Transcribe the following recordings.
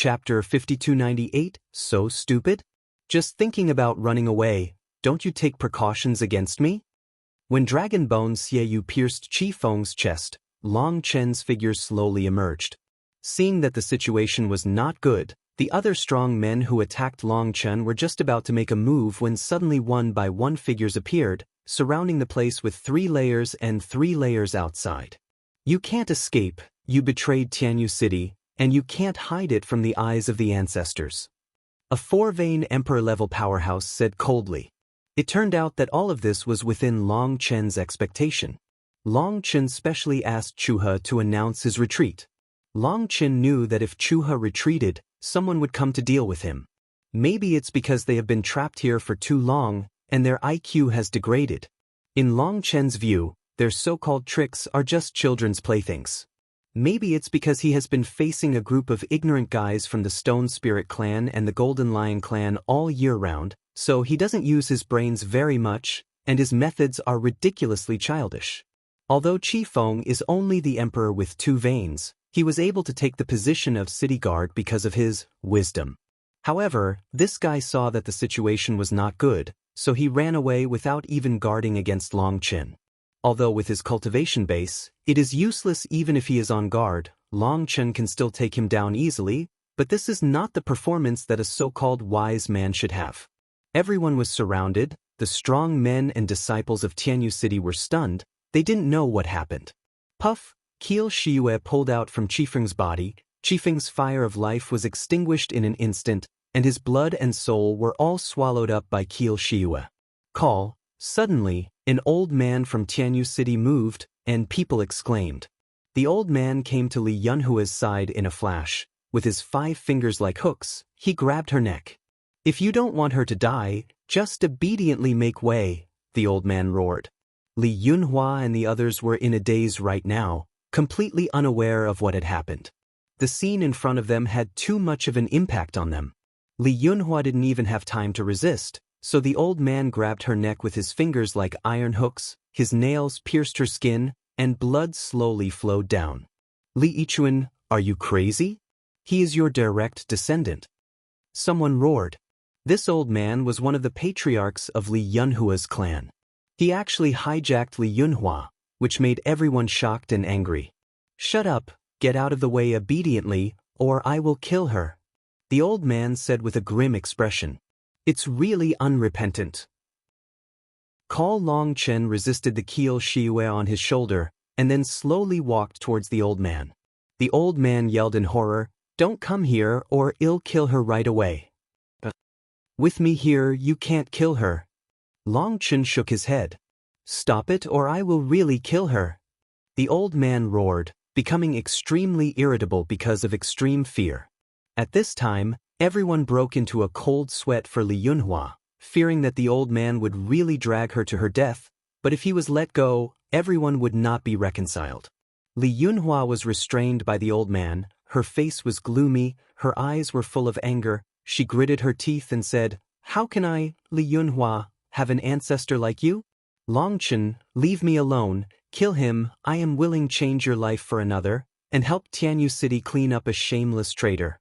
Chapter 5298, So Stupid? Just thinking about running away, don't you take precautions against me? When Dragon Bone Xiaoyu pierced Qi Feng's chest, Long Chen's figure slowly emerged. Seeing that the situation was not good, the other strong men who attacked Long Chen were just about to make a move when suddenly one by one figures appeared, surrounding the place with 3 layers and 3 layers outside. You can't escape, you betrayed Tianyu City, and you can't hide it from the eyes of the ancestors. A 4-vein emperor-level powerhouse said coldly. It turned out that all of this was within Long Chen's expectation. Long Chen specially asked Chuhe to announce his retreat. Long Chen knew that if Chuhe retreated, someone would come to deal with him. Maybe it's because they have been trapped here for too long, and their IQ has degraded. In Long Chen's view, their so-called tricks are just children's playthings. Maybe it's because he has been facing a group of ignorant guys from the Stone Spirit clan and the Golden Lion clan all year round, so he doesn't use his brains very much, and his methods are ridiculously childish. Although Qi Feng is only the emperor with 2 veins, he was able to take the position of city guard because of his wisdom. However, this guy saw that the situation was not good, so he ran away without even guarding against Long Chen. Although with his cultivation base, it is useless even if he is on guard, Long Chen can still take him down easily, but this is not the performance that a so-called wise man should have. Everyone was surrounded, the strong men and disciples of Tianyu City were stunned, they didn't know what happened. Puff, Qi Shiyue pulled out from Qi Feng's body, Qi Feng's fire of life was extinguished in an instant, and his blood and soul were all swallowed up by Qi Shiyue. Call. Suddenly, an old man from Tianyu City moved, and people exclaimed. The old man came to Li Yunhua's side in a flash. With his 5 fingers like hooks, he grabbed her neck. If you don't want her to die, just obediently make way, the old man roared. Li Yunhua and the others were in a daze right now, completely unaware of what had happened. The scene in front of them had too much of an impact on them. Li Yunhua didn't even have time to resist. So the old man grabbed her neck with his fingers like iron hooks, his nails pierced her skin, and blood slowly flowed down. Li Yichuan, are you crazy? He is your direct descendant. Someone roared. This old man was one of the patriarchs of Li Yunhua's clan. He actually hijacked Li Yunhua, which made everyone shocked and angry. Shut up, get out of the way obediently, or I will kill her, the old man said with a grim expression. It's really unrepentant. Call Long Chen resisted the Qi Shiyue on his shoulder, and then slowly walked towards the old man. The old man yelled in horror, "Don't come here or I'll kill her right away." With me here you can't kill her. Long Chen shook his head. Stop it or I will really kill her. The old man roared, becoming extremely irritable because of extreme fear. At this time, everyone broke into a cold sweat for Li Yunhua, fearing that the old man would really drag her to her death, but if he was let go, everyone would not be reconciled. Li Yunhua was restrained by the old man, her face was gloomy, her eyes were full of anger, she gritted her teeth and said, "How can I, Li Yunhua, have an ancestor like you? Long Chen, leave me alone, kill him, I am willing to change your life for another, and help Tianyu City clean up a shameless traitor."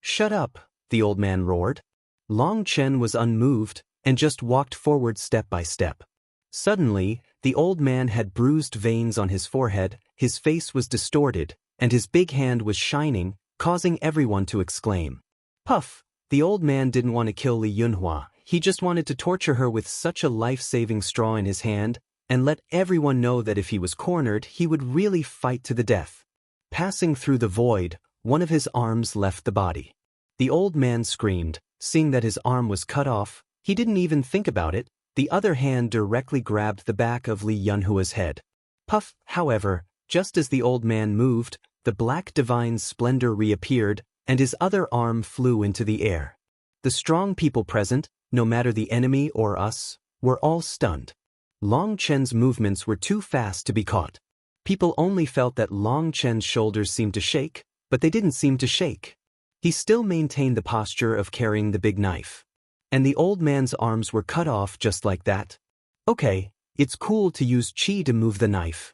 Shut up, the old man roared. Long Chen was unmoved, and just walked forward step by step. Suddenly, the old man had bruised veins on his forehead, his face was distorted, and his big hand was shining, causing everyone to exclaim. Puff, the old man didn't want to kill Li Yunhua, he just wanted to torture her with such a life-saving straw in his hand, and let everyone know that if he was cornered, he would really fight to the death. Passing through the void, one of his arms left the body. The old man screamed, seeing that his arm was cut off, he didn't even think about it, the other hand directly grabbed the back of Li Yunhua's head. Puff, however, just as the old man moved, the black divine splendor reappeared, and his other arm flew into the air. The strong people present, no matter the enemy or us, were all stunned. Long Chen's movements were too fast to be caught. People only felt that Long Chen's shoulders seemed to shake, but they didn't seem to shake. He still maintained the posture of carrying the big knife. And the old man's arms were cut off just like that. Okay, it's cool to use qi to move the knife.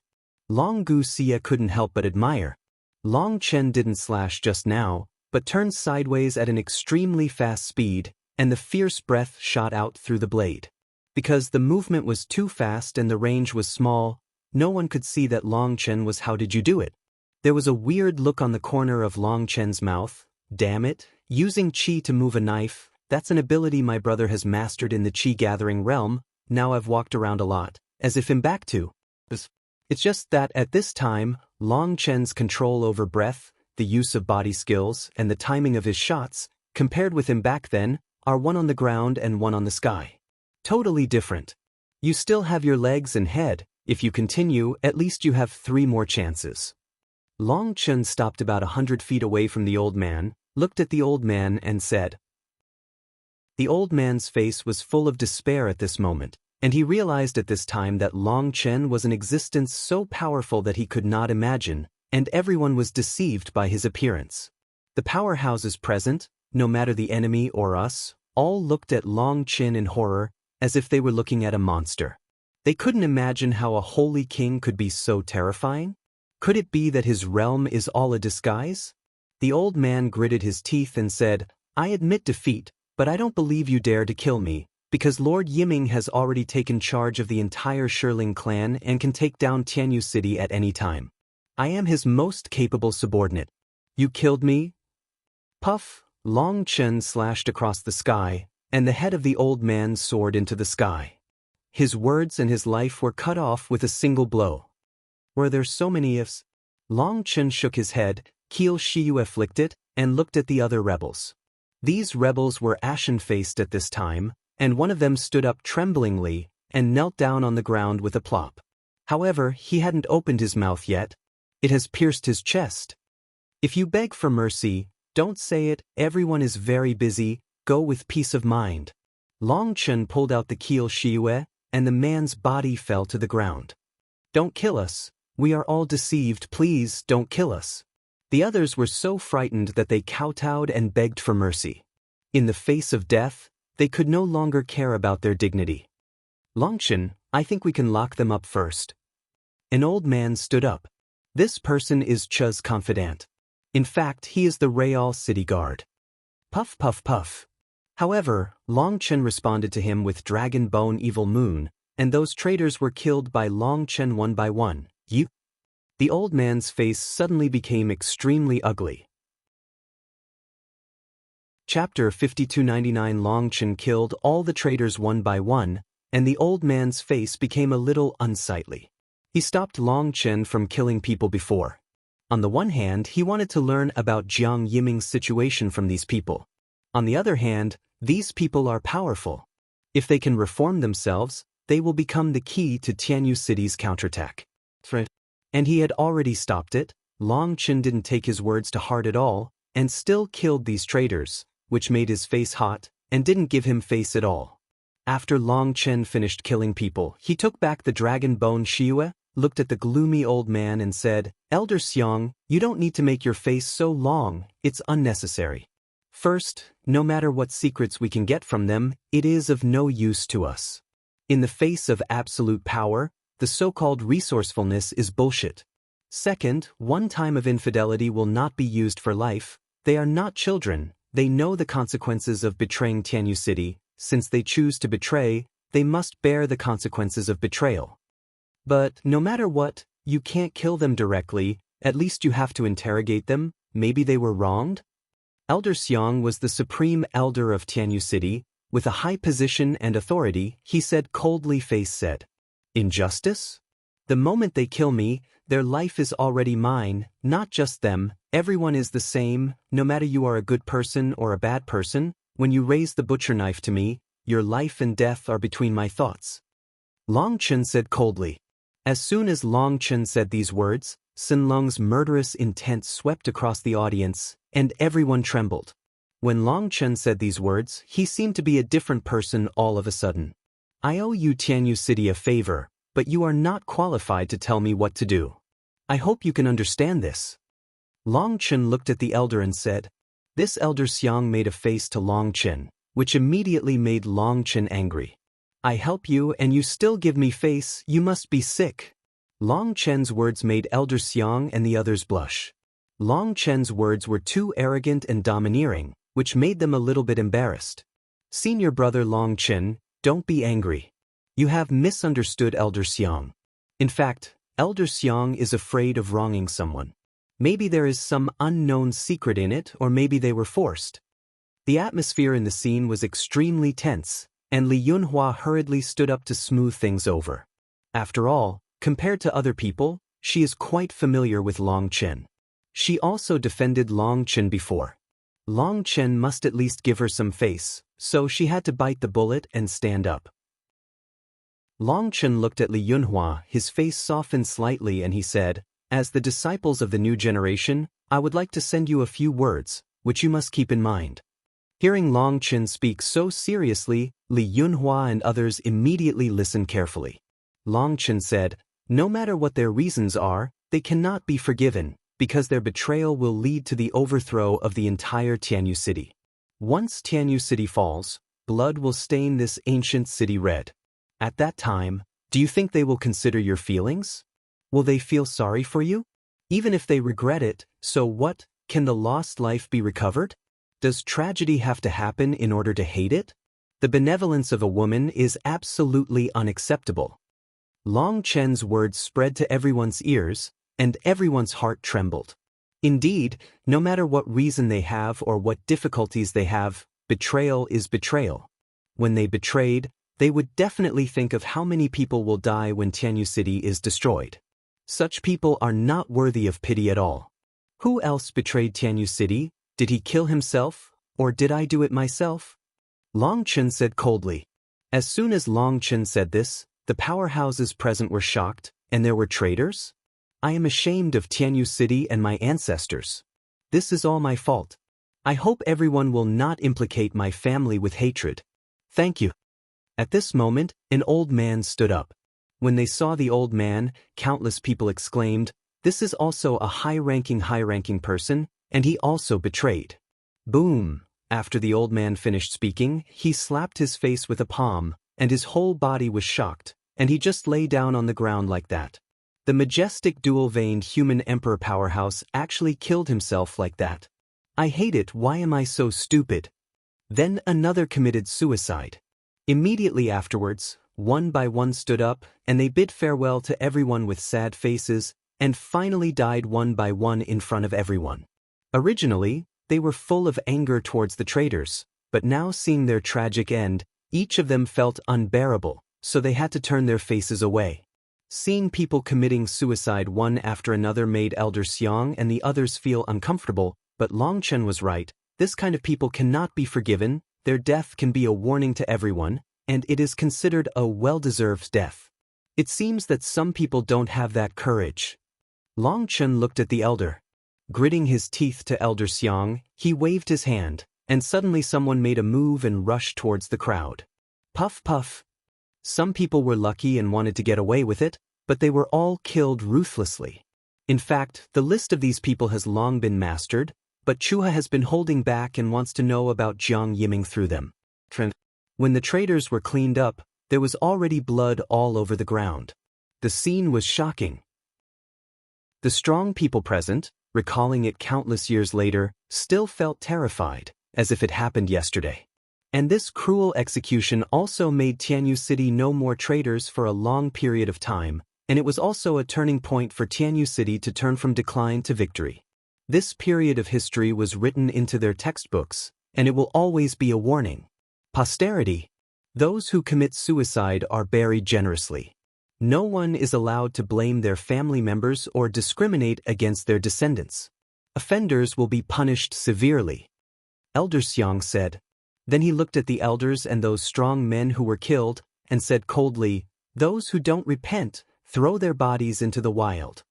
Long Gu Xia couldn't help but admire. Long Chen didn't slash just now, but turned sideways at an extremely fast speed, and the fierce breath shot out through the blade. Because the movement was too fast and the range was small, no one could see that Long Chen was. How did you do it? There was a weird look on the corner of Long Chen's mouth. Damn it, using qi to move a knife, that's an ability my brother has mastered in the qi gathering realm. Now I've walked around a lot, as if I'm back to. It's just that at this time, Long Chen's control over breath, the use of body skills, and the timing of his shots, compared with him back then, are one on the ground and one on the sky. Totally different. You still have your legs and head. If you continue, at least you have 3 more chances. Long Chen stopped about 100 feet away from the old man, looked at the old man and said. The old man's face was full of despair at this moment, and he realized at this time that Long Chen was an existence so powerful that he could not imagine, and everyone was deceived by his appearance. The powerhouses present, no matter the enemy or us, all looked at Long Chen in horror, as if they were looking at a monster. They couldn't imagine how a holy king could be so terrifying. Could it be that his realm is all a disguise? The old man gritted his teeth and said, I admit defeat, but I don't believe you dare to kill me, because Lord Yiming has already taken charge of the entire Shirling clan and can take down Tianyu City at any time. I am his most capable subordinate. You killed me? Puff, Long Chen slashed across the sky, and the head of the old man soared into the sky. His words and his life were cut off with a single blow. Were there so many ifs? Long Chen shook his head, Keel Shiyue flicked it, and looked at the other rebels. These rebels were ashen-faced at this time, and one of them stood up tremblingly and knelt down on the ground with a plop. However, he hadn't opened his mouth yet. It has pierced his chest. If you beg for mercy, don't say it. Everyone is very busy. Go with peace of mind. Long Chen pulled out the Keel Shiyue, and the man's body fell to the ground. Don't kill us. We are all deceived. Please don't kill us. The others were so frightened that they kowtowed and begged for mercy. In the face of death, they could no longer care about their dignity. Long Chen, I think we can lock them up first. An old man stood up. This person is Chu's confidant. In fact, he is the Real City Guard. Puff puff puff. However, Long Chen responded to him with Dragon Bone Evil Moon, and those traitors were killed by Long Chen one by one. You? The old man's face suddenly became extremely ugly. Chapter 5299 Long Chen killed all the traitors one by one, and the old man's face became a little unsightly. He stopped Long Chen from killing people before. On the one hand, he wanted to learn about Jiang Yiming's situation from these people. On the other hand, these people are powerful. If they can reform themselves, they will become the key to Tianyu City's counterattack. And he had already stopped it. Long Chen didn't take his words to heart at all, and still killed these traitors, which made his face hot, and didn't give him face at all. After Long Chen finished killing people, he took back the Dragon Bone Shiyue, looked at the gloomy old man and said, Elder Xiang, you don't need to make your face so long, it's unnecessary. First, no matter what secrets we can get from them, it is of no use to us. In the face of absolute power, the so-called resourcefulness is bullshit. Second, one time of infidelity will not be used for life. They are not children. They know the consequences of betraying Tianyu City. Since they choose to betray, they must bear the consequences of betrayal. But no matter what, you can't kill them directly. At least you have to interrogate them. Maybe they were wronged? Elder Xiang was the supreme elder of Tianyu City. With a high position and authority, he said coldly face said, Injustice? The moment they kill me, their life is already mine, not just them. Everyone is the same, no matter you are a good person or a bad person. When you raise the butcher knife to me, your life and death are between my thoughts. Long Chen said coldly. As soon as Long Chen said these words, Sin Lung's murderous intent swept across the audience, and everyone trembled. When Long Chen said these words, he seemed to be a different person all of a sudden. I owe you Tianyu City a favor, but you are not qualified to tell me what to do. I hope you can understand this. Long Chen looked at the elder and said, This elder Xiang made a face to Long Chen, which immediately made Long Chen angry. I help you and you still give me face, you must be sick. Long Chen's words made Elder Xiang and the others blush. Long Chen's words were too arrogant and domineering, which made them a little bit embarrassed. Senior brother Long Chen, don't be angry. You have misunderstood Elder Xiang. In fact, Elder Xiang is afraid of wronging someone. Maybe there is some unknown secret in it, or maybe they were forced. The atmosphere in the scene was extremely tense, and Li Yunhua hurriedly stood up to smooth things over. After all, compared to other people, she is quite familiar with Long Chen. She also defended Long Chen before. Long Chen must at least give her some face, so she had to bite the bullet and stand up. Long Chen looked at Li Yunhua, his face softened slightly, and he said, "As the disciples of the new generation, I would like to send you a few words, which you must keep in mind." Hearing Long Chen speak so seriously, Li Yunhua and others immediately listened carefully. Long Chen said, "No matter what their reasons are, they cannot be forgiven, because their betrayal will lead to the overthrow of the entire Tianyu city. Once Tianyu city falls, blood will stain this ancient city red. At that time, do you think they will consider your feelings? Will they feel sorry for you? Even if they regret it, so what? Can the lost life be recovered? Does tragedy have to happen in order to hate it? The benevolence of a woman is absolutely unacceptable." Long Chen's words spread to everyone's ears, and everyone's heart trembled. Indeed, no matter what reason they have or what difficulties they have, betrayal is betrayal. When they betrayed, they would definitely think of how many people will die when Tianyu City is destroyed. Such people are not worthy of pity at all. Who else betrayed Tianyu City? Did he kill himself, or did I do it myself? Long Chen said coldly. As soon as Long Chen said this, the powerhouses present were shocked, and there were traitors? I am ashamed of Tianyu City and my ancestors. This is all my fault. I hope everyone will not implicate my family with hatred. Thank you. At this moment, an old man stood up. When they saw the old man, countless people exclaimed, "This is also a high-ranking person, and he also betrayed." Boom! After the old man finished speaking, he slapped his face with a palm, and his whole body was shocked, and he just lay down on the ground like that. The majestic dual-veined human emperor powerhouse actually killed himself like that. I hate it. Why am I so stupid? Then another committed suicide. Immediately afterwards, one by one stood up, and they bid farewell to everyone with sad faces, and finally died one by one in front of everyone. Originally, they were full of anger towards the traitors, but now seeing their tragic end, each of them felt unbearable, so they had to turn their faces away. Seeing people committing suicide one after another made Elder Xiang and the others feel uncomfortable, but Long Chen was right. This kind of people cannot be forgiven, their death can be a warning to everyone, and it is considered a well-deserved death. It seems that some people don't have that courage. Long Chen looked at the elder. Gritting his teeth to Elder Xiang, he waved his hand, and suddenly someone made a move and rushed towards the crowd. Puff puff. Some people were lucky and wanted to get away with it, but they were all killed ruthlessly. In fact, the list of these people has long been mastered, but Chuha has been holding back and wants to know about Jiang Yiming through them. When the traitors were cleaned up, there was already blood all over the ground. The scene was shocking. The strong people present, recalling it countless years later, still felt terrified, as if it happened yesterday. And this cruel execution also made Tianyu City no more traitors for a long period of time, and it was also a turning point for Tianyu City to turn from decline to victory. This period of history was written into their textbooks, and it will always be a warning. Posterity. Those who commit suicide are buried generously. No one is allowed to blame their family members or discriminate against their descendants. Offenders will be punished severely. Elder Xiang said. Then he looked at the elders and those strong men who were killed, and said coldly, "Those who don't repent, throw their bodies into the wild."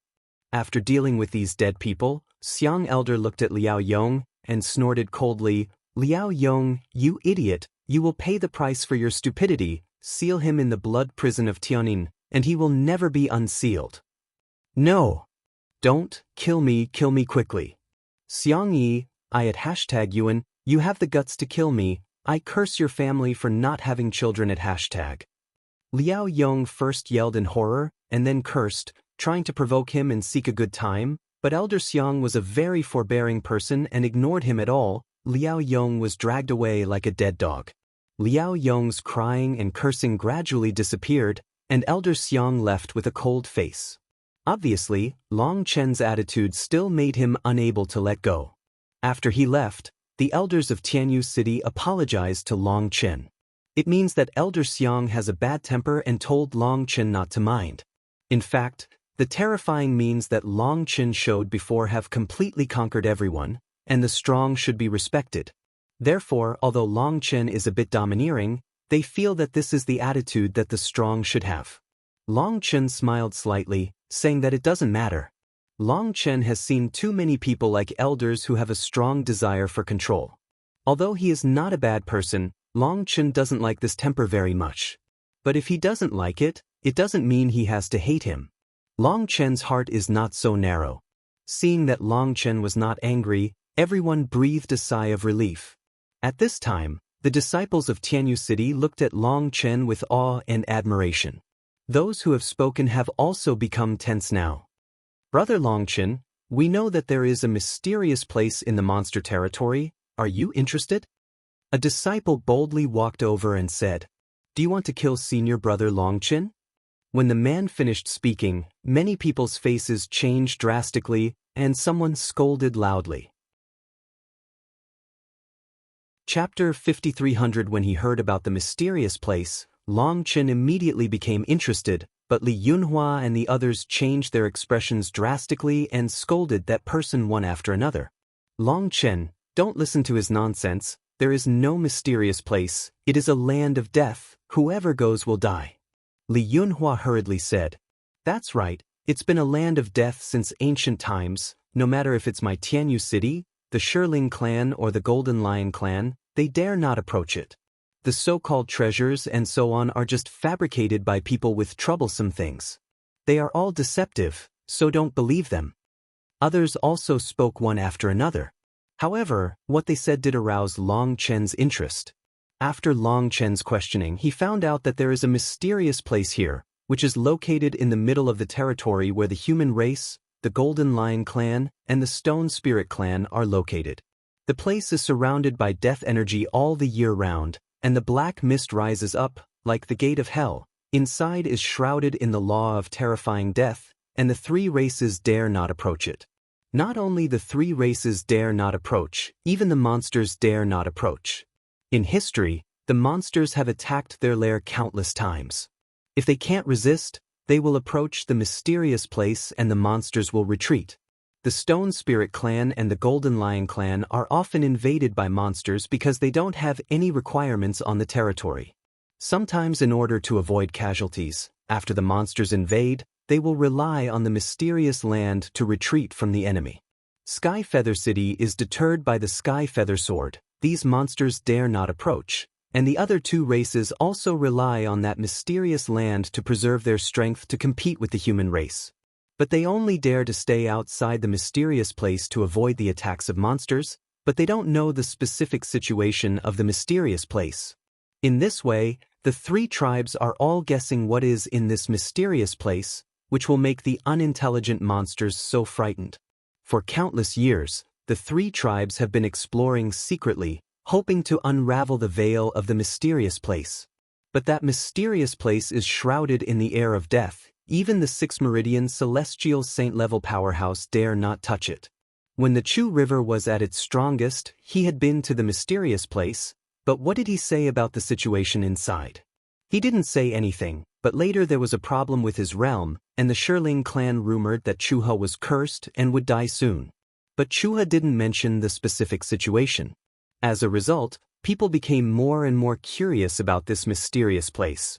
After dealing with these dead people, Xiang elder looked at Liao Yong, and snorted coldly, "Liao Yong, you idiot, you will pay the price for your stupidity. Seal him in the blood prison of Tianyin, and he will never be unsealed." No. Don't, kill me quickly. Xiang Yi, I at hashtag Yuan, you have the guts to kill me, I curse your family for not having children at hashtag. Liao Yong first yelled in horror, and then cursed, trying to provoke him and seek a good time, But Elder Xiang was a very forbearing person and ignored him at all. Liao Yong was dragged away like a dead dog. Liao Yong's crying and cursing gradually disappeared, and Elder Xiang left with a cold face. Obviously, Long Chen's attitude still made him unable to let go. After he left, the elders of Tianyu City apologized to Long Chen. It means that Elder Xiang has a bad temper and told Long Chen not to mind. In fact, the terrifying means that Long Chen showed before have completely conquered everyone, and the strong should be respected. Therefore, although Long Chen is a bit domineering, they feel that this is the attitude that the strong should have. Long Chen smiled slightly, saying that it doesn't matter. Long Chen has seen too many people like elders who have a strong desire for control. Although he is not a bad person, Long Chen doesn't like this temper very much. But if he doesn't like it, it doesn't mean he has to hate him. Long Chen's heart is not so narrow. Seeing that Long Chen was not angry, everyone breathed a sigh of relief. At this time, the disciples of Tianyu City looked at Long Chen with awe and admiration. Those who have spoken have also become tense now. Brother Long Chen, we know that there is a mysterious place in the monster territory. Are you interested? A disciple boldly walked over and said, "Do you want to kill senior brother Long Chen?" When the man finished speaking, many people's faces changed drastically, and someone scolded loudly. Chapter 5300. When he heard about the mysterious place, Long Chen immediately became interested, but Li Yunhua and the others changed their expressions drastically and scolded that person one after another. Long Chen, don't listen to his nonsense. There is no mysterious place. It is a land of death. Whoever goes will die. Li Yunhua hurriedly said, "That's right. It's been a land of death since ancient times. No matter if it's my Tianyu City, the Shirling clan or the Golden Lion clan, they dare not approach it. The so-called treasures and so on are just fabricated by people with troublesome things. They are all deceptive, so don't believe them." Others also spoke one after another. However, what they said did arouse Long Chen's interest. After Long Chen's questioning, he found out that there is a mysterious place here, which is located in the middle of the territory where the human race, the Golden Lion clan, and the Stone Spirit clan are located. The place is surrounded by death energy all the year round, and the black mist rises up, like the gate of hell. Inside is shrouded in the law of terrifying death, and the three races dare not approach it. Not only the three races dare not approach, even the monsters dare not approach. In history, the monsters have attacked their lair countless times. If they can't resist, they will approach the mysterious place and the monsters will retreat. The Stone Spirit clan and the Golden Lion clan are often invaded by monsters because they don't have any requirements on the territory. Sometimes in order to avoid casualties, after the monsters invade, they will rely on the mysterious land to retreat from the enemy. Sky Feather City is deterred by the Sky Feather Sword. These monsters dare not approach, and the other two races also rely on that mysterious land to preserve their strength to compete with the human race. But they only dare to stay outside the mysterious place to avoid the attacks of monsters, but they don't know the specific situation of the mysterious place. In this way, the three tribes are all guessing what is in this mysterious place, which will make the unintelligent monsters so frightened. For countless years, the three tribes have been exploring secretly, hoping to unravel the veil of the mysterious place. But that mysterious place is shrouded in the air of death. Even the 6 Meridian Celestial Saint-level powerhouse dare not touch it. When the Chu River was at its strongest, he had been to the mysterious place, but what did he say about the situation inside? He didn't say anything, but later there was a problem with his realm, and the Shirling clan rumored that Chuha was cursed and would die soon. But Chuha didn't mention the specific situation. As a result, people became more and more curious about this mysterious place.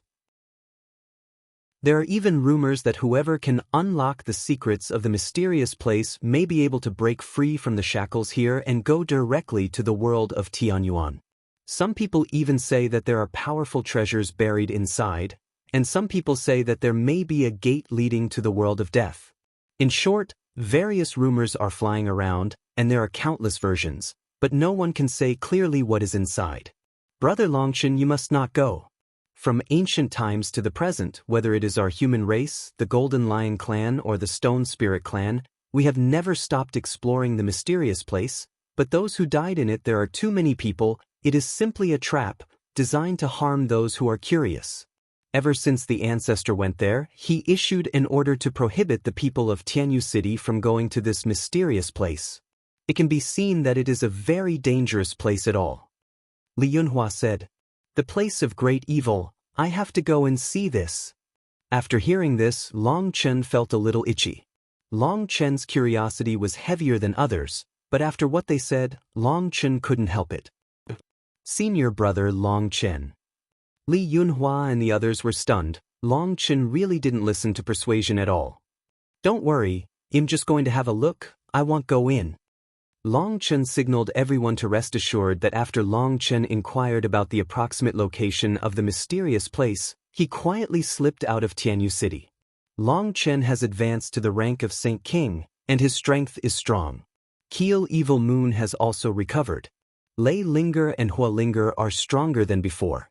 There are even rumors that whoever can unlock the secrets of the mysterious place may be able to break free from the shackles here and go directly to the world of Tianyuan. Some people even say that there are powerful treasures buried inside, and some people say that there may be a gate leading to the world of death. In short, various rumors are flying around, and there are countless versions, but no one can say clearly what is inside. Brother Long Chen, you must not go. From ancient times to the present, whether it is our human race, the Golden Lion clan or the Stone Spirit clan, We have never stopped exploring the mysterious place, but those who died in it, there are too many people. It is simply a trap, designed to harm those who are curious. Ever since the ancestor went there, he issued an order to prohibit the people of Tianyu City from going to this mysterious place. It can be seen that it is a very dangerous place at all. Li Yunhua said, "The place of great evil, I have to go and see this." After hearing this, Long Chen felt a little itchy. Long Chen's curiosity was heavier than others, but after what they said, Long Chen couldn't help it. Senior brother Long Chen. Li Yunhua and the others were stunned. Long Chen really didn't listen to persuasion at all. "Don't worry, I'm just going to have a look, I won't go in." Long Chen signaled everyone to rest assured that after Long Chen inquired about the approximate location of the mysterious place, he quietly slipped out of Tianyu City. Long Chen has advanced to the rank of Saint King, and his strength is strong. Keel Evil Moon has also recovered. Lei Linger and Hua Linger are stronger than before.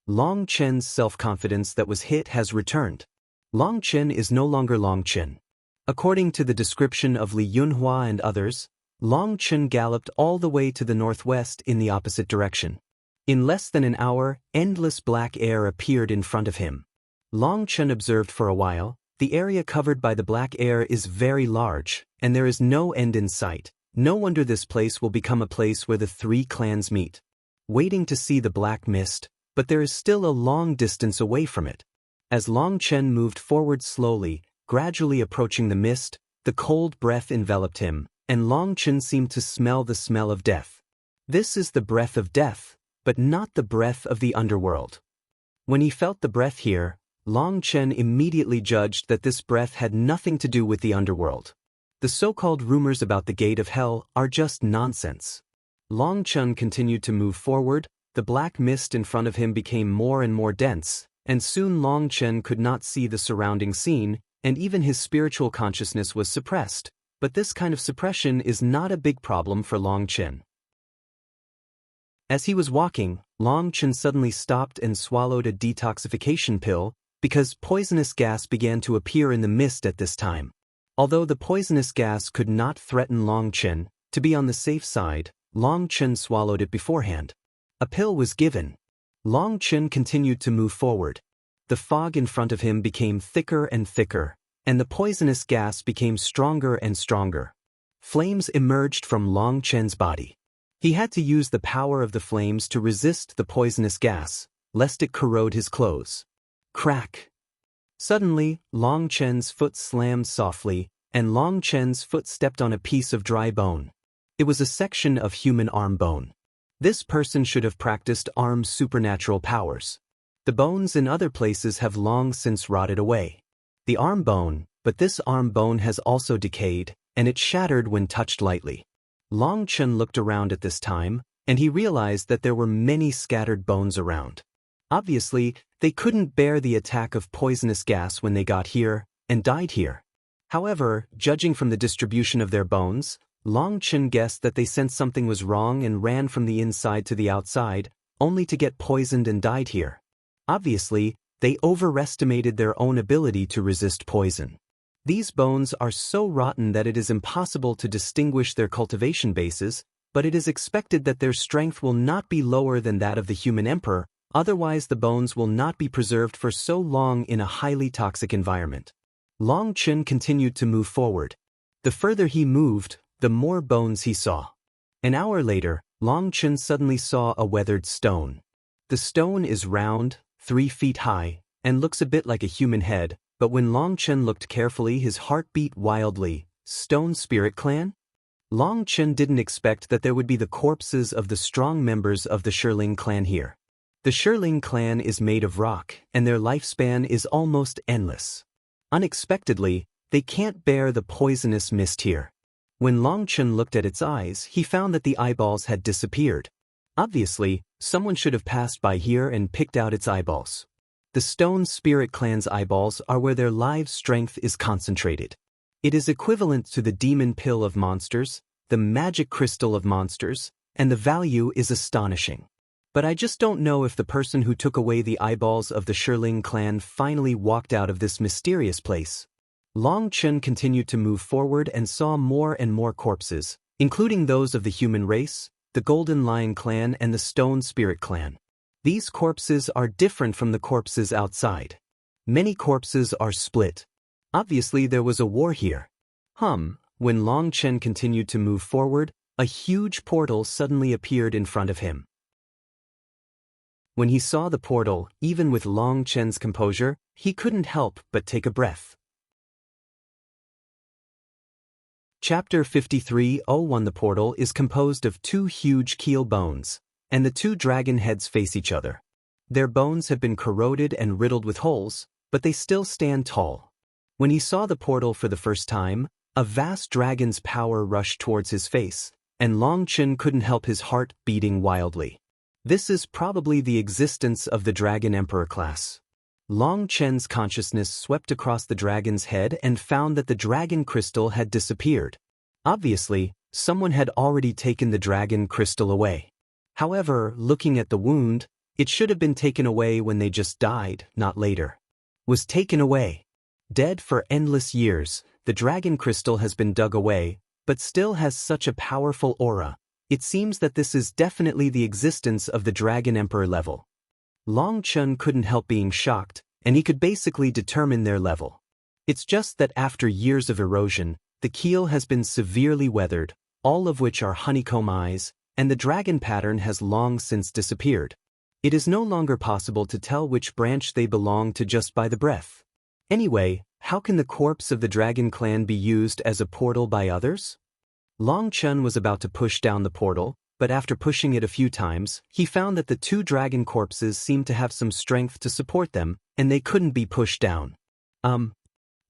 Long Chen's self-confidence that was hit has returned. Long Chen is no longer Long Chen. According to the description of Li Yunhua and others, Long Chen galloped all the way to the northwest in the opposite direction. In less than an hour, endless black air appeared in front of him. Long Chen observed for a while. The area covered by the black air is very large, and there is no end in sight. No wonder this place will become a place where the three clans meet. Waiting to see the black mist, but there is still a long distance away from it. As Long Chen moved forward slowly, gradually approaching the mist, the cold breath enveloped him, and Long Chen seemed to smell the smell of death. This is the breath of death, but not the breath of the underworld. When he felt the breath here, Long Chen immediately judged that this breath had nothing to do with the underworld. The so-called rumors about the gate of hell are just nonsense. Long Chen continued to move forward. The black mist in front of him became more and more dense, and soon Long Chen could not see the surrounding scene, and even his spiritual consciousness was suppressed. But this kind of suppression is not a big problem for Long Chen. As he was walking, Long Chen suddenly stopped and swallowed a detoxification pill, because poisonous gas began to appear in the mist at this time. Although the poisonous gas could not threaten Long Chen, to be on the safe side, Long Chen swallowed it beforehand. A pill was given. Long Chen continued to move forward. The fog in front of him became thicker and thicker, and the poisonous gas became stronger and stronger. Flames emerged from Long Chen's body. He had to use the power of the flames to resist the poisonous gas, lest it corrode his clothes. Crack! Suddenly, Long Chen's foot slammed softly, and Long Chen's foot stepped on a piece of dry bone. It was a section of human arm bone. This person should have practiced arm supernatural powers. The bones in other places have long since rotted away. The arm bone, but this arm bone has also decayed, and it shattered when touched lightly. Long Chen looked around at this time, and he realized that there were many scattered bones around. Obviously, they couldn't bear the attack of poisonous gas when they got here, and died here. However, judging from the distribution of their bones, Long Chen guessed that they sensed something was wrong and ran from the inside to the outside, only to get poisoned and died here. Obviously, they overestimated their own ability to resist poison. These bones are so rotten that it is impossible to distinguish their cultivation bases, but it is expected that their strength will not be lower than that of the human emperor, otherwise the bones will not be preserved for so long in a highly toxic environment. Long Chen continued to move forward. The further he moved, the more bones he saw. An hour later, Long Chen suddenly saw a weathered stone. The stone is round, 3 feet high, and looks a bit like a human head, but when Long Chen looked carefully, his heart beat wildly. Stone Spirit Clan? Long Chen didn't expect that there would be the corpses of the strong members of the Shirling clan here. The Shirling clan is made of rock, and their lifespan is almost endless. Unexpectedly, they can't bear the poisonous mist here. When Long Chen looked at its eyes, he found that the eyeballs had disappeared. Obviously, someone should have passed by here and picked out its eyeballs. The Stone Spirit Clan's eyeballs are where their live strength is concentrated. It is equivalent to the demon pill of monsters, the magic crystal of monsters, and the value is astonishing. But I just don't know if the person who took away the eyeballs of the Shirling clan finally walked out of this mysterious place. Long Chen continued to move forward and saw more and more corpses, including those of the human race, the Golden Lion clan and the Stone Spirit clan. These corpses are different from the corpses outside. Many corpses are split. Obviously there was a war here. When Long Chen continued to move forward, a huge portal suddenly appeared in front of him. When he saw the portal, even with Long Chen's composure, he couldn't help but take a breath. Chapter 53:01 The portal is composed of two huge keel bones, and the two dragon heads face each other. Their bones have been corroded and riddled with holes, but they still stand tall. When he saw the portal for the first time, a vast dragon's power rushed towards his face, and Long Chen couldn't help his heart beating wildly. This is probably the existence of the Dragon Emperor class. Long Chen's consciousness swept across the dragon's head and found that the dragon crystal had disappeared. Obviously, someone had already taken the dragon crystal away. However, looking at the wound, it should have been taken away when they just died, not later. Was taken away. Dead for endless years, the dragon crystal has been dug away, but still has such a powerful aura. It seems that this is definitely the existence of the Dragon Emperor level. Long Chen couldn't help being shocked, and he could basically determine their level. It's just that after years of erosion, the keel has been severely weathered, all of which are honeycomb eyes, and the dragon pattern has long since disappeared. It is no longer possible to tell which branch they belong to just by the breath. Anyway, how can the corpse of the dragon clan be used as a portal by others? Long Chen was about to push down the portal, but after pushing it a few times, he found that the two dragon corpses seemed to have some strength to support them, and they couldn't be pushed down.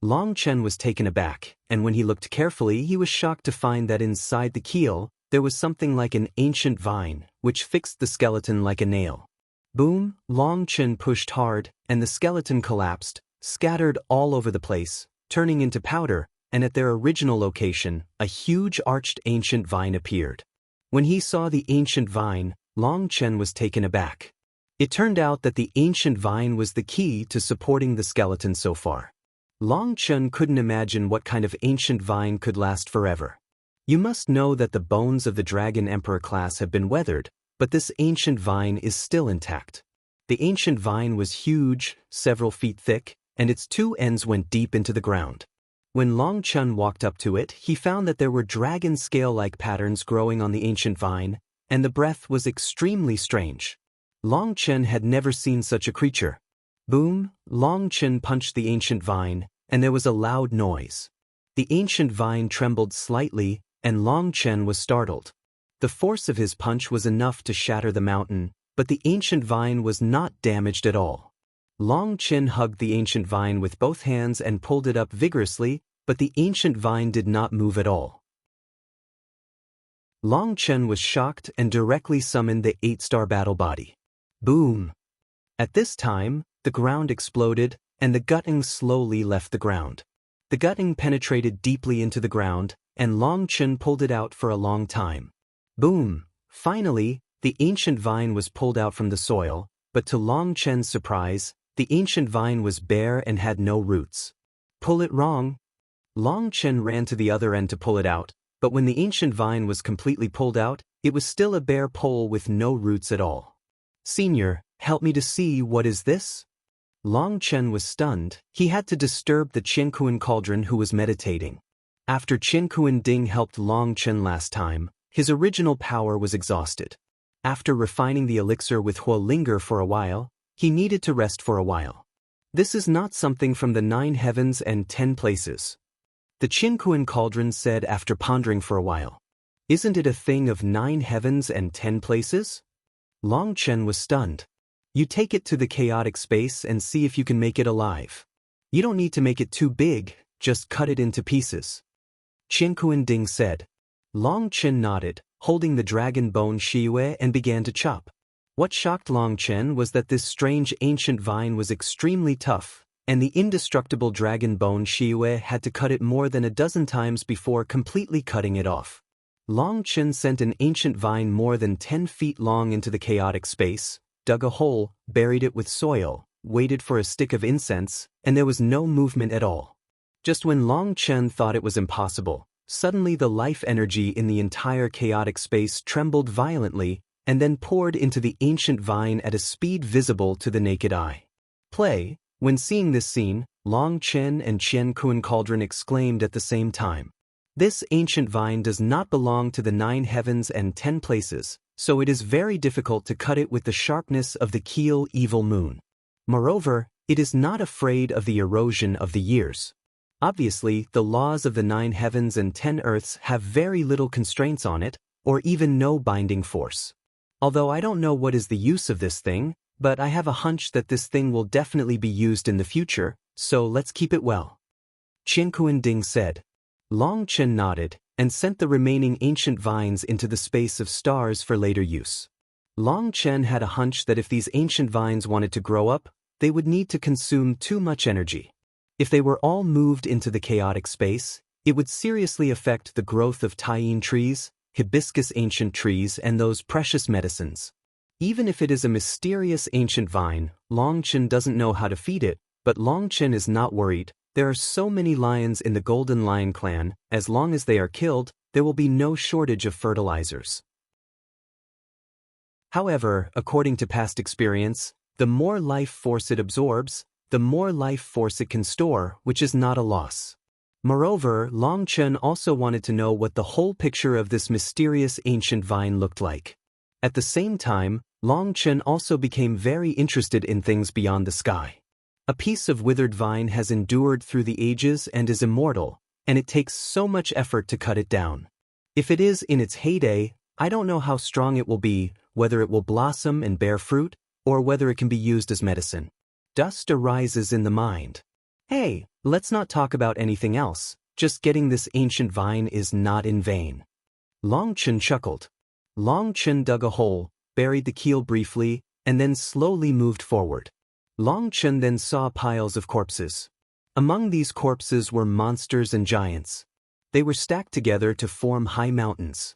Long Chen was taken aback, and when he looked carefully he was shocked to find that inside the keel, there was something like an ancient vine, which fixed the skeleton like a nail. Boom! Long Chen pushed hard, and the skeleton collapsed, scattered all over the place, turning into powder, and at their original location, a huge arched ancient vine appeared. When he saw the ancient vine, Long Chen was taken aback. It turned out that the ancient vine was the key to supporting the skeleton so far. Long Chen couldn't imagine what kind of ancient vine could last forever. You must know that the bones of the Dragon Emperor class have been weathered, but this ancient vine is still intact. The ancient vine was huge, several feet thick, and its two ends went deep into the ground. When Long Chen walked up to it, he found that there were dragon scale-like patterns growing on the ancient vine, and the breath was extremely strange. Long Chen had never seen such a creature. Boom! Long Chen punched the ancient vine, and there was a loud noise. The ancient vine trembled slightly, and Long Chen was startled. The force of his punch was enough to shatter the mountain, but the ancient vine was not damaged at all. Long Chen hugged the ancient vine with both hands and pulled it up vigorously, but the ancient vine did not move at all. Long Chen was shocked and directly summoned the 8-star battle body. Boom! At this time, the ground exploded, and the gutting slowly left the ground. The gutting penetrated deeply into the ground, and Long Chen pulled it out for a long time. Boom! Finally, the ancient vine was pulled out from the soil, but to Long Chen's surprise, the ancient vine was bare and had no roots. Pull it wrong. Long Chen ran to the other end to pull it out, but when the ancient vine was completely pulled out, it was still a bare pole with no roots at all. Senior, help me to see what is this? Long Chen was stunned. He had to disturb the Qiankuan cauldron who was meditating. After Qiankuan Ding helped Long Chen last time, his original power was exhausted. After refining the elixir with Huolinger for a while, he needed to rest for a while. This is not something from the 9 heavens and 10 places. The Qiankuan cauldron said after pondering for a while. Isn't it a thing of 9 heavens and 10 places? Long Chen was stunned. You take it to the chaotic space and see if you can make it alive. You don't need to make it too big, just cut it into pieces. Qiankuan Ding said. Long Chen nodded, holding the dragon bone Shiyue and began to chop. What shocked Long Chen was that this strange ancient vine was extremely tough, and the indestructible dragon bone Shiyue had to cut it more than a dozen times before completely cutting it off. Long Chen sent an ancient vine more than 10 feet long into the chaotic space, dug a hole, buried it with soil, waited for a stick of incense, and there was no movement at all. Just when Long Chen thought it was impossible, suddenly the life energy in the entire chaotic space trembled violently and then poured into the ancient vine at a speed visible to the naked eye. Play. When seeing this scene, Long Chen and Qian Kun Cauldron exclaimed at the same time. This ancient vine does not belong to the 9 heavens and 10 places, so it is very difficult to cut it with the sharpness of the keel evil moon. Moreover, it is not afraid of the erosion of the years. Obviously, the laws of the 9 heavens and 10 earths have very little constraints on it, or even no binding force. Although I don't know what is the use of this thing, but I have a hunch that this thing will definitely be used in the future, so let's keep it well. Qiankuan Ding said. Long Chen nodded, and sent the remaining ancient vines into the space of stars for later use. Long Chen had a hunch that if these ancient vines wanted to grow up, they would need to consume too much energy. If they were all moved into the chaotic space, it would seriously affect the growth of taiyin trees, hibiscus ancient trees, and those precious medicines. Even if it is a mysterious ancient vine, Long Chen doesn't know how to feed it, but Long Chen is not worried. There are so many lions in the Golden Lion clan, as long as they are killed, there will be no shortage of fertilizers. However, according to past experience, the more life force it absorbs, the more life force it can store, which is not a loss. Moreover, Long Chen also wanted to know what the whole picture of this mysterious ancient vine looked like. At the same time, Long Chen also became very interested in things beyond the sky. A piece of withered vine has endured through the ages and is immortal, and it takes so much effort to cut it down. If it is in its heyday, I don't know how strong it will be, whether it will blossom and bear fruit, or whether it can be used as medicine. Dust arises in the mind. Hey, let's not talk about anything else, just getting this ancient vine is not in vain. Long Chen chuckled. Long Chen dug a hole, buried the keel briefly, and then slowly moved forward. Long Chen then saw piles of corpses. Among these corpses were monsters and giants. They were stacked together to form high mountains.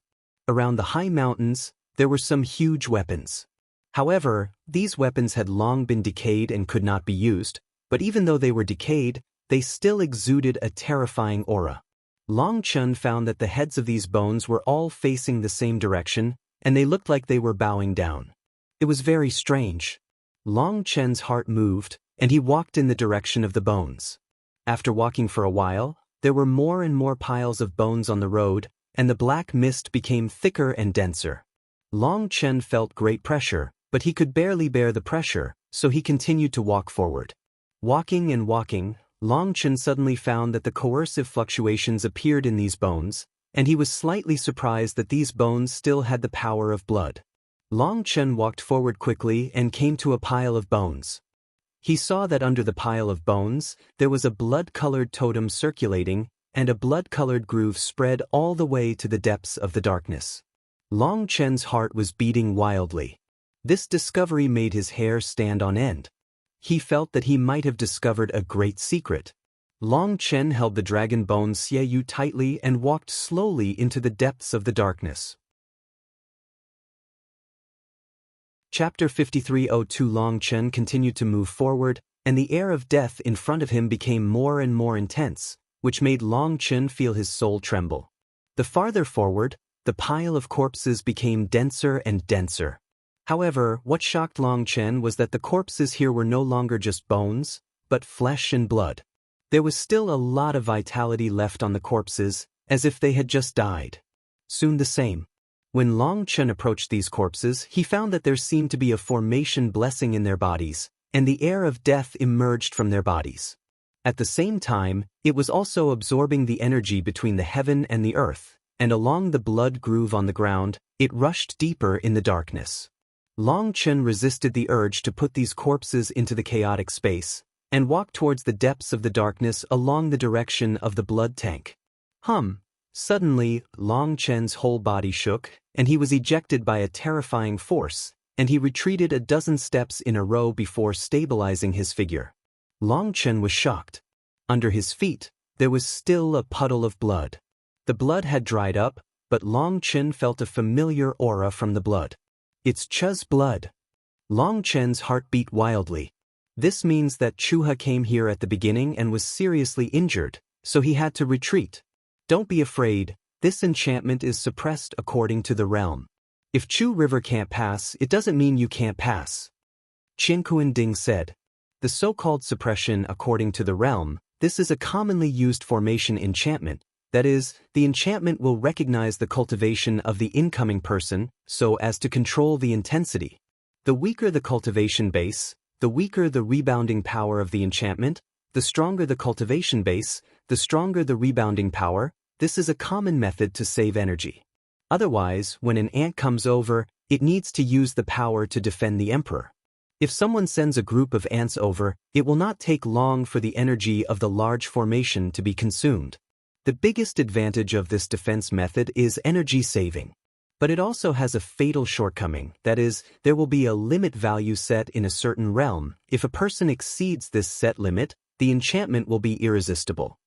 Around the high mountains, there were some huge weapons. However, these weapons had long been decayed and could not be used, but even though they were decayed, they still exuded a terrifying aura. Long Chen found that the heads of these bones were all facing the same direction, and they looked like they were bowing down. It was very strange. Long Chen's heart moved, and he walked in the direction of the bones. After walking for a while, there were more and more piles of bones on the road, and the black mist became thicker and denser. Long Chen felt great pressure, but he could barely bear the pressure, so he continued to walk forward. Walking and walking, Long Chen suddenly found that the coercive fluctuations appeared in these bones, and he was slightly surprised that these bones still had the power of blood. Long Chen walked forward quickly and came to a pile of bones. He saw that under the pile of bones, there was a blood-colored totem circulating, and a blood-colored groove spread all the way to the depths of the darkness. Long Chen's heart was beating wildly. This discovery made his hair stand on end. He felt that he might have discovered a great secret. Long Chen held the dragon bone Xieyu tightly and walked slowly into the depths of the darkness. Chapter 53:02 Long Chen continued to move forward, and the air of death in front of him became more and more intense, which made Long Chen feel his soul tremble. The farther forward, the pile of corpses became denser and denser. However, what shocked Long Chen was that the corpses here were no longer just bones, but flesh and blood. There was still a lot of vitality left on the corpses, as if they had just died. Soon the same. When Long Chen approached these corpses, he found that there seemed to be a formation blessing in their bodies, and the air of death emerged from their bodies. At the same time, it was also absorbing the energy between the heaven and the earth, and along the blood groove on the ground, it rushed deeper in the darkness. Long Chen resisted the urge to put these corpses into the chaotic space, and walked towards the depths of the darkness along the direction of the blood tank. Suddenly, Long Chen's whole body shook, and he was ejected by a terrifying force, and he retreated a dozen steps in a row before stabilizing his figure. Long Chen was shocked. Under his feet, there was still a puddle of blood. The blood had dried up, but Long Chen felt a familiar aura from the blood. It's Chu's blood. Long Chen's heart beat wildly. This means that Chuha came here at the beginning and was seriously injured, so he had to retreat. Don't be afraid, this enchantment is suppressed according to the realm. If Chu River can't pass, it doesn't mean you can't pass. Qianquan Ding said. The so-called suppression according to the realm, this is a commonly used formation enchantment. That is, the enchantment will recognize the cultivation of the incoming person so as to control the intensity. The weaker the cultivation base, the weaker the rebounding power of the enchantment, the stronger the cultivation base, the stronger the rebounding power. This is a common method to save energy. Otherwise, when an ant comes over, it needs to use the power to defend the emperor. If someone sends a group of ants over, it will not take long for the energy of the large formation to be consumed. The biggest advantage of this defense method is energy saving. But it also has a fatal shortcoming, that is, there will be a limit value set in a certain realm. If a person exceeds this set limit, the enchantment will be irresistible.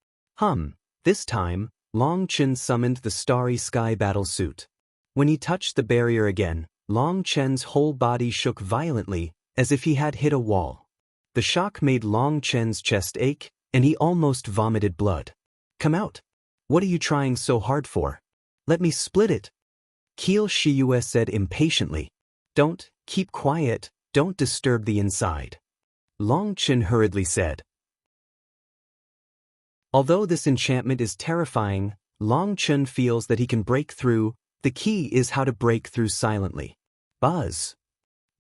This time, Long Chen summoned the Starry Sky battle suit. When he touched the barrier again, Long Chen's whole body shook violently, as if he had hit a wall. The shock made Long Chen's chest ache, and he almost vomited blood. Come out. What are you trying so hard for? Let me split it. Qi Shiyue said impatiently. Don't, keep quiet, don't disturb the inside. Long Chen hurriedly said. Although this enchantment is terrifying, Long Chen feels that he can break through. The key is how to break through silently. Buzz.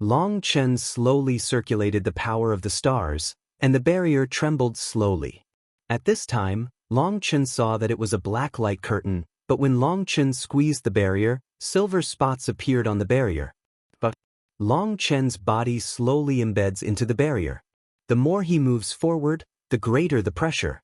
Long Chen slowly circulated the power of the stars, and the barrier trembled slowly. At this time, Long Chen saw that it was a black light curtain, but when Long Chen squeezed the barrier, silver spots appeared on the barrier. But Long Chen's body slowly embeds into the barrier. The more he moves forward, the greater the pressure.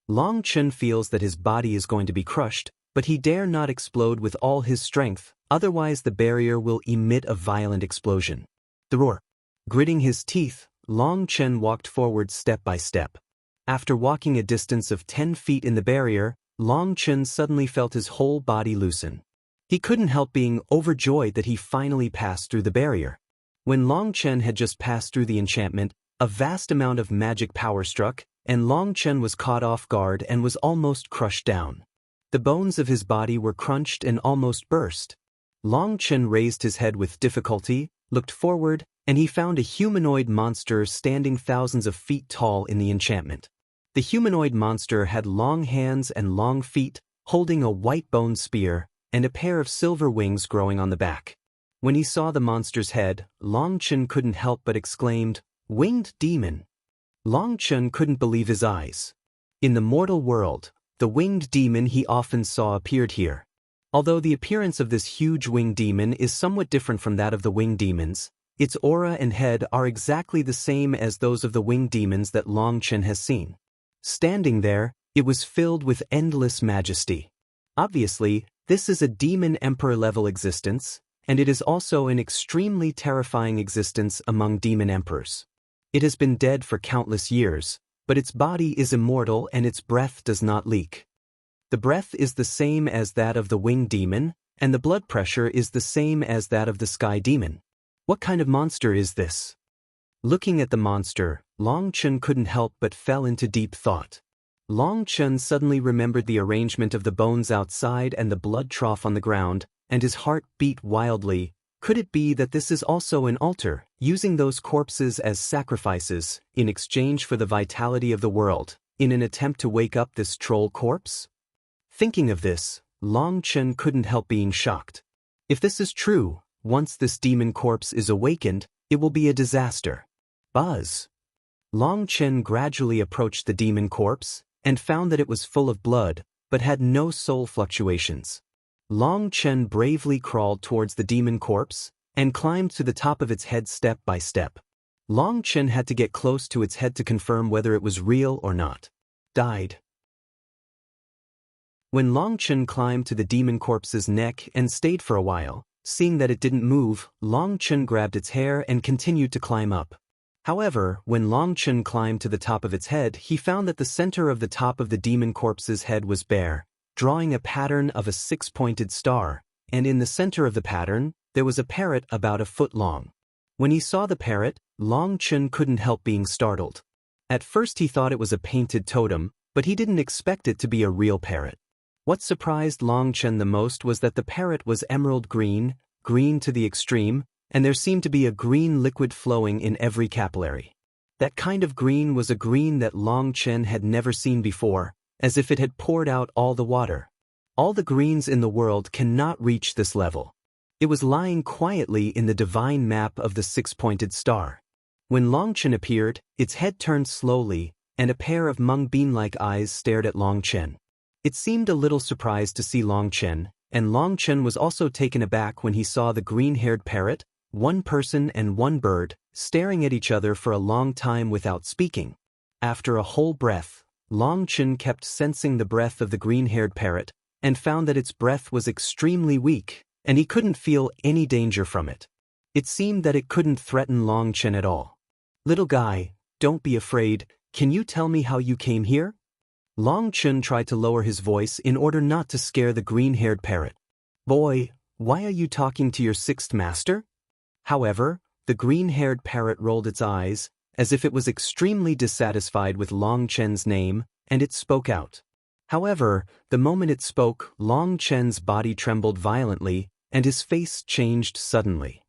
Long Chen feels that his body is going to be crushed, but he dare not explode with all his strength, otherwise the barrier will emit a violent explosion. The roar. Gritting his teeth, Long Chen walked forward step by step. After walking a distance of 10 feet in the barrier, Long Chen suddenly felt his whole body loosen. He couldn't help being overjoyed that he finally passed through the barrier. When Long Chen had just passed through the enchantment, a vast amount of magic power struck, and Long Chen was caught off guard and was almost crushed down. The bones of his body were crunched and almost burst. Long Chen raised his head with difficulty, looked forward, and he found a humanoid monster standing thousands of feet tall in the enchantment. The humanoid monster had long hands and long feet, holding a white bone spear, and a pair of silver wings growing on the back. When he saw the monster's head, Long Chen couldn't help but exclaimed, "Winged demon!" Long Chen couldn't believe his eyes. In the mortal world, the winged demon he often saw appeared here. Although the appearance of this huge winged demon is somewhat different from that of the winged demons, its aura and head are exactly the same as those of the winged demons that Long Chen has seen. Standing there, it was filled with endless majesty. Obviously, this is a demon emperor-level existence, and it is also an extremely terrifying existence among demon emperors. It has been dead for countless years, but its body is immortal and its breath does not leak. The breath is the same as that of the winged demon, and the blood pressure is the same as that of the sky demon. What kind of monster is this? Looking at the monster, Long Chen couldn't help but fell into deep thought. Long Chen suddenly remembered the arrangement of the bones outside and the blood trough on the ground, and his heart beat wildly. Could it be that this is also an altar, using those corpses as sacrifices, in exchange for the vitality of the world, in an attempt to wake up this troll corpse? Thinking of this, Long Chen couldn't help being shocked. If this is true, once this demon corpse is awakened, it will be a disaster. Buzz. Long Chen gradually approached the demon corpse, and found that it was full of blood, but had no soul fluctuations. Long Chen bravely crawled towards the demon corpse, and climbed to the top of its head step by step. Long Chen had to get close to its head to confirm whether it was real or not. Died. When Long Chen climbed to the demon corpse's neck and stayed for a while, seeing that it didn't move, Long Chen grabbed its hair and continued to climb up. However, when Long Chen climbed to the top of its head, he found that the center of the top of the demon corpse's head was bare, drawing a pattern of a six-pointed star, and in the center of the pattern, there was a parrot about a foot long. When he saw the parrot, Long Chen couldn't help being startled. At first he thought it was a painted totem, But he didn't expect it to be a real parrot. What surprised Long Chen the most was that the parrot was emerald green, green to the extreme, and there seemed to be a green liquid flowing in every capillary. That kind of green was a green that Long Chen had never seen before, as if it had poured out all the water. All the greens in the world cannot reach this level. It was lying quietly in the divine map of the six-pointed star. When Long Chen appeared, its head turned slowly, and a pair of mung bean-like eyes stared at Long Chen. It seemed a little surprised to see Long Chen, and Long Chen was also taken aback when he saw the green-haired parrot, one person and one bird, staring at each other for a long time without speaking. After a whole breath, Long Chen kept sensing the breath of the green-haired parrot, and found that its breath was extremely weak, and he couldn't feel any danger from it. It seemed that it couldn't threaten Long Chen at all. "Little guy, don't be afraid, can you tell me how you came here?" Long Chen tried to lower his voice in order not to scare the green-haired parrot. "Boy, why are you talking to your sixth master?" However, the green-haired parrot rolled its eyes, as if it was extremely dissatisfied with Long Chen's name, and it spoke out. However, the moment it spoke, Long Chen's body trembled violently, and his face changed suddenly.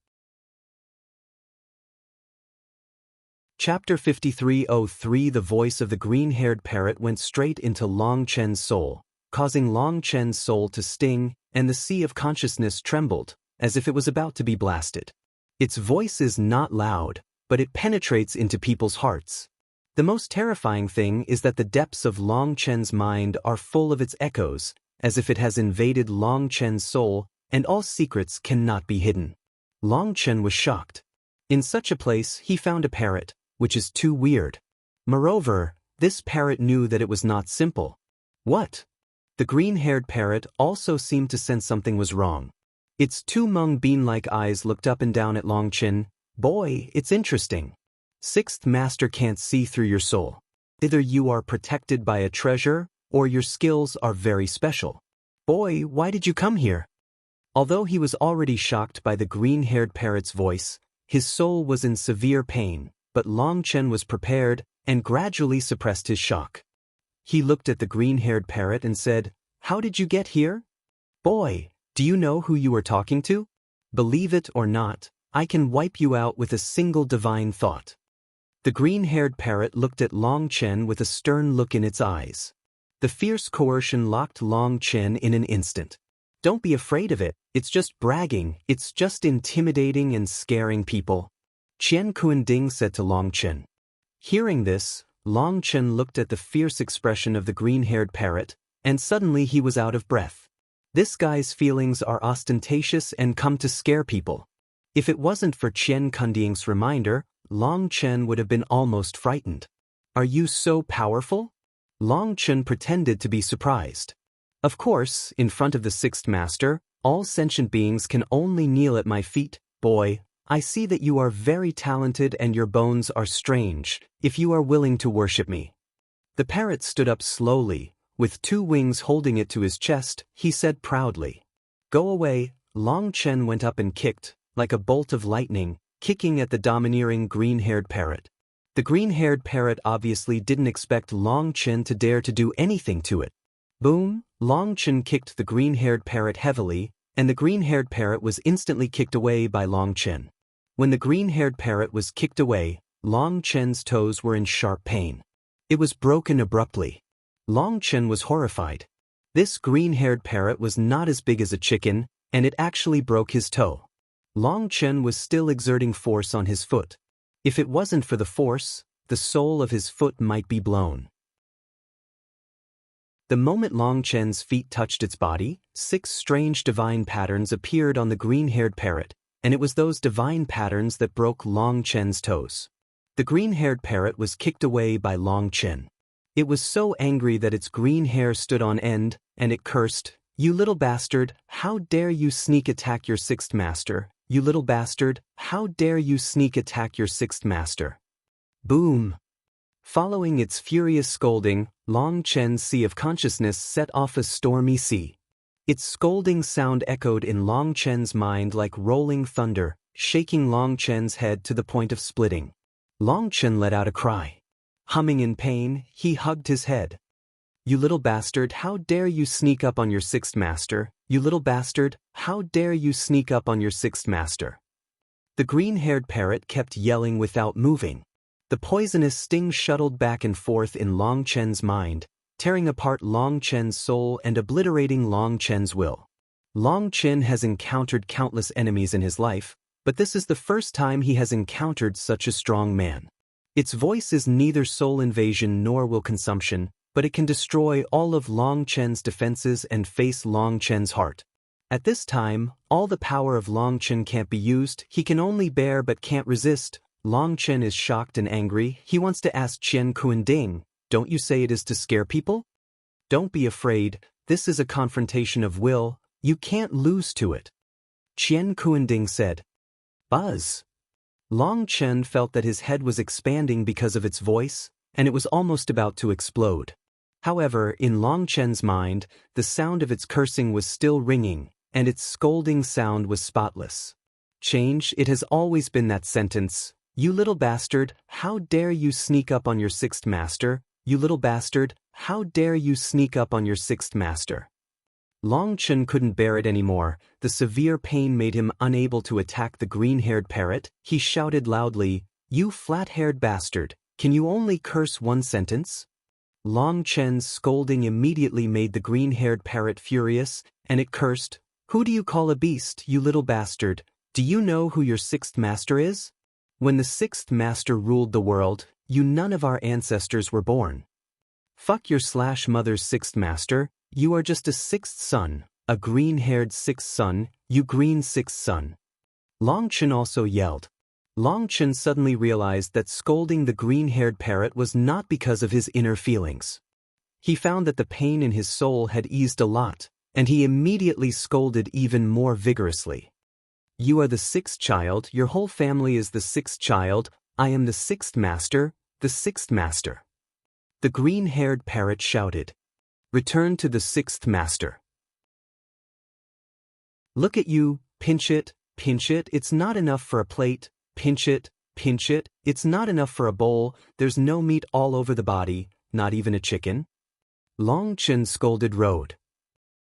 Chapter 5303 The voice of the green-haired parrot went straight into Long Chen's soul, causing Long Chen's soul to sting, and the sea of consciousness trembled, as if it was about to be blasted. Its voice is not loud, but it penetrates into people's hearts. The most terrifying thing is that the depths of Long Chen's mind are full of its echoes, as if it has invaded Long Chen's soul, and all secrets cannot be hidden. Long Chen was shocked. In such a place he found a parrot, which is too weird. Moreover, this parrot knew that it was not simple. What? The green-haired parrot also seemed to sense something was wrong. Its two mung bean-like eyes looked up and down at Long Chen. "Boy, it's interesting. Sixth master can't see through your soul. Either you are protected by a treasure, or your skills are very special. Boy, why did you come here?" Although he was already shocked by the green-haired parrot's voice, his soul was in severe pain, but Long Chen was prepared and gradually suppressed his shock. He looked at the green-haired parrot and said, "How did you get here? Boy, do you know who you are talking to? Believe it or not, I can wipe you out with a single divine thought." The green-haired parrot looked at Long Chen with a stern look in its eyes. The fierce coercion locked Long Chen in an instant. "Don't be afraid of it, it's just bragging, it's just intimidating and scaring people," Qian Kuanding said to Long Chen. Hearing this, Long Chen looked at the fierce expression of the green-haired parrot, and suddenly he was out of breath. This guy's feelings are ostentatious and come to scare people. If it wasn't for Qian Kuanding's reminder, Long Chen would have been almost frightened. "Are you so powerful?" Long Chen pretended to be surprised. "Of course, in front of the sixth master, all sentient beings can only kneel at my feet. Boy, I see that you are very talented and your bones are strange, if you are willing to worship me." The parrot stood up slowly, with two wings holding it to his chest. He said proudly. "Go away." Long Chen went up and kicked, like a bolt of lightning, kicking at the domineering green-haired parrot. The green-haired parrot obviously didn't expect Long Chen to dare to do anything to it. Boom! Long Chen kicked the green-haired parrot heavily, and the green-haired parrot was instantly kicked away by Long Chen. When the green-haired parrot was kicked away, Long Chen's toes were in sharp pain. It was broken abruptly. Long Chen was horrified. This green-haired parrot was not as big as a chicken, and it actually broke his toe. Long Chen was still exerting force on his foot. If it wasn't for the force, the sole of his foot might be blown. The moment Long Chen's feet touched its body, 6 strange divine patterns appeared on the green-haired parrot, and it was those divine patterns that broke Long Chen's toes. The green-haired parrot was kicked away by Long Chen. It was so angry that its green hair stood on end, and it cursed, "You little bastard, how dare you sneak attack your sixth master? You little bastard, how dare you sneak attack your sixth master?" Boom! Following its furious scolding, Long Chen's sea of consciousness set off a stormy sea. Its scolding sound echoed in Long Chen's mind like rolling thunder, shaking Long Chen's head to the point of splitting. Long Chen let out a cry. Humming in pain, he hugged his head. You little bastard, how dare you sneak up on your sixth master? You little bastard, how dare you sneak up on your sixth master? The green-haired parrot kept yelling without moving. The poisonous sting shuttled back and forth in Long Chen's mind, tearing apart Long Chen's soul and obliterating Long Chen's will. Long Chen has encountered countless enemies in his life, but this is the first time he has encountered such a strong man. Its voice is neither soul invasion nor will consumption, but it can destroy all of Long Chen's defenses and face Long Chen's heart. At this time, all the power of Long Chen can't be used, he can only bear but can't resist. Long Chen is shocked and angry, he wants to ask Qian Kuanding, don't you say it is to scare people? Don't be afraid, this is a confrontation of will, you can't lose to it. Qian Kuanding said. Buzz. Long Chen felt that his head was expanding because of its voice, and it was almost about to explode. However, in Long Chen's mind, the sound of its cursing was still ringing, and its scolding sound was spotless. Change, it has always been that sentence. You little bastard, how dare you sneak up on your sixth master? You little bastard, how dare you sneak up on your sixth master? Long Chen couldn't bear it anymore. The severe pain made him unable to attack the green-haired parrot. He shouted loudly, "You flat-haired bastard, can you only curse one sentence?" Long Chen's scolding immediately made the green-haired parrot furious, and it cursed, "Who do you call a beast, you little bastard? Do you know who your sixth master is? When the sixth master ruled the world, none of our ancestors were born. Fuck your mother's sixth master, you are just a sixth son, a green-haired sixth son, you green sixth son." Long Chen also yelled. Long Chen suddenly realized that scolding the green-haired parrot was not because of his inner feelings. He found that the pain in his soul had eased a lot, and he immediately scolded even more vigorously. "You are the sixth child, your whole family is the sixth child, I am the sixth master, the sixth master." The green-haired parrot shouted. "Return to the sixth master. Look at you, pinch it, it's not enough for a plate. Pinch it, it's not enough for a bowl, there's no meat all over the body, not even a chicken." Long Chen scolded Road.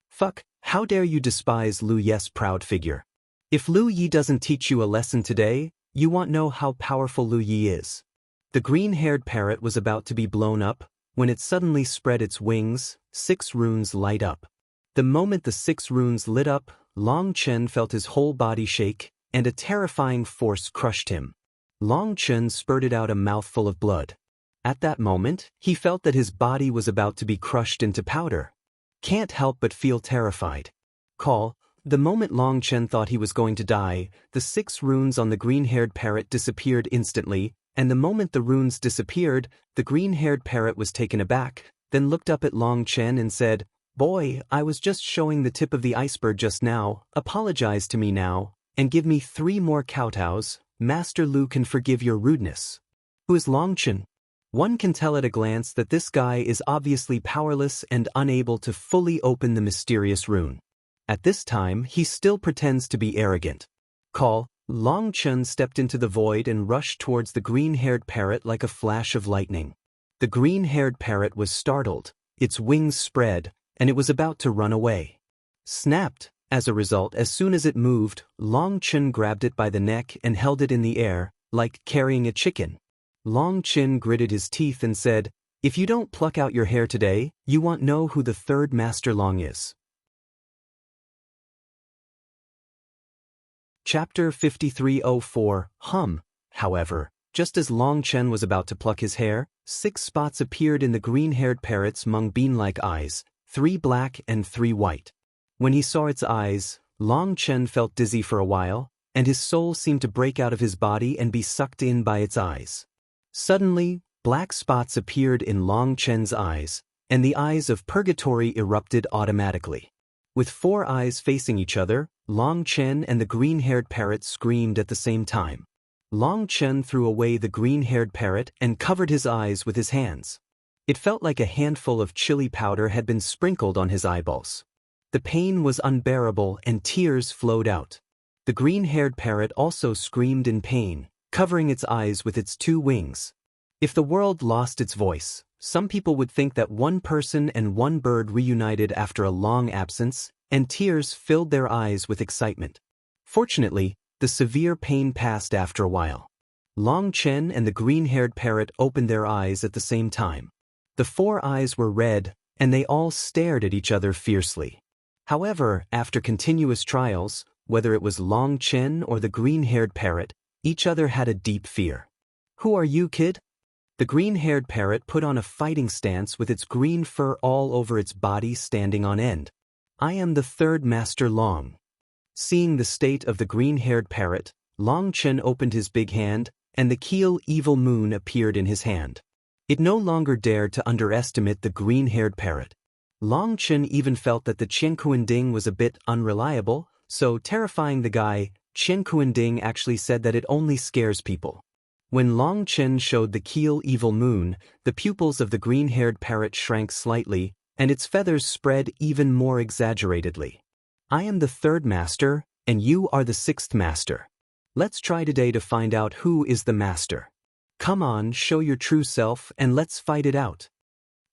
"Fuck, how dare you despise Lu Ye's proud figure? If Lu Yi doesn't teach you a lesson today, you won't know how powerful Lu Yi is." The green-haired parrot was about to be blown up, when it suddenly spread its wings, 6 runes light up. The moment the 6 runes lit up, Long Chen felt his whole body shake, and a terrifying force crushed him. Long Chen spurted out a mouthful of blood. At that moment, he felt that his body was about to be crushed into powder. Can't help but feel terrified. The moment Long Chen thought he was going to die, the 6 runes on the green-haired parrot disappeared instantly, and the moment the runes disappeared, the green-haired parrot was taken aback, then looked up at Long Chen and said, "Boy, I was just showing the tip of the iceberg just now, apologize to me now, and give me 3 more kowtows, Master Lu can forgive your rudeness." Who is Long Chen? One can tell at a glance that this guy is obviously powerless and unable to fully open the mysterious rune. At this time, he still pretends to be arrogant. Long Chen stepped into the void and rushed towards the green-haired parrot like a flash of lightning. The green-haired parrot was startled, its wings spread, and it was about to run away. Snapped. As a result, as soon as it moved, Long Chen grabbed it by the neck and held it in the air, like carrying a chicken. Long Chen gritted his teeth and said, "If you don't pluck out your hair today, you won't know who the third Master Long is." Chapter 5304, However, just as Long Chen was about to pluck his hair, 6 spots appeared in the green-haired parrot's mung bean-like eyes, 3 black and 3 white. When he saw its eyes, Long Chen felt dizzy for a while, and his soul seemed to break out of his body and be sucked in by its eyes. Suddenly, black spots appeared in Long Chen's eyes, and the eyes of purgatory erupted automatically. With 4 eyes facing each other, Long Chen and the green-haired parrot screamed at the same time. Long Chen threw away the green-haired parrot and covered his eyes with his hands. It felt like a handful of chili powder had been sprinkled on his eyeballs. The pain was unbearable and tears flowed out. The green-haired parrot also screamed in pain, covering its eyes with its 2 wings. If the world lost its voice, Some people would think that one person and one bird reunited after a long absence, and tears filled their eyes with excitement. Fortunately, the severe pain passed after a while. Long Chen and the green-haired parrot opened their eyes at the same time. The four eyes were red, and they all stared at each other fiercely. However, after continuous trials, whether it was Long Chen or the green-haired parrot, each other had a deep fear. "Who are you, kid?" The green-haired parrot put on a fighting stance with its green fur all over its body standing on end. "I am the third Master Long." Seeing the state of the green-haired parrot, Long Chen opened his big hand, and the keel evil moon appeared in his hand. It no longer dared to underestimate the green-haired parrot. Long Chen even felt that the Qiankuanding was a bit unreliable, so terrifying the guy, Qiankuanding actually said that it only scares people. When Long Chen showed the keel evil moon, the pupils of the green-haired parrot shrank slightly, and its feathers spread even more exaggeratedly. "I am the third master, and you are the sixth master. Let's try today to find out who is the master. Come on, show your true self, and let's fight it out."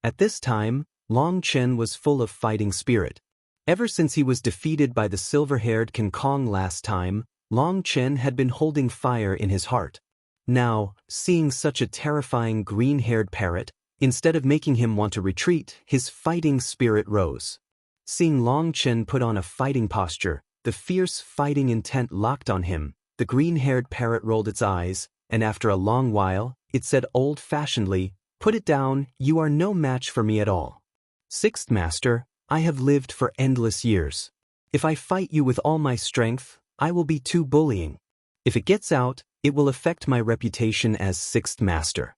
At this time, Long Chen was full of fighting spirit. Ever since he was defeated by the silver-haired King Kong last time, Long Chen had been holding fire in his heart. Now, seeing such a terrifying green-haired parrot, instead of making him want to retreat, his fighting spirit rose. Seeing Long Chen put on a fighting posture, the fierce fighting intent locked on him, the green-haired parrot rolled its eyes, and after a long while, it said old-fashionedly, "Put it down, you are no match for me at all. Sixth Master, I have lived for endless years. If I fight you with all my strength, I will be too bullying. If it gets out, it will affect my reputation as Sixth Master."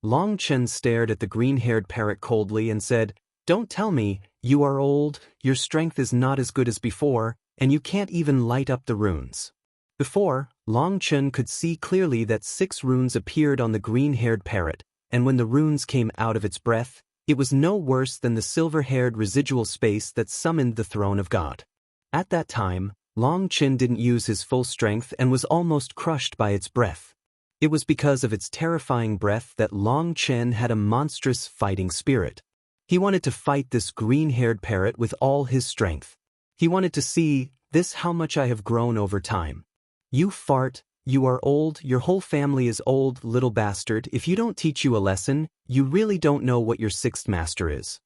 Long Chen stared at the green-haired parrot coldly and said, "Don't tell me, you are old, your strength is not as good as before, and you can't even light up the runes." Before, Long Chen could see clearly that 6 runes appeared on the green-haired parrot, and when the runes came out of its breath, it was no worse than the silver-haired residual space that summoned the throne of God. At that time, Long Chen didn't use his full strength and was almost crushed by its breath. It was because of its terrifying breath that Long Chen had a monstrous fighting spirit. He wanted to fight this green-haired parrot with all his strength. He wanted to see this how much I have grown over time. "You fart, you are old, your whole family is old, little bastard. If you don't teach you a lesson, you really don't know what your sixth master is."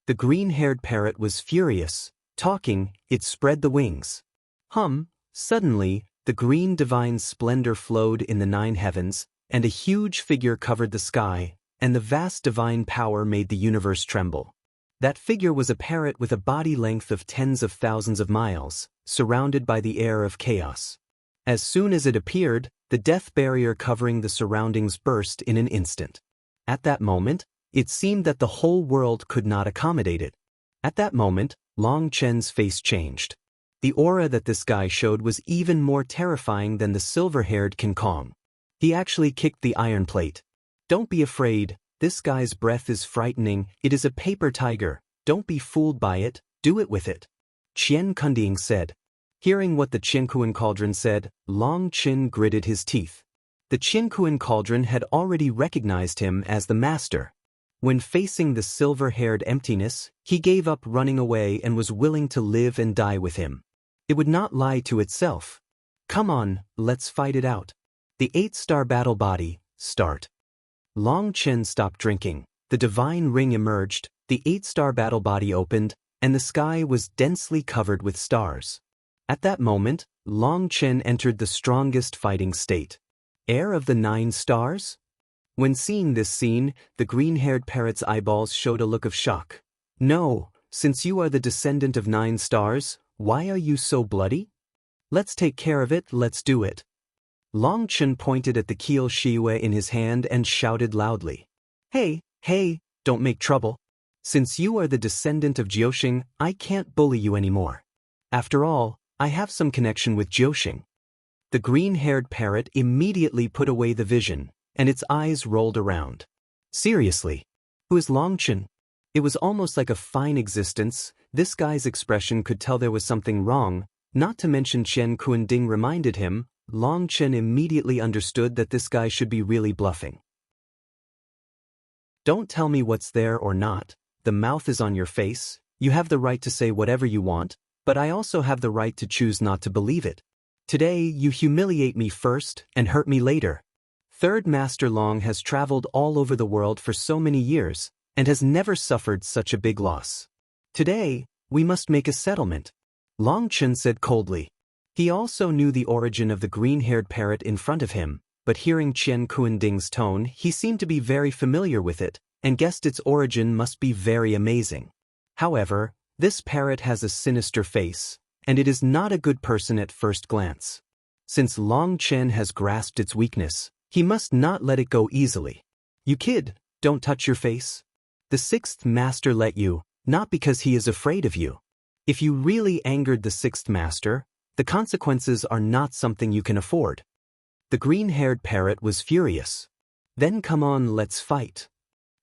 The green-haired parrot was furious. Talking, it spread the wings. Suddenly, the green divine splendor flowed in the 9 heavens, and a huge figure covered the sky, and the vast divine power made the universe tremble. That figure was a parrot with a body length of tens of thousands of miles, surrounded by the air of chaos. As soon as it appeared, the death barrier covering the surroundings burst in an instant. At that moment, it seemed that the whole world could not accommodate it. At that moment, Long Chen's face changed. The aura that this guy showed was even more terrifying than the silver-haired King Kong. He actually kicked the iron plate. "Don't be afraid, this guy's breath is frightening, it is a paper tiger, don't be fooled by it, do it with it," Qian Kunding said. Hearing what the Qiankuan cauldron said, Long Chen gritted his teeth. The Qiankuan cauldron had already recognized him as the master. When facing the silver-haired emptiness, he gave up running away and was willing to live and die with him. It would not lie to itself. "Come on, let's fight it out. The 8-star battle body, start." Long Chen stopped drinking. The divine ring emerged, the 8-star battle body opened, and the sky was densely covered with stars. At that moment, Long Chen entered the strongest fighting state. Heir of the 9 stars? When seeing this scene, the green-haired parrot's eyeballs showed a look of shock. "No, since you are the descendant of 9 stars, why are you so bloody? Let's take care of it, let's do it." Long Chen pointed at the keel shiwei in his hand and shouted loudly. Hey, don't make trouble. Since you are the descendant of Jiuxing, I can't bully you anymore. After all, I have some connection with Jiuxing." The green-haired parrot immediately put away the vision, and its eyes rolled around. "Seriously? Who is Long Chen?" It was almost like a fine existence. This guy's expression could tell there was something wrong, not to mention Chen Kuanding reminded him. Long Chen immediately understood that this guy should be really bluffing. Don't tell me what's there or not. The mouth is on your face. You have the right to say whatever you want, but I also have the right to choose not to believe it. Today, you humiliate me first and hurt me later. Third Master Long has traveled all over the world for so many years and has never suffered such a big loss. Today, we must make a settlement, Long Chen said coldly. He also knew the origin of the green-haired parrot in front of him, but hearing Chen Kuanding's tone, he seemed to be very familiar with it and guessed its origin must be very amazing. However, this parrot has a sinister face, and it is not a good person at first glance. Since Long Chen has grasped its weakness, he must not let it go easily. You kid, don't touch your face. The sixth master let you, not because he is afraid of you. If you really angered the sixth master, the consequences are not something you can afford. The green-haired parrot was furious. Then come on, let's fight.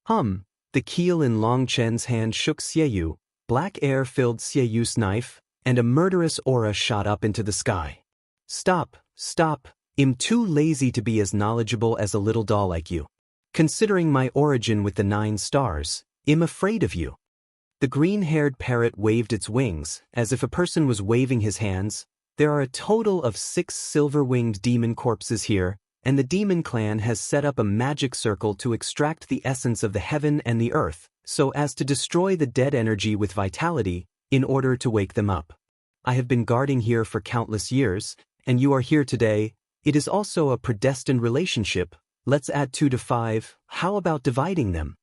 The keel in Long Chen's hand shook Xiaoyu, black air filled Xiaoyu's knife, and a murderous aura shot up into the sky. Stop, stop, I'm too lazy to be as knowledgeable as a little doll like you. Considering my origin with the 9 stars, I'm afraid of you. The green-haired parrot waved its wings, as if a person was waving his hands. There are a total of 6 silver-winged demon corpses here, and the demon clan has set up a magic circle to extract the essence of the heaven and the earth, so as to destroy the dead energy with vitality, in order to wake them up. I have been guarding here for countless years, and you are here today. It is also a predestined relationship. Let's add 2 to 5, how about dividing them?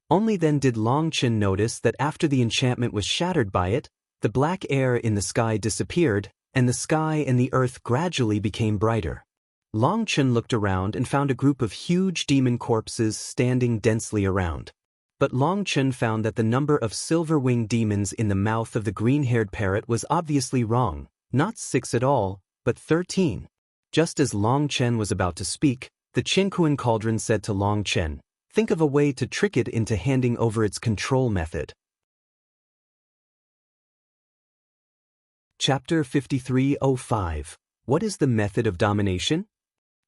Only then did Long Chen notice that after the enchantment was shattered by it, the black air in the sky disappeared, and the sky and the earth gradually became brighter. Long Chen looked around and found a group of huge demon corpses standing densely around. But Long Chen found that the number of silver-winged demons in the mouth of the green-haired parrot was obviously wrong, not 6 at all, but 13. Just as Long Chen was about to speak, the Qinkuan cauldron said to Long Chen, think of a way to trick it into handing over its control method. Chapter 5305. What is the method of domination?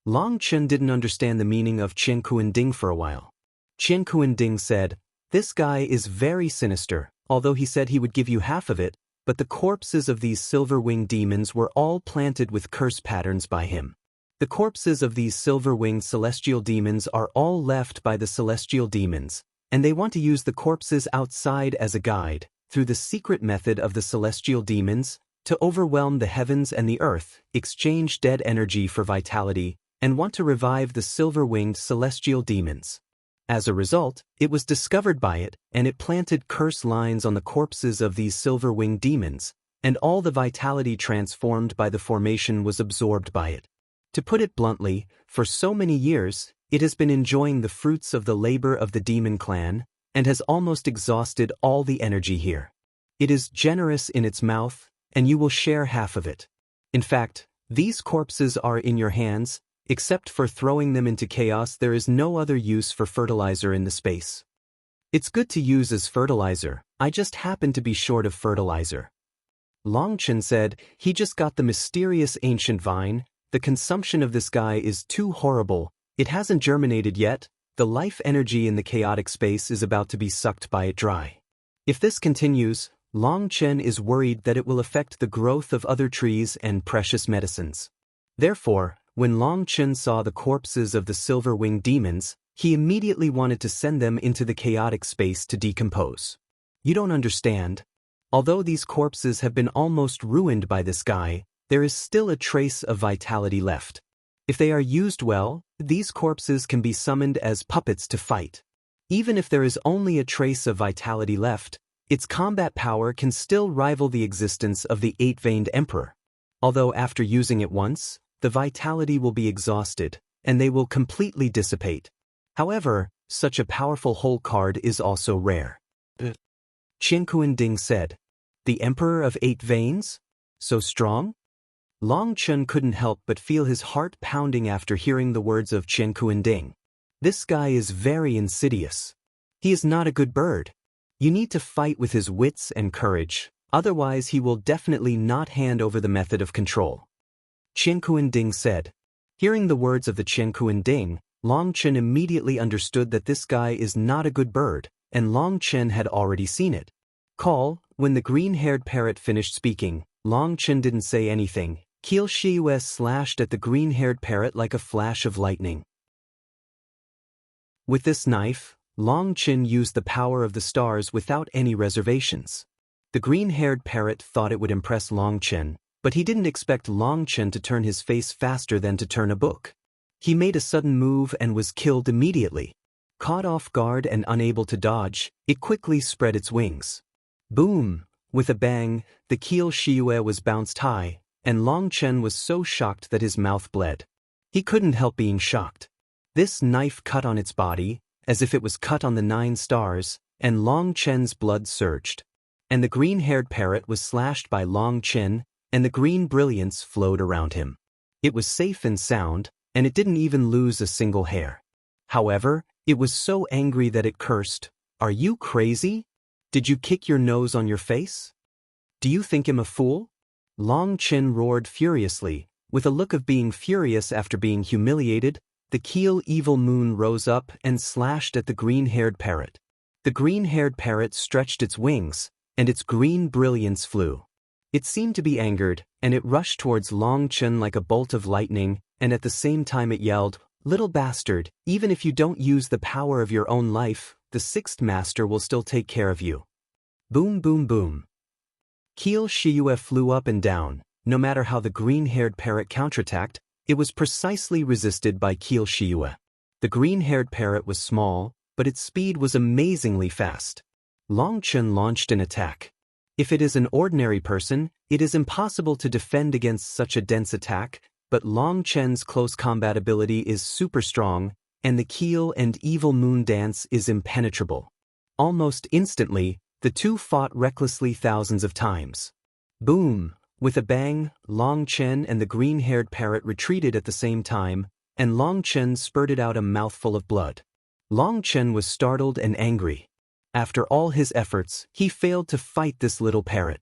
Long Chen didn't understand the meaning of Chen Kuanding for a while. Chen Kuanding said, this guy is very sinister, although he said he would give you half of it, but the corpses of these silver-winged demons were all planted with curse patterns by him. The corpses of these silver-winged celestial demons are all left by the celestial demons, and they want to use the corpses outside as a guide, through the secret method of the celestial demons, to overwhelm the heavens and the earth, exchange dead energy for vitality, and want to revive the silver-winged celestial demons. As a result, it was discovered by it, and it planted curse lines on the corpses of these silver-winged demons, and all the vitality transformed by the formation was absorbed by it. To put it bluntly, for so many years, it has been enjoying the fruits of the labor of the demon clan, and has almost exhausted all the energy here. It is generous in its mouth, and you will share half of it. In fact, these corpses are in your hands. Except for throwing them into chaos, there is no other use for fertilizer in the space. It's good to use as fertilizer, I just happen to be short of fertilizer. Long Chen said, he just got the mysterious ancient vine. The consumption of this guy is too horrible. It hasn't germinated yet. The life energy in the chaotic space is about to be sucked by it dry. If this continues, Long Chen is worried that it will affect the growth of other trees and precious medicines. Therefore, when Long Chen saw the corpses of the silver-winged demons, he immediately wanted to send them into the chaotic space to decompose. You don't understand. Although these corpses have been almost ruined by this guy, there is still a trace of vitality left. If they are used well, these corpses can be summoned as puppets to fight. Even if there is only a trace of vitality left, its combat power can still rival the existence of the 8-veined emperor. Although after using it once, the vitality will be exhausted, and they will completely dissipate. However, such a powerful whole card is also rare. Chen Kuanding said, the Emperor of 8 Veins? So strong? Long Chen couldn't help but feel his heart pounding after hearing the words of Chen Kuanding. This guy is very insidious. He is not a good bird. You need to fight with his wits and courage, otherwise he will definitely not hand over the method of control. Chen Kuanding said. Hearing the words of the Chen Kuanding, Long Chen immediately understood that this guy is not a good bird, and Long Chen had already seen it. When the green-haired parrot finished speaking, Long Chen didn't say anything. Qi Shiyue slashed at the green-haired parrot like a flash of lightning. With this knife, Long Chen used the power of the stars without any reservations. The green-haired parrot thought it would impress Long Chen, but he didn't expect Long Chen to turn his face faster than to turn a book. He made a sudden move and was killed immediately. Caught off guard and unable to dodge, it quickly spread its wings. Boom! With a bang, the Qi Shiyue was bounced high, and Long Chen was so shocked that his mouth bled. He couldn't help being shocked. This knife cut on its body, as if it was cut on the 9 stars, and Long Chen's blood surged. And the green-haired parrot was slashed by Long Chen, and the green brilliance flowed around him. It was safe and sound, and it didn't even lose a single hair. However, it was so angry that it cursed, "Are you crazy? Did you kick your nose on your face? Do you think I'm a fool?" Long Chen roared furiously, with a look of being furious after being humiliated. The Qi evil moon rose up and slashed at the green-haired parrot. The green-haired parrot stretched its wings, and its green brilliance flew. It seemed to be angered, and it rushed towards Long Chen like a bolt of lightning, and at the same time it yelled, "Little bastard, even if you don't use the power of your own life, the 6th master will still take care of you." Boom boom boom. Qi Shiyue flew up and down. No matter how the green-haired parrot counterattacked, it was precisely resisted by Qi Shiyue. The green-haired parrot was small, but its speed was amazingly fast. Long Chen launched an attack. If it is an ordinary person, it is impossible to defend against such a dense attack, but Long Chen's close combat ability is super strong, and the Qi and evil moon dance is impenetrable. Almost instantly, the two fought recklessly thousands of times. Boom! With a bang, Long Chen and the green-haired parrot retreated at the same time, and Long Chen spurted out a mouthful of blood. Long Chen was startled and angry. After all his efforts, he failed to fight this little parrot.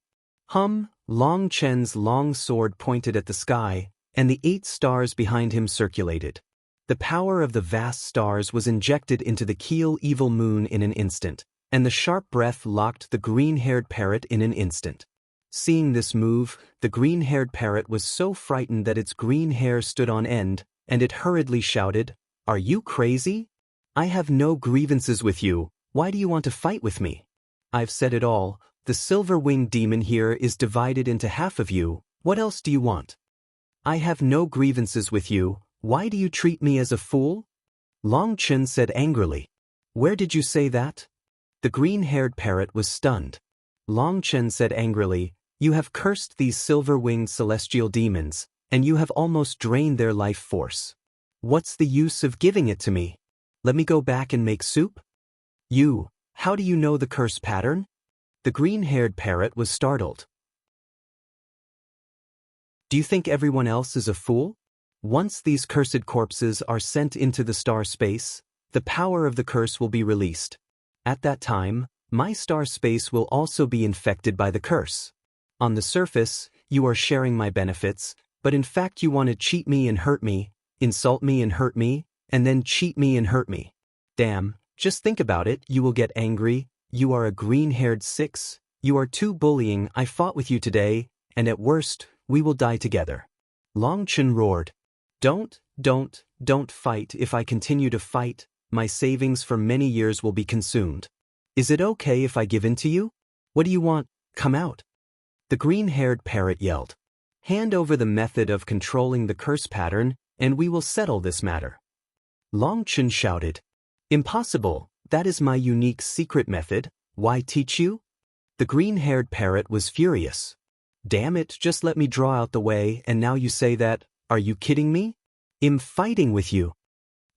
Long Chen's long sword pointed at the sky, and the 8 stars behind him circulated. The power of the vast stars was injected into the Qi evil moon in an instant, and the sharp breath locked the green-haired parrot in an instant. Seeing this move, the green-haired parrot was so frightened that its green hair stood on end, and it hurriedly shouted, "Are you crazy? I have no grievances with you. Why do you want to fight with me? I've said it all. The silver-winged demon here is divided into half of you. What else do you want? I have no grievances with you. Why do you treat me as a fool?" Long Chen said angrily. "Where did you say that?" The green-haired parrot was stunned. Long Chen said angrily, "You have cursed these silver-winged celestial demons, and you have almost drained their life force. What's the use of giving it to me? Let me go back and make soup?" How do you know the curse pattern?" The green-haired parrot was startled. "Do you think everyone else is a fool? Once these cursed corpses are sent into the star space, the power of the curse will be released. At that time, my star space will also be infected by the curse. On the surface, you are sharing my benefits, but in fact you want to cheat me and hurt me, insult me and hurt me, and then cheat me and hurt me. Damn, just think about it. You will get angry. You are a green-haired 6. You are too bullying. I fought with you today, and at worst, we will die together." Long Chen roared. Don't fight. If I continue to fight, my savings for many years will be consumed. Is it okay if I give in to you? What do you want? Come out." The green-haired parrot yelled. "Hand over the method of controlling the curse pattern, and we will settle this matter." Long Chen shouted. "Impossible. That is my unique secret method. Why teach you?" The green-haired parrot was furious. "Damn it, just let me draw out the way, and now you say that? Are you kidding me? I'm fighting with you."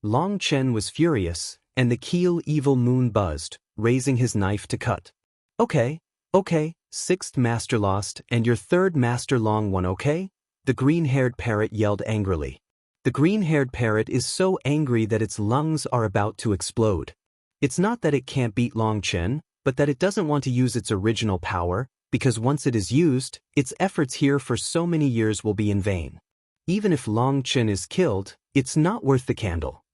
Long Chen was furious, and the Qi evil moon buzzed, raising his knife to cut. Okay, 6th master lost, and your 3rd master Long won, okay?" The green-haired parrot yelled angrily. The green-haired parrot is so angry that its lungs are about to explode. It's not that it can't beat Long Chen, but that it doesn't want to use its original power, because once it is used, its efforts here for so many years will be in vain. Even if Long Chen is killed, it's not worth the candle.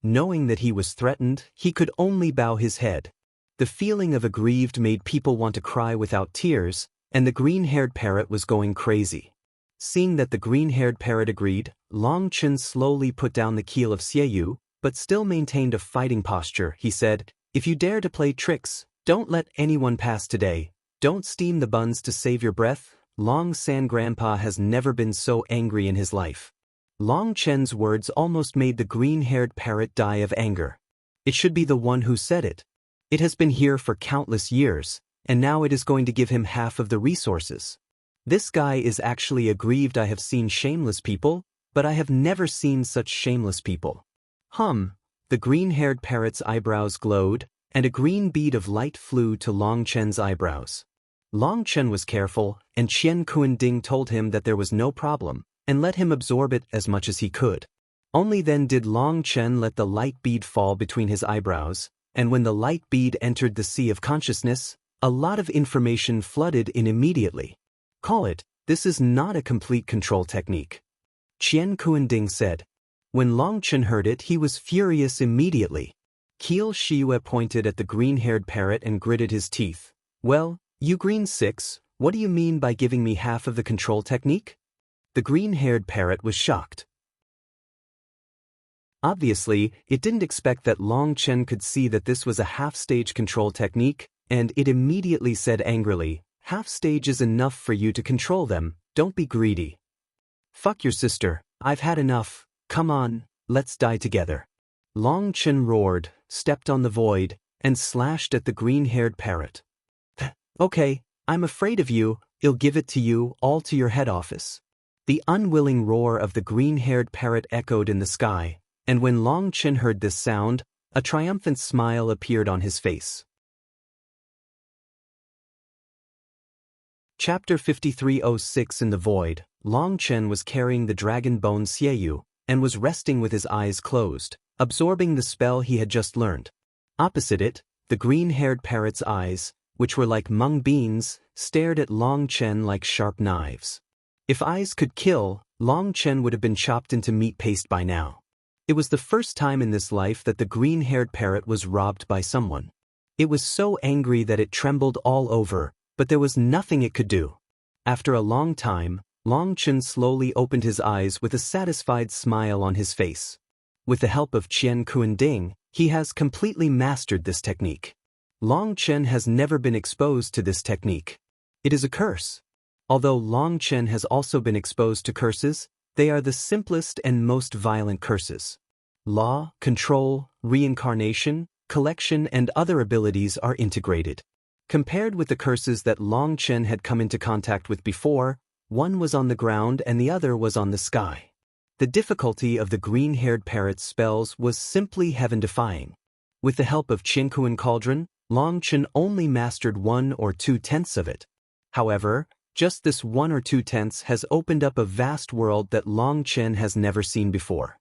Knowing that he was threatened, he could only bow his head. The feeling of aggrieved made people want to cry without tears, and the green-haired parrot was going crazy. Seeing that the green-haired parrot agreed, Long Chen slowly put down the keel of Xieyu, but still maintained a fighting posture. He said, "If you dare to play tricks, don't let anyone pass today. Don't steam the buns to save your breath." Long San Grandpa has never been so angry in his life. Long Chen's words almost made the green-haired parrot die of anger. It should be the one who said it. It has been here for countless years, and now it is going to give him half of the resources. This guy is actually aggrieved. I have seen shameless people, but I have never seen such shameless people. The green-haired parrot's eyebrows glowed, and a green bead of light flew to Long Chen's eyebrows. Long Chen was careful, and Qian Kuan-ding told him that there was no problem, and let him absorb it as much as he could. Only then did Long Chen let the light bead fall between his eyebrows, and when the light bead entered the sea of consciousness, a lot of information flooded in immediately. This is not a complete control technique. Qian Kuan-ding said. When Long Chen heard it, he was furious immediately. Kiel Shiyue pointed at the green-haired parrot and gritted his teeth. "Well, you green six, what do you mean by giving me half of the control technique?" The green-haired parrot was shocked. Obviously, it didn't expect that Long Chen could see that this was a half-stage control technique, and it immediately said angrily, "Half stage is enough for you to control them, don't be greedy." "Fuck your sister, I've had enough, come on, let's die together." Long Chen roared, stepped on the void, and slashed at the green-haired parrot. "Okay, I'm afraid of you, I'll give it to you, all to your head office." The unwilling roar of the green-haired parrot echoed in the sky, and when Long Chen heard this sound, a triumphant smile appeared on his face. Chapter 5306 In the Void. Long Chen was carrying the dragon bone Xieyu, and was resting with his eyes closed, absorbing the spell he had just learned. Opposite it, the green-haired parrot's eyes, which were like mung beans, stared at Long Chen like sharp knives. If eyes could kill, Long Chen would have been chopped into meat paste by now. It was the first time in this life that the green-haired parrot was robbed by someone. It was so angry that it trembled all over, but there was nothing it could do. After a long time, Long Chen slowly opened his eyes with a satisfied smile on his face. With the help of Qian Kuan-ding, he has completely mastered this technique. Long Chen has never been exposed to this technique. It is a curse. Although Long Chen has also been exposed to curses, they are the simplest and most violent curses. Law, control, reincarnation, collection, and other abilities are integrated. Compared with the curses that Long Chen had come into contact with before, one was on the ground and the other was on the sky. The difficulty of the green-haired parrot's spells was simply heaven-defying. With the help of Qinkuan Cauldron, Long Chen only mastered 1 or 2/10 of it. However, just this 1 or 2/10 has opened up a vast world that Long Chen has never seen before.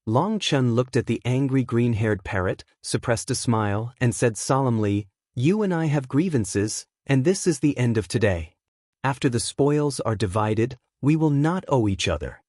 Long Chen looked at the angry green-haired parrot, suppressed a smile, and said solemnly, "You and I have grievances, and this is the end of today. After the spoils are divided, we will not owe each other."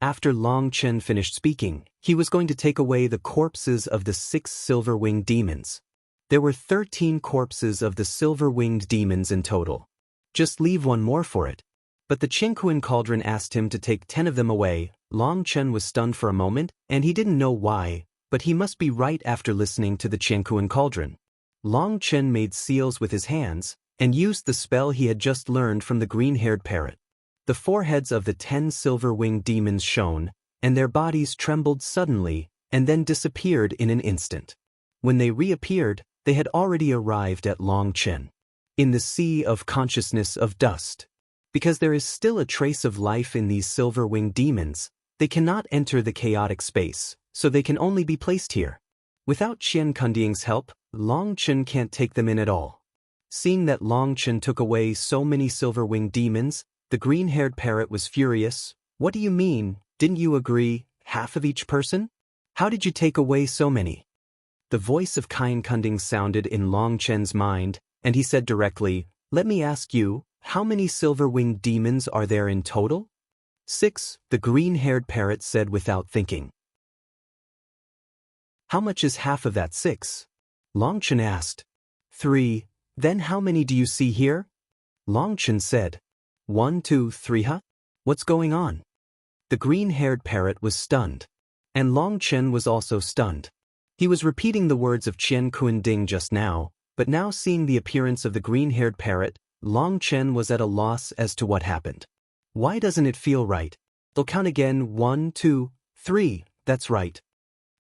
After Long Chen finished speaking, he was going to take away the corpses of the 6 silver-winged demons. There were 13 corpses of the silver-winged demons in total. Just leave 1 more for it. But the Qinkuan Cauldron asked him to take 10 of them away. Long Chen was stunned for a moment, and he didn't know why, but he must be right after listening to the Qinkuan Cauldron. Long Chen made seals with his hands, and used the spell he had just learned from the green-haired parrot. The foreheads of the 10 silver-winged demons shone, and their bodies trembled suddenly, and then disappeared in an instant. When they reappeared, they had already arrived at Long Chen. In the sea of consciousness of dust. Because there is still a trace of life in these silver-winged demons, they cannot enter the chaotic space, so they can only be placed here. Without Qian Kuan-ding's help, Long Chen can't take them in at all. Seeing that Long Chen took away so many silver-winged demons, the green-haired parrot was furious. "What do you mean? Didn't you agree, half of each person? How did you take away so many?" The voice of Qian Kuan-ding sounded in Long Chen's mind, and he said directly, "Let me ask you, how many silver-winged demons are there in total?" 6, the green-haired parrot said without thinking. How much is half of that 6? Longchen asked. 3. Then how many do you see here? Longchen said. 1, 2, 3, huh? What's going on? The green-haired parrot was stunned. And Longchen was also stunned. He was repeating the words of Qian Kuanding just now, but now seeing the appearance of the green-haired parrot, Longchen was at a loss as to what happened. Why doesn't it feel right? They'll count again. 1, 2, 3, that's right.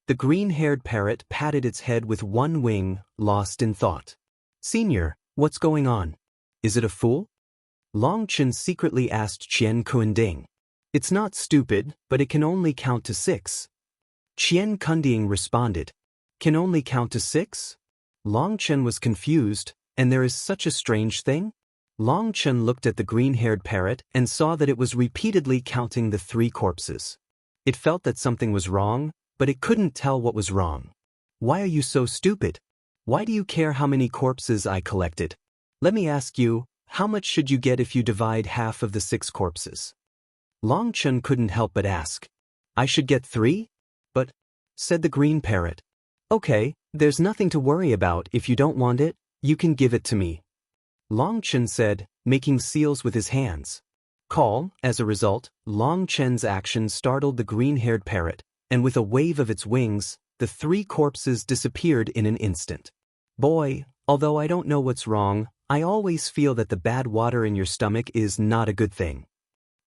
The green-haired parrot patted its head with one wing, lost in thought. Senior, what's going on? Is it a fool? Longchen secretly asked Qian Kuanding. It's not stupid, but it can only count to 6. Qian Kuanding responded. Can only count to 6? Longchen was confused, and there is such a strange thing? Longchen looked at the green-haired parrot and saw that it was repeatedly counting the 3 corpses. It felt that something was wrong, but it couldn't tell what was wrong. Why are you so stupid? Why do you care how many corpses I collected? Let me ask you, how much should you get if you divide half of the 6 corpses? Longchen couldn't help but ask. I should get 3? But, said the green parrot. Okay, there's nothing to worry about. If you don't want it, you can give it to me. Longchen said, making seals with his hands. Call. As a result, Longchen's action startled the green-haired parrot, and with a wave of its wings, the 3 corpses disappeared in an instant. Boy, although I don't know what's wrong, I always feel that the bad water in your stomach is not a good thing.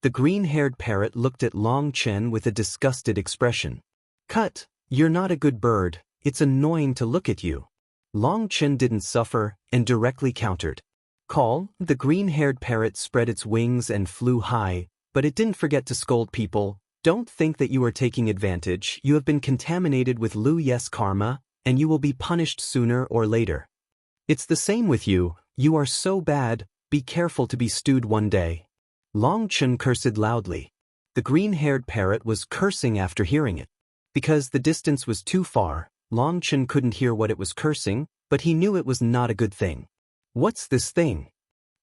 The green-haired parrot looked at Longchen with a disgusted expression. Cut, you're not a good bird, it's annoying to look at you. Longchen didn't suffer, and directly countered. Call. The green-haired parrot spread its wings and flew high, but it didn't forget to scold people. Don't think that you are taking advantage. You have been contaminated with Lu Yes karma, and you will be punished sooner or later. It's the same with you. You are so bad, be careful to be stewed one day. Longchen cursed loudly. The green-haired parrot was cursing after hearing it. Because the distance was too far, Longchen couldn't hear what it was cursing, but he knew it was not a good thing. What's this thing?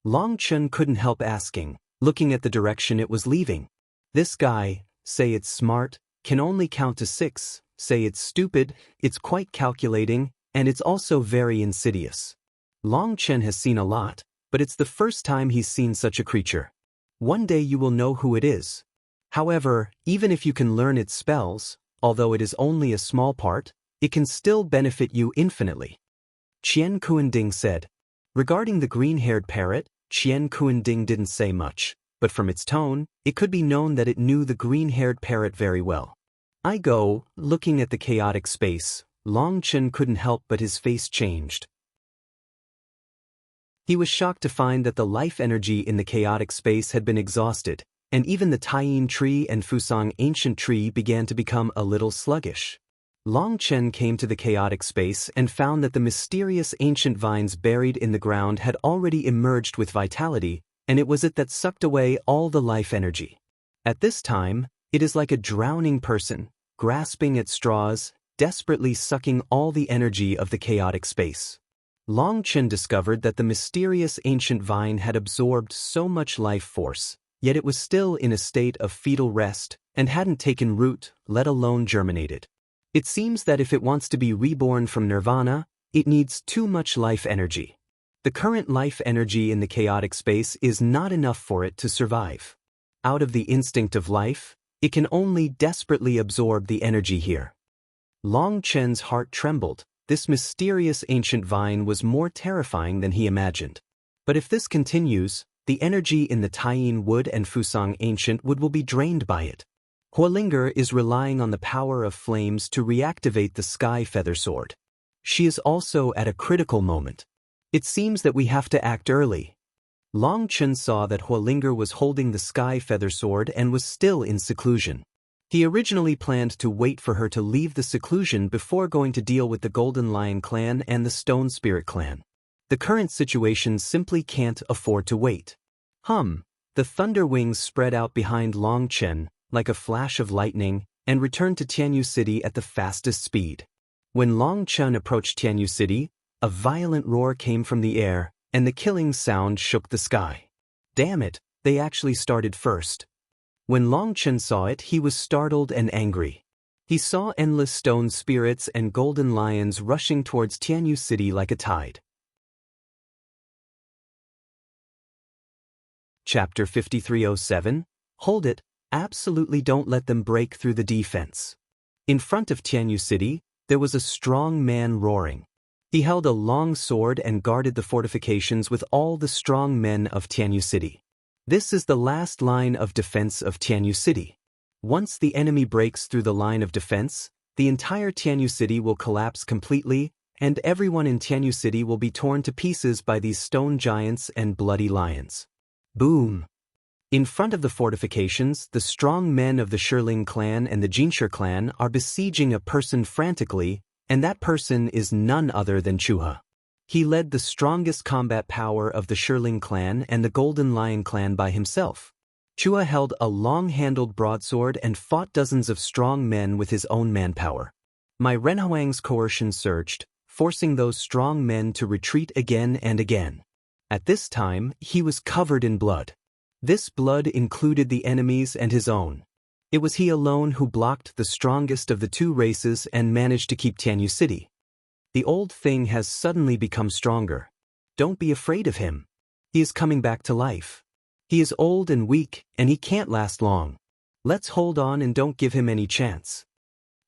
Longchen couldn't help asking, looking at the direction it was leaving. This guy, say it's smart, can only count to 6, say it's stupid, it's quite calculating, and it's also very insidious. Longchen has seen a lot, but it's the first time he's seen such a creature. One day you will know who it is. However, even if you can learn its spells, although it is only a small part, it can still benefit you infinitely. Qian Kuanding said. Regarding the green-haired parrot, Qian Kuanding didn't say much, but from its tone, it could be known that it knew the green-haired parrot very well. I go, looking at the chaotic space, Longchen couldn't help but his face changed. He was shocked to find that the life energy in the chaotic space had been exhausted, and even the Taiyin tree and Fusang ancient tree began to become a little sluggish. Longchen came to the chaotic space and found that the mysterious ancient vines buried in the ground had already emerged with vitality, and it was it that sucked away all the life energy. At this time, it is like a drowning person, grasping at straws, desperately sucking all the energy of the chaotic space. Longchen discovered that the mysterious ancient vine had absorbed so much life force, yet it was still in a state of fetal rest and hadn't taken root, let alone germinated. It seems that if it wants to be reborn from nirvana, it needs too much life energy. The current life energy in the chaotic space is not enough for it to survive. Out of the instinct of life, it can only desperately absorb the energy here. Longchen's heart trembled. This mysterious ancient vine was more terrifying than he imagined. But if this continues, the energy in the Taiyin wood and Fusang ancient wood will be drained by it. Huolinger is relying on the power of flames to reactivate the sky feather sword. She is also at a critical moment. It seems that we have to act early. Longchen saw that Huolinger was holding the sky feather sword and was still in seclusion. He originally planned to wait for her to leave the seclusion before going to deal with the Golden Lion clan and the Stone Spirit clan. The current situation simply can't afford to wait. The thunder wings spread out behind Longchen, like a flash of lightning, and returned to Tianyu City at the fastest speed. When Longchen approached Tianyu City, a violent roar came from the air, and the killing sound shook the sky. Damn it, they actually started first. When Longchen saw it, he was startled and angry. He saw endless stone spirits and golden lions rushing towards Tianyu City like a tide. Chapter 5307. Hold it, absolutely don't let them break through the defense. In front of Tianyu City, there was a strong man roaring. He held a long sword and guarded the fortifications with all the strong men of Tianyu City. This is the last line of defense of Tianyu City. Once the enemy breaks through the line of defense, the entire Tianyu City will collapse completely, and everyone in Tianyu City will be torn to pieces by these stone giants and bloody lions. Boom! In front of the fortifications, the strong men of the Shiling clan and the Jinshi clan are besieging a person frantically, and that person is none other than Chuha. He led the strongest combat power of the Shiling clan and the Golden Lion clan by himself. Chuha held a long-handled broadsword and fought dozens of strong men with his own manpower. My Renhuang's coercion surged, forcing those strong men to retreat again and again. At this time, he was covered in blood. This blood included the enemies and his own. It was he alone who blocked the strongest of the two races and managed to keep Tianyu City. The old thing has suddenly become stronger. Don't be afraid of him. He is coming back to life. He is old and weak, and he can't last long. Let's hold on and don't give him any chance.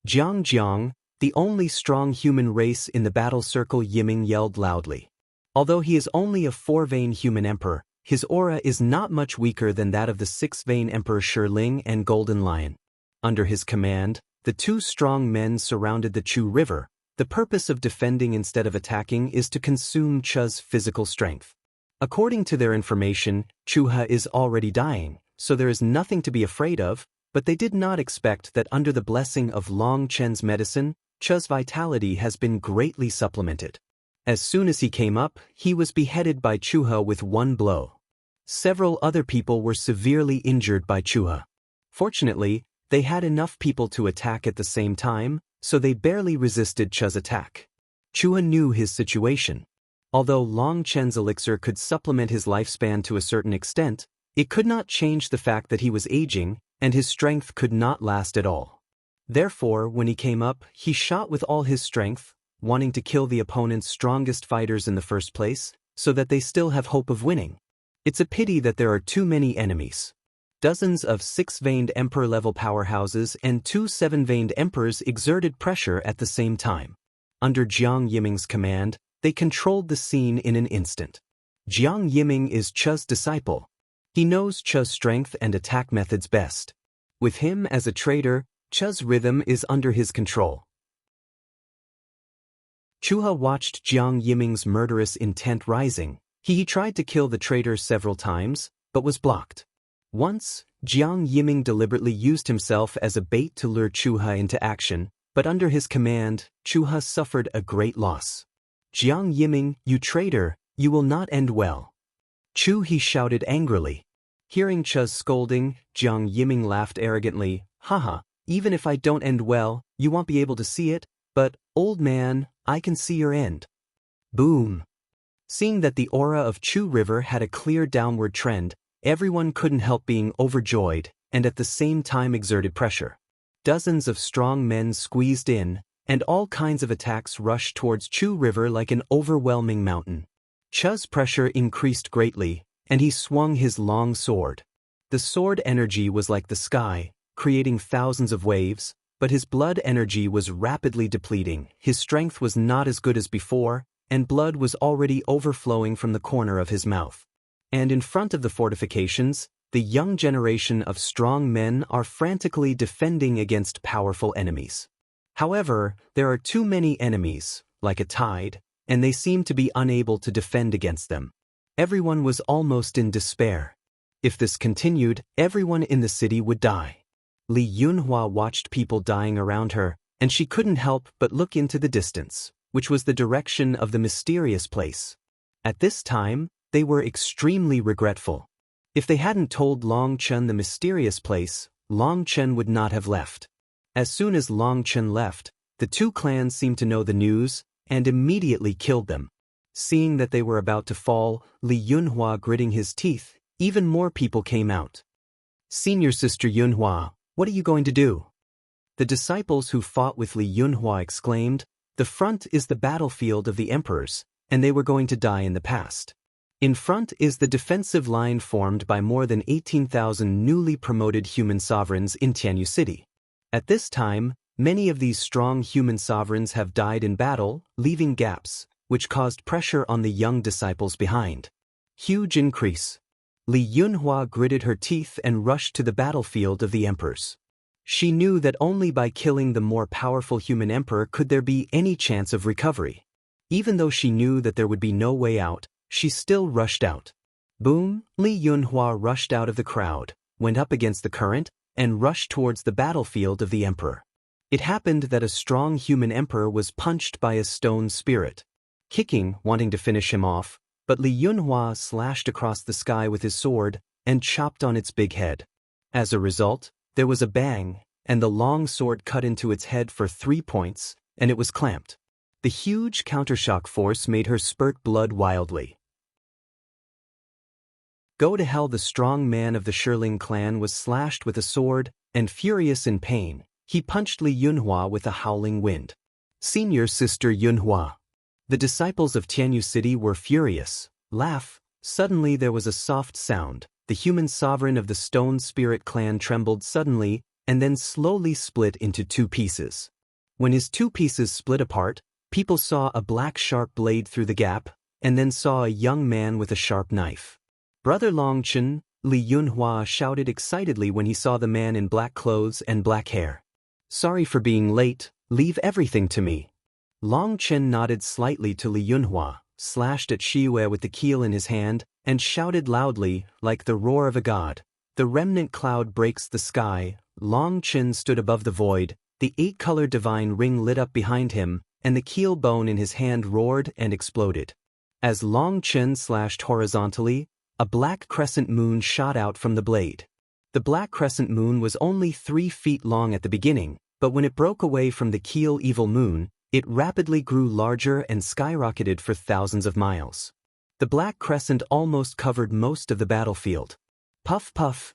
Jiang, the only strong human race in the battle circle, Yiming yelled loudly. Although he is only a 4-vein human emperor, his aura is not much weaker than that of the 6-vein Emperor Shiling and Golden Lion. Under his command, the two strong men surrounded the Chu River. The purpose of defending instead of attacking is to consume Chu's physical strength. According to their information, Chuha is already dying, so there is nothing to be afraid of, but they did not expect that under the blessing of Long Chen's medicine, Chu's vitality has been greatly supplemented. As soon as he came up, he was beheaded by Chuha with one blow. Several other people were severely injured by Chuha. Fortunately, they had enough people to attack at the same time, so they barely resisted Chu's attack. Chuha knew his situation. Although Long Chen's elixir could supplement his lifespan to a certain extent, it could not change the fact that he was aging, and his strength could not last at all. Therefore, when he came up, he shot with all his strength, wanting to kill the opponent's strongest fighters in the first place, so that they still have hope of winning. It's a pity that there are too many enemies. Dozens of 6-veined emperor-level powerhouses and 2 7-veined emperors exerted pressure at the same time. Under Jiang Yiming's command, they controlled the scene in an instant. Jiang Yiming is Chu's disciple. He knows Chu's strength and attack methods best. With him as a traitor, Chu's rhythm is under his control. Chuha watched Jiang Yiming's murderous intent rising. He tried to kill the traitor several times, but was blocked. Once, Jiang Yiming deliberately used himself as a bait to lure Chuha into action, but under his command, Chuha suffered a great loss. Jiang Yiming, you traitor, you will not end well. He shouted angrily. Hearing Chu's scolding, Jiang Yiming laughed arrogantly. Haha, even if I don't end well, you won't be able to see it, but, old man, I can see your end. Boom. Seeing that the aura of Chu River had a clear downward trend, everyone couldn't help being overjoyed, and at the same time exerted pressure. Dozens of strong men squeezed in, and all kinds of attacks rushed towards Chu River like an overwhelming mountain. Chu's pressure increased greatly, and he swung his long sword. The sword energy was like the sky, creating thousands of waves, but his blood energy was rapidly depleting. His strength was not as good as before, and blood was already overflowing from the corner of his mouth. And in front of the fortifications, the young generation of strong men are frantically defending against powerful enemies. However, there are too many enemies, like a tide, and they seem to be unable to defend against them. Everyone was almost in despair. If this continued, everyone in the city would die. Li Yunhua watched people dying around her, and she couldn't help but look into the distance, which was the direction of the mysterious place. At this time, they were extremely regretful. If they hadn't told Long Chen the mysterious place, Long Chen would not have left. As soon as Long Chen left, the two clans seemed to know the news, and immediately killed them. Seeing that they were about to fall, Li Yunhua gritting his teeth, even more people came out. Senior Sister Yunhua, what are you going to do? The disciples who fought with Li Yunhua exclaimed, "The front is the battlefield of the emperors, and they were going to die in the past. In front is the defensive line formed by more than 18,000 newly promoted human sovereigns in Tianyu City. At this time, many of these strong human sovereigns have died in battle, leaving gaps, which caused pressure on the young disciples behind. Huge increase." Li Yunhua gritted her teeth and rushed to the battlefield of the emperors. She knew that only by killing the more powerful human emperor could there be any chance of recovery. Even though she knew that there would be no way out, she still rushed out. Boom! Li Yunhua rushed out of the crowd, went up against the current, and rushed towards the battlefield of the emperor. It happened that a strong human emperor was punched by a stone spirit. Kicking, wanting to finish him off, but Li Yunhua slashed across the sky with his sword and chopped on its big head. As a result, there was a bang, and the long sword cut into its head for 3 points, and it was clamped. The huge countershock force made her spurt blood wildly. Go to hell! The strong man of the Shirling clan was slashed with a sword, and furious in pain, he punched Li Yunhua with a howling wind. Senior sister Yunhua. The disciples of Tianyu City were furious. Laugh! Suddenly there was a soft sound. The human sovereign of the Stone Spirit clan trembled suddenly, and then slowly split into 2 pieces. When his 2 pieces split apart, people saw a black sharp blade through the gap, and then saw a young man with a sharp knife. "Brother Longchen," Li Yunhua shouted excitedly when he saw the man in black clothes and black hair. "Sorry for being late, leave everything to me." Longchen nodded slightly to Li Yunhua, slashed at Shiyue with the keel in his hand, and shouted loudly, like the roar of a god. The remnant cloud breaks the sky. Longchen stood above the void, the 8-color divine ring lit up behind him, and the keel bone in his hand roared and exploded. As Longchen slashed horizontally, a black crescent moon shot out from the blade. The black crescent moon was only 3 feet long at the beginning, but when it broke away from the keel evil moon, it rapidly grew larger and skyrocketed for thousands of miles. The black crescent almost covered most of the battlefield. Puff puff!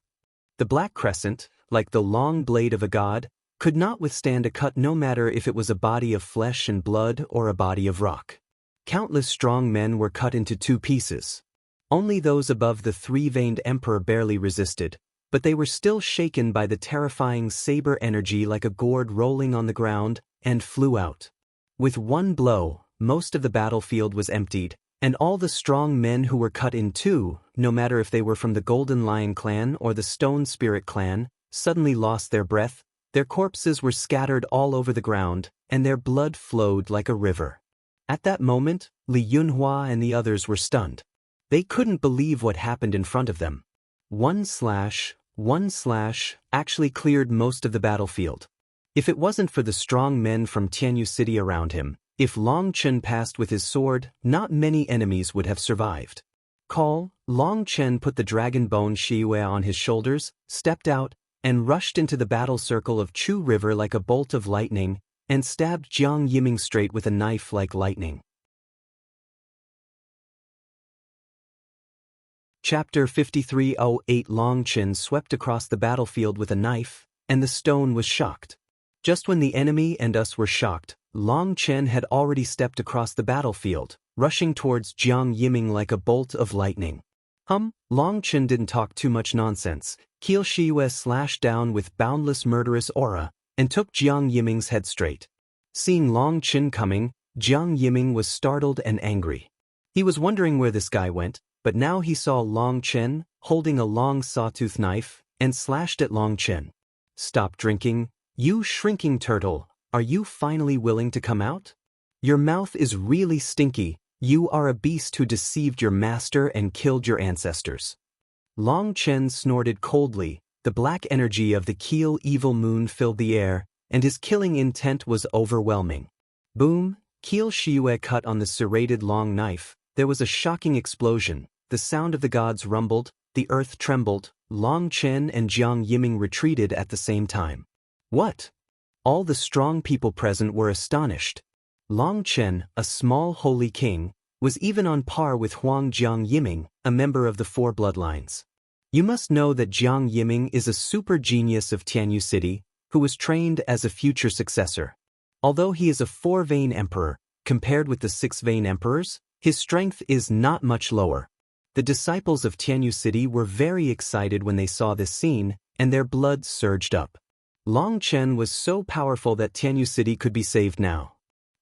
The black crescent, like the long blade of a god, could not withstand a cut no matter if it was a body of flesh and blood or a body of rock. Countless strong men were cut into 2 pieces. Only those above the 3-veined emperor barely resisted, but they were still shaken by the terrifying saber energy like a gourd rolling on the ground, and flew out. With one blow, most of the battlefield was emptied, and all the strong men who were cut in 2, no matter if they were from the Golden Lion clan or the Stone Spirit clan, suddenly lost their breath. Their corpses were scattered all over the ground, and their blood flowed like a river. At that moment, Li Yunhua and the others were stunned. They couldn't believe what happened in front of them. One slash actually cleared most of the battlefield. If it wasn't for the strong men from Tianyu City around him, if Longchen passed with his sword, not many enemies would have survived. Longchen put the dragon bone Shiyue on his shoulders, stepped out, and rushed into the battle circle of Chu River like a bolt of lightning, and stabbed Jiang Yiming straight with a knife like lightning. Chapter 53:08 Longchen swept across the battlefield with a knife, and the stone was shocked. Just when the enemy and us were shocked, Longchen had already stepped across the battlefield, rushing towards Jiang Yiming like a bolt of lightning. Longchen didn't talk too much nonsense. Qi Shiyue slashed down with boundless murderous aura, and took Jiang Yiming's head straight. Seeing Longchen coming, Jiang Yiming was startled and angry. He was wondering where this guy went, but now he saw Longchen, holding a long sawtooth knife, and slashed at Longchen. "Stop drinking, you shrinking turtle, are you finally willing to come out? Your mouth is really stinky, you are a beast who deceived your master and killed your ancestors." Longchen snorted coldly, the black energy of the Keel evil moon filled the air, and his killing intent was overwhelming. Boom! Keel Shiyue cut on the serrated long knife. There was a shocking explosion, the sound of the gods rumbled, the earth trembled, Longchen and Jiang Yiming retreated at the same time. What? All the strong people present were astonished. Longchen, a small holy king, was even on par with Huang Jiang Yiming, a member of the 4 bloodlines. You must know that Jiang Yiming is a super genius of Tianyu City, who was trained as a future successor. Although he is a 4-vein emperor, compared with the 6-vein emperors, his strength is not much lower. The disciples of Tianyu City were very excited when they saw this scene, and their blood surged up. Long Chen was so powerful that Tianyu City could be saved now.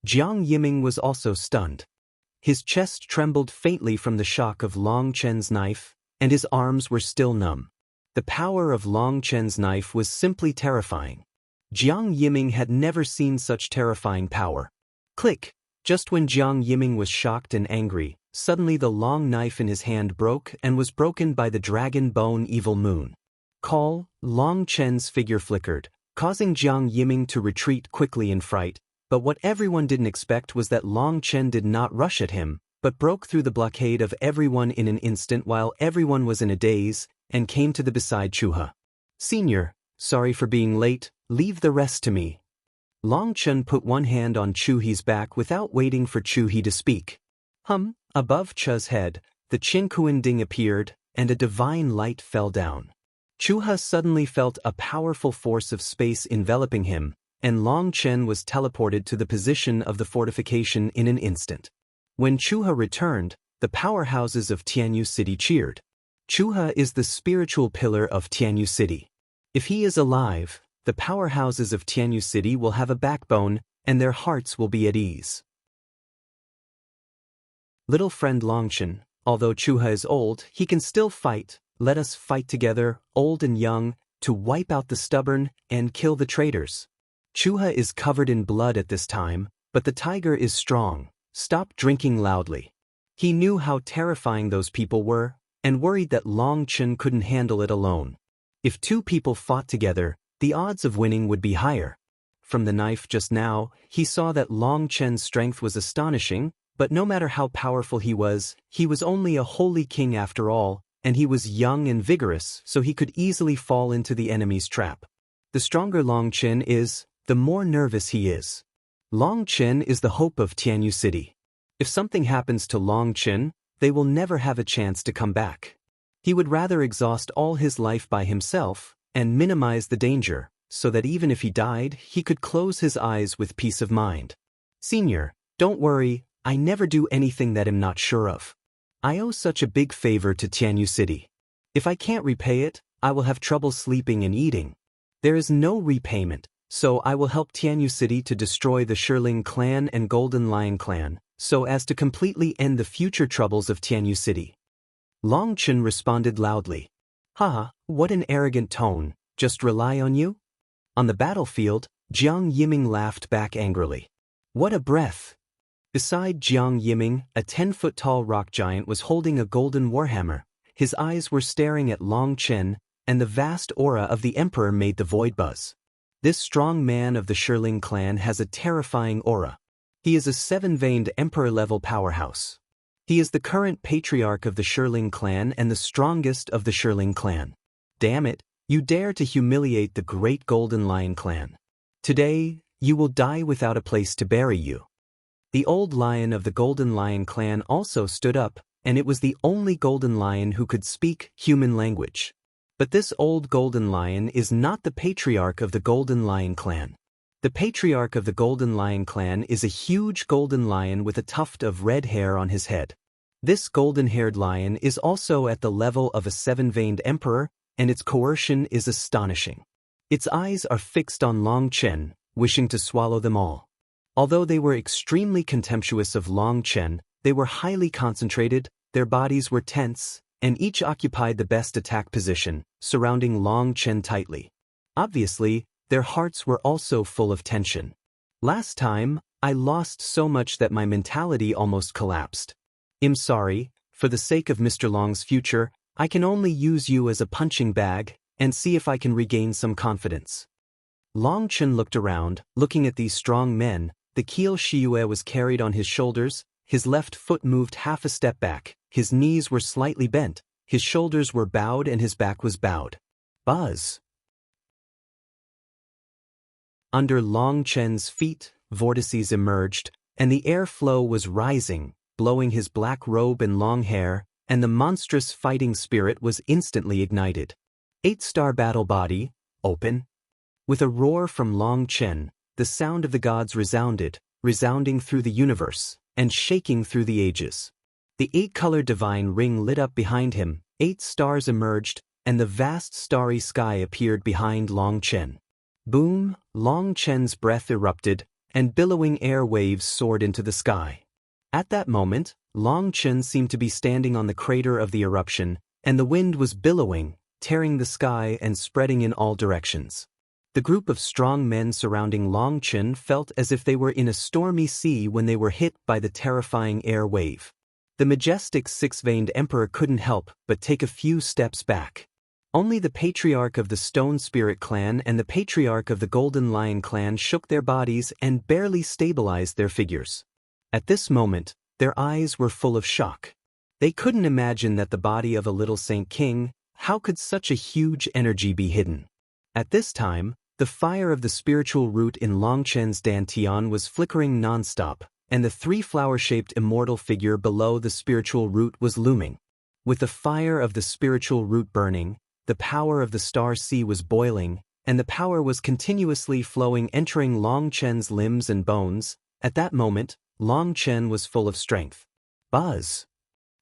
Jiang Yiming was also stunned. His chest trembled faintly from the shock of Long Chen's knife, and his arms were still numb. The power of Long Chen's knife was simply terrifying. Jiang Yiming had never seen such terrifying power. Click! Just when Jiang Yiming was shocked and angry, suddenly the long knife in his hand broke and was broken by the dragon bone evil moon. Call, Long Chen's figure flickered, causing Jiang Yiming to retreat quickly in fright, but what everyone didn't expect was that Long Chen did not rush at him, but broke through the blockade of everyone in an instant while everyone was in a daze, and came to the beside Chuha. Senior, sorry for being late, leave the rest to me. Long Chen put one hand on Chu He's back without waiting for Chu He to speak. Above Chu's head, the Qin Kuan Ding appeared, and a divine light fell down. Chuha suddenly felt a powerful force of space enveloping him, and Long Chen was teleported to the position of the fortification in an instant. When Chuha returned, the powerhouses of Tianyu City cheered. Chuha is the spiritual pillar of Tianyu City. If he is alive, the powerhouses of Tianyu City will have a backbone, and their hearts will be at ease. Little friend Long Chen, although Chuha is old, he can still fight. Let us fight together, old and young, to wipe out the stubborn and kill the traitors. Chuha is covered in blood at this time, but the tiger is strong. Stop drinking loudly. He knew how terrifying those people were, and worried that Long Chen couldn't handle it alone. If two people fought together, the odds of winning would be higher. From the knife just now, he saw that Long Chen's strength was astonishing, but no matter how powerful he was only a holy king after all, and he was young and vigorous, so he could easily fall into the enemy's trap. The stronger Long Chen is, the more nervous he is. Long Chen is the hope of Tianyu City. If something happens to Long Chen, they will never have a chance to come back. He would rather exhaust all his life by himself, and minimize the danger, so that even if he died, he could close his eyes with peace of mind. Senior, don't worry, I never do anything that I'm not sure of. I owe such a big favor to Tianyu City. If I can't repay it, I will have trouble sleeping and eating. There is no repayment, so I will help Tianyu City to destroy the Shirling clan and Golden Lion clan, so as to completely end the future troubles of Tianyu City. Long Chen responded loudly. Haha, what an arrogant tone, just rely on you? On the battlefield, Jiang Yiming laughed back angrily. What a breath! Beside Jiang Yiming, a 10-foot-tall rock giant was holding a golden warhammer. His eyes were staring at Long Chen, and the vast aura of the emperor made the void buzz. This strong man of the Shirling clan has a terrifying aura. He is a 7-veined emperor-level powerhouse. He is the current patriarch of the Shirling clan and the strongest of the Shirling clan. Damn it, you dare to humiliate the great Golden Lion clan. Today, you will die without a place to bury you. The old lion of the Golden Lion clan also stood up, and it was the only golden lion who could speak human language. But this old golden lion is not the patriarch of the Golden Lion clan. The patriarch of the Golden Lion clan is a huge golden lion with a tuft of red hair on his head. This golden-haired lion is also at the level of a 7-veined emperor, and its coercion is astonishing. Its eyes are fixed on Long Chen, wishing to swallow them all. Although they were extremely contemptuous of Long Chen, they were highly concentrated, their bodies were tense, and each occupied the best attack position, surrounding Long Chen tightly. Obviously, their hearts were also full of tension. Last time, I lost so much that my mentality almost collapsed. I'm sorry, for the sake of Mr. Long's future, I can only use you as a punching bag, and see if I can regain some confidence. Long Chen looked around, looking at these strong men. The Kiel Shiyue was carried on his shoulders, his left foot moved half a step back, his knees were slightly bent, his shoulders were bowed and his back was bowed. Buzz! Under Long Chen's feet, vortices emerged, and the air flow was rising, blowing his black robe and long hair, and the monstrous fighting spirit was instantly ignited. 8-star battle body, open. With a roar from Long Chen, the sound of the gods resounded, resounding through the universe, and shaking through the ages. The 8-color divine ring lit up behind him, 8 stars emerged, and the vast starry sky appeared behind Long Chen. Boom! Long Chen's breath erupted, and billowing air waves soared into the sky. At that moment, Long Chen seemed to be standing on the crater of the eruption, and the wind was billowing, tearing the sky and spreading in all directions. The group of strong men surrounding Long Chen felt as if they were in a stormy sea when they were hit by the terrifying air wave. The majestic 6-veined emperor couldn't help but take a few steps back. Only the patriarch of the Stone Spirit clan and the patriarch of the Golden Lion clan shook their bodies and barely stabilized their figures. At this moment, their eyes were full of shock. They couldn't imagine that the body of a little Saint King, how could such a huge energy be hidden? At this time, the fire of the spiritual root in Long Chen's dantian was flickering non-stop, and the 3-flower-shaped immortal figure below the spiritual root was looming. With the fire of the spiritual root burning, the power of the star sea was boiling, and the power was continuously flowing, entering Long Chen's limbs and bones. At that moment, Long Chen was full of strength. Buzz!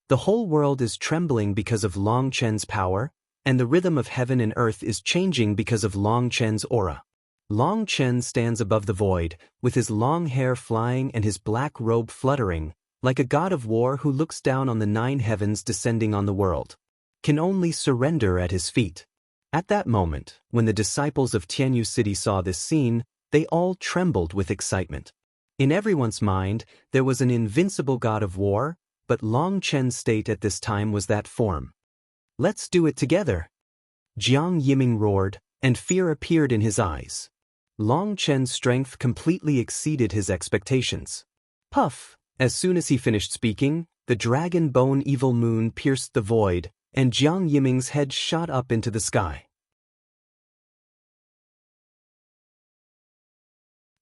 The whole world is trembling because of Long Chen's power, and the rhythm of heaven and earth is changing because of Long Chen's aura. Long Chen stands above the void, with his long hair flying and his black robe fluttering, like a god of war who looks down on the 9 heavens descending on the world. Can only surrender at his feet. At that moment, when the disciples of Tianyu City saw this scene, they all trembled with excitement. In everyone's mind, there was an invincible god of war, but Long Chen's state at this time was that form. Let's do it together! Jiang Yiming roared, and fear appeared in his eyes. Long Chen's strength completely exceeded his expectations. Puff! As soon as he finished speaking, the dragon bone evil moon pierced the void, and Jiang Yiming's head shot up into the sky.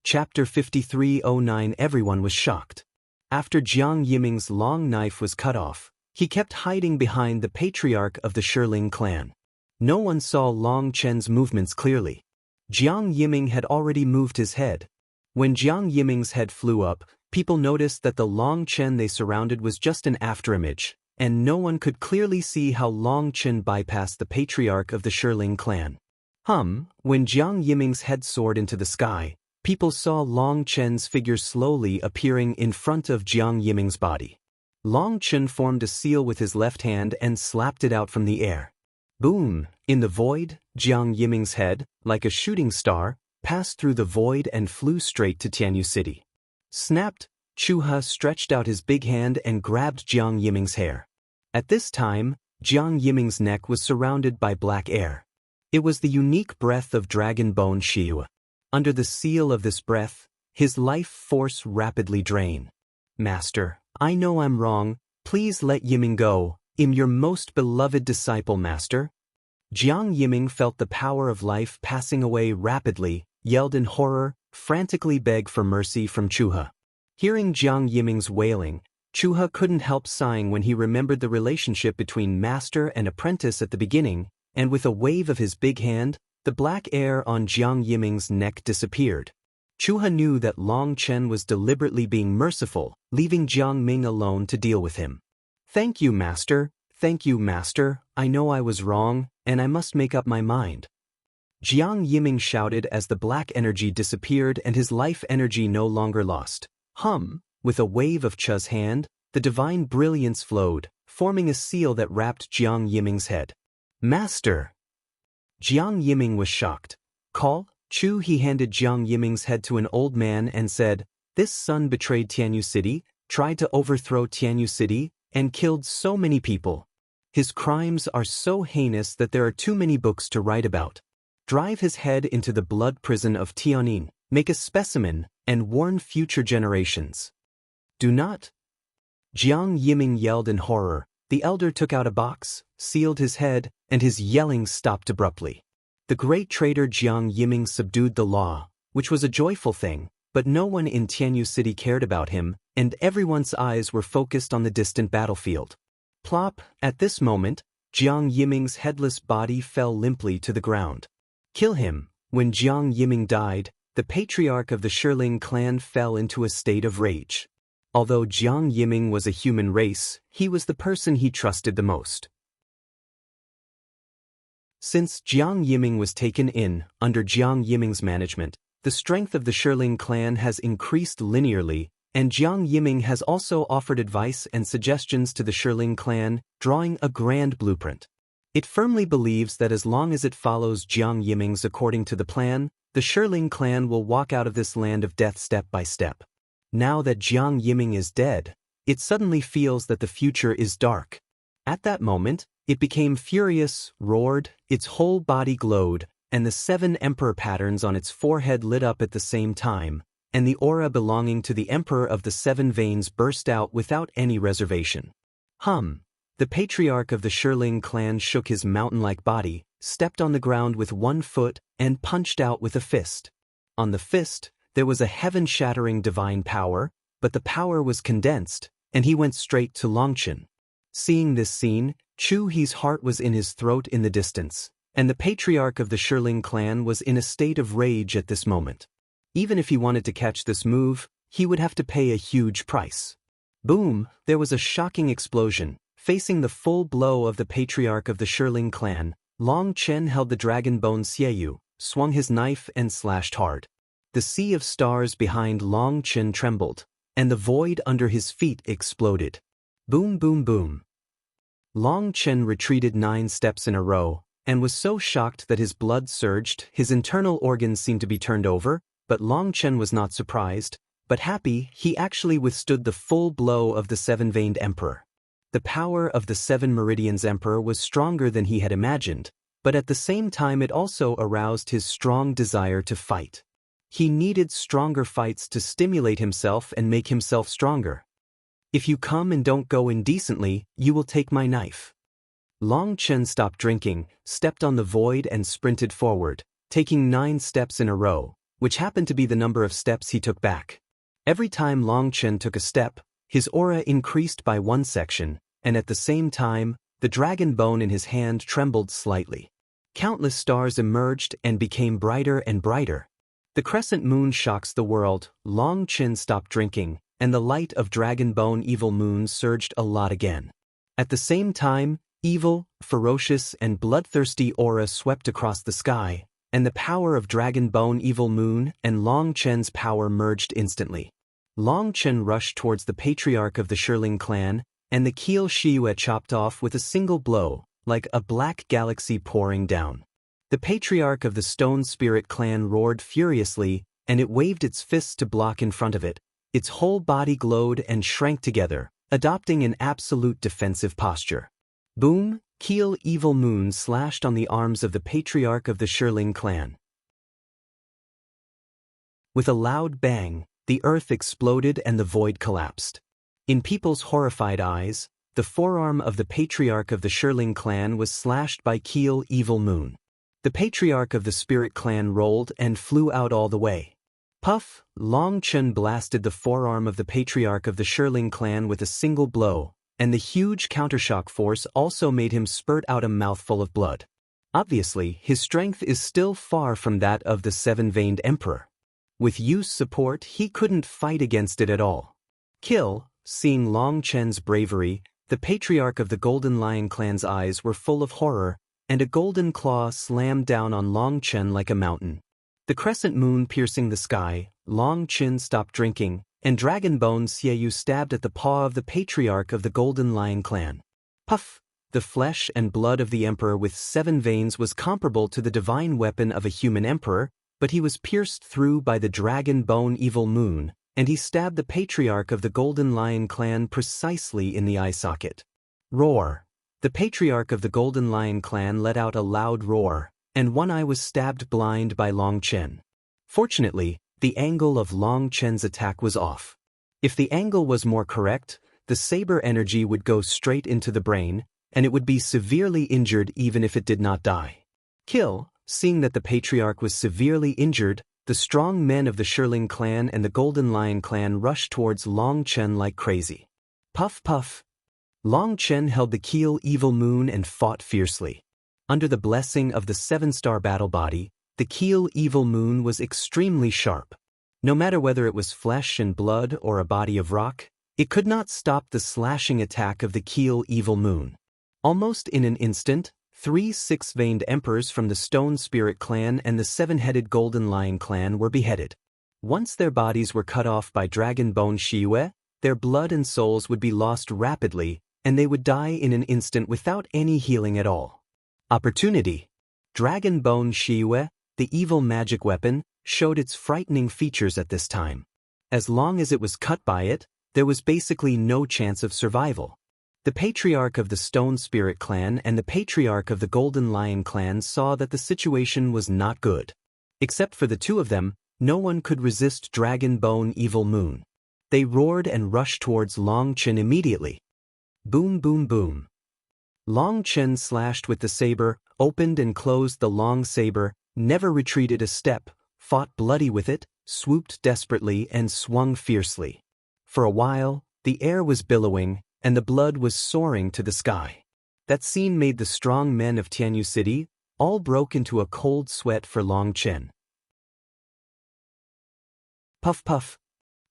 Chapter 5309. Everyone was shocked. After Jiang Yiming's long knife was cut off, he kept hiding behind the patriarch of the Shiling clan. No one saw Long Chen's movements clearly. Jiang Yiming had already moved his head. When Jiang Yiming's head flew up, people noticed that the Long Chen they surrounded was just an afterimage, and no one could clearly see how Long Chen bypassed the patriarch of the Shiling clan. When Jiang Yiming's head soared into the sky, people saw Long Chen's figure slowly appearing in front of Jiang Yiming's body. Long Chen formed a seal with his left hand and slapped it out from the air. Boom! In the void, Jiang Yiming's head, like a shooting star, passed through the void and flew straight to Tianyu City. Snapped! Chuha stretched out his big hand and grabbed Jiang Yiming's hair. At this time, Jiang Yiming's neck was surrounded by black air. It was the unique breath of Dragon Bone Shiyu. Under the seal of this breath, his life force rapidly drained. Master, I know I'm wrong, please let Yiming go. I'm your most beloved disciple, Master. Jiang Yiming felt the power of life passing away rapidly, yelled in horror, frantically begged for mercy from Chuha. Hearing Jiang Yiming's wailing, Chuha couldn't help sighing when he remembered the relationship between master and apprentice at the beginning, and with a wave of his big hand, the black air on Jiang Yiming's neck disappeared. Chuha knew that Long Chen was deliberately being merciful, leaving Jiang Ming alone to deal with him. Thank you, Master. Thank you, Master. I know I was wrong, and I must make up my mind. Jiang Yiming shouted as the black energy disappeared and his life energy no longer lost. With a wave of Chu's hand, the divine brilliance flowed, forming a seal that wrapped Jiang Yiming's head. Master! Jiang Yiming was shocked. Call, Chu. He handed Jiang Yiming's head to an old man and said, "This son betrayed Tianyu City, tried to overthrow Tianyu City, and killed so many people. His crimes are so heinous that there are too many books to write about. Drive his head into the blood prison of Tianyin, make a specimen, and warn future generations. Do not." Jiang Yiming yelled in horror. The elder took out a box, sealed his head, and his yelling stopped abruptly. The great traitor Jiang Yiming subdued the law, which was a joyful thing, but no one in Tianyu City cared about him, and everyone's eyes were focused on the distant battlefield. Plop! At this moment, Jiang Yiming's headless body fell limply to the ground. Kill him, When Jiang Yiming died, the patriarch of the Shirling clan fell into a state of rage. Although Jiang Yiming was a human race, he was the person he trusted the most. Since Jiang Yiming was taken in, under Jiang Yiming's management, the strength of the Shirling clan has increased linearly, and Jiang Yiming has also offered advice and suggestions to the Shirling clan, drawing a grand blueprint. It firmly believes that as long as it follows Jiang Yiming's according to the plan, the Shirling clan will walk out of this land of death step by step. Now that Jiang Yiming is dead, it suddenly feels that the future is dark. At that moment, it became furious, roared, its whole body glowed, and the 7 emperor patterns on its forehead lit up at the same time, and the aura belonging to the emperor of the 7 veins burst out without any reservation. The patriarch of the Shirling clan shook his mountain-like body, stepped on the ground with 1 foot, and punched out with a fist. On the fist, there was a heaven-shattering divine power, but the power was condensed, and he went straight to Longchen. Seeing this scene, Chu He's heart was in his throat in the distance, and the patriarch of the Shirling clan was in a state of rage at this moment. Even if he wanted to catch this move, he would have to pay a huge price. Boom! There was a shocking explosion. Facing the full blow of the patriarch of the Shirling clan, Long Chen held the dragon bone Xieyu, swung his knife and slashed hard. The sea of stars behind Long Chen trembled, and the void under his feet exploded. Boom boom boom. Long Chen retreated 9 steps in a row, and was so shocked that his blood surged, his internal organs seemed to be turned over, but Long Chen was not surprised, but happy he actually withstood the full blow of the 7-veined emperor. The power of the 7 Meridians Emperor was stronger than he had imagined, but at the same time it also aroused his strong desire to fight. He needed stronger fights to stimulate himself and make himself stronger. If you come and don't go indecently, you will take my knife. Long Chen stopped drinking, stepped on the void and sprinted forward, taking 9 steps in a row, which happened to be the number of steps he took back. Every time Long Chen took a step, his aura increased by 1 section, and at the same time, the dragon bone in his hand trembled slightly. Countless stars emerged and became brighter and brighter. The crescent moon shocks the world. Long Chen stopped drinking, and the light of dragon bone evil moon surged a lot again. At the same time, evil, ferocious and bloodthirsty aura swept across the sky, and the power of dragon bone evil moon and Long Chen's power merged instantly. Long Chen rushed towards the patriarch of the Shirling clan, and the Keel Shiyue chopped off with a single blow, like a black galaxy pouring down. The patriarch of the Stone Spirit clan roared furiously, and it waved its fists to block in front of it. Its whole body glowed and shrank together, adopting an absolute defensive posture. Boom! Keel Evil Moon slashed on the arms of the patriarch of the Shirling clan. With a loud bang, the earth exploded and the void collapsed. In people's horrified eyes, the forearm of the patriarch of the Shirling clan was slashed by Keel Evil Moon. The patriarch of the Spirit clan rolled and flew out all the way. Puff! Long Chen blasted the forearm of the patriarch of the Shirling clan with a single blow, and the huge countershock force also made him spurt out a mouthful of blood. Obviously, his strength is still far from that of the 7-veined emperor. With Yu's support, he couldn't fight against it at all. Kill! Seeing Long Chen's bravery, the patriarch of the Golden Lion clan's eyes were full of horror, and a golden claw slammed down on Long Chen like a mountain. The crescent moon piercing the sky, Long Chen stopped drinking, and Dragon Bone Xieyu stabbed at the paw of the patriarch of the Golden Lion clan. Puff! The flesh and blood of the emperor with 7 veins was comparable to the divine weapon of a human emperor, but he was pierced through by the Dragon Bone Evil Moon, and he stabbed the patriarch of the Golden Lion clan precisely in the eye socket. Roar! The patriarch of the Golden Lion clan let out a loud roar, and one eye was stabbed blind by Long Chen. Fortunately, the angle of Long Chen's attack was off. If the angle was more correct, the saber energy would go straight into the brain, and it would be severely injured even if it did not die. Kill! Seeing that the patriarch was severely injured, the strong men of the Shirling clan and the Golden Lion clan rushed towards Long Chen like crazy. Puff puff! Long Chen held the Keel Evil Moon and fought fiercely. Under the blessing of the 7-star battle body, the Keel evil moon was extremely sharp. No matter whether it was flesh and blood or a body of rock, it could not stop the slashing attack of the Keel evil moon. Almost in an instant, 3 six-veined emperors from the Stone Spirit clan and the 7-headed Golden Lion clan were beheaded. Once their bodies were cut off by Dragon Bone Shiyue, their blood and souls would be lost rapidly, and they would die in an instant without any healing at all. Opportunity. Dragon Bone Shiyue, the evil magic weapon, showed its frightening features at this time. As long as it was cut by it, there was basically no chance of survival. The Patriarch of the Stone Spirit clan and the Patriarch of the Golden Lion clan saw that the situation was not good. Except for the two of them, no one could resist Dragon Bone Evil Moon. They roared and rushed towards Long Chen immediately. Boom boom boom. Long Chen slashed with the saber, opened and closed the long saber, never retreated a step, fought bloody with it, swooped desperately and swung fiercely. For a while, the air was billowing, and the blood was soaring to the sky. That scene made the strong men of Tianyu City all broke into a cold sweat for Long Chen. Puff puff.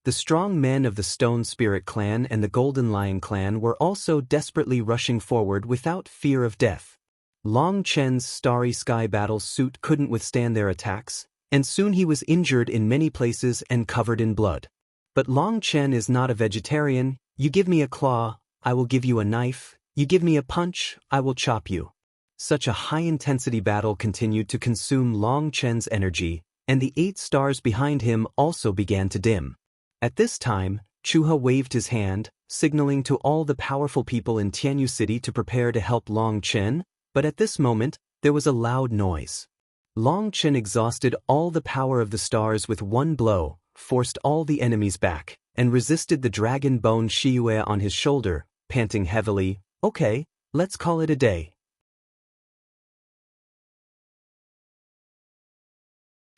The strong men of the Stone Spirit clan and the Golden Lion clan were also desperately rushing forward without fear of death. Long Chen's starry sky battle suit couldn't withstand their attacks, and soon he was injured in many places and covered in blood. But Long Chen is not a vegetarian. You give me a claw, I will give you a knife. You give me a punch, I will chop you. Such a high-intensity battle continued to consume Long Chen's energy, and the 8 stars behind him also began to dim. At this time, Chuha waved his hand, signaling to all the powerful people in Tianyu City to prepare to help Long Chen, but at this moment, there was a loud noise. Long Chen exhausted all the power of the stars with one blow, forced all the enemies back, and resisted the Dragon Bone Shiyue on his shoulder, panting heavily, "Okay, let's call it a day."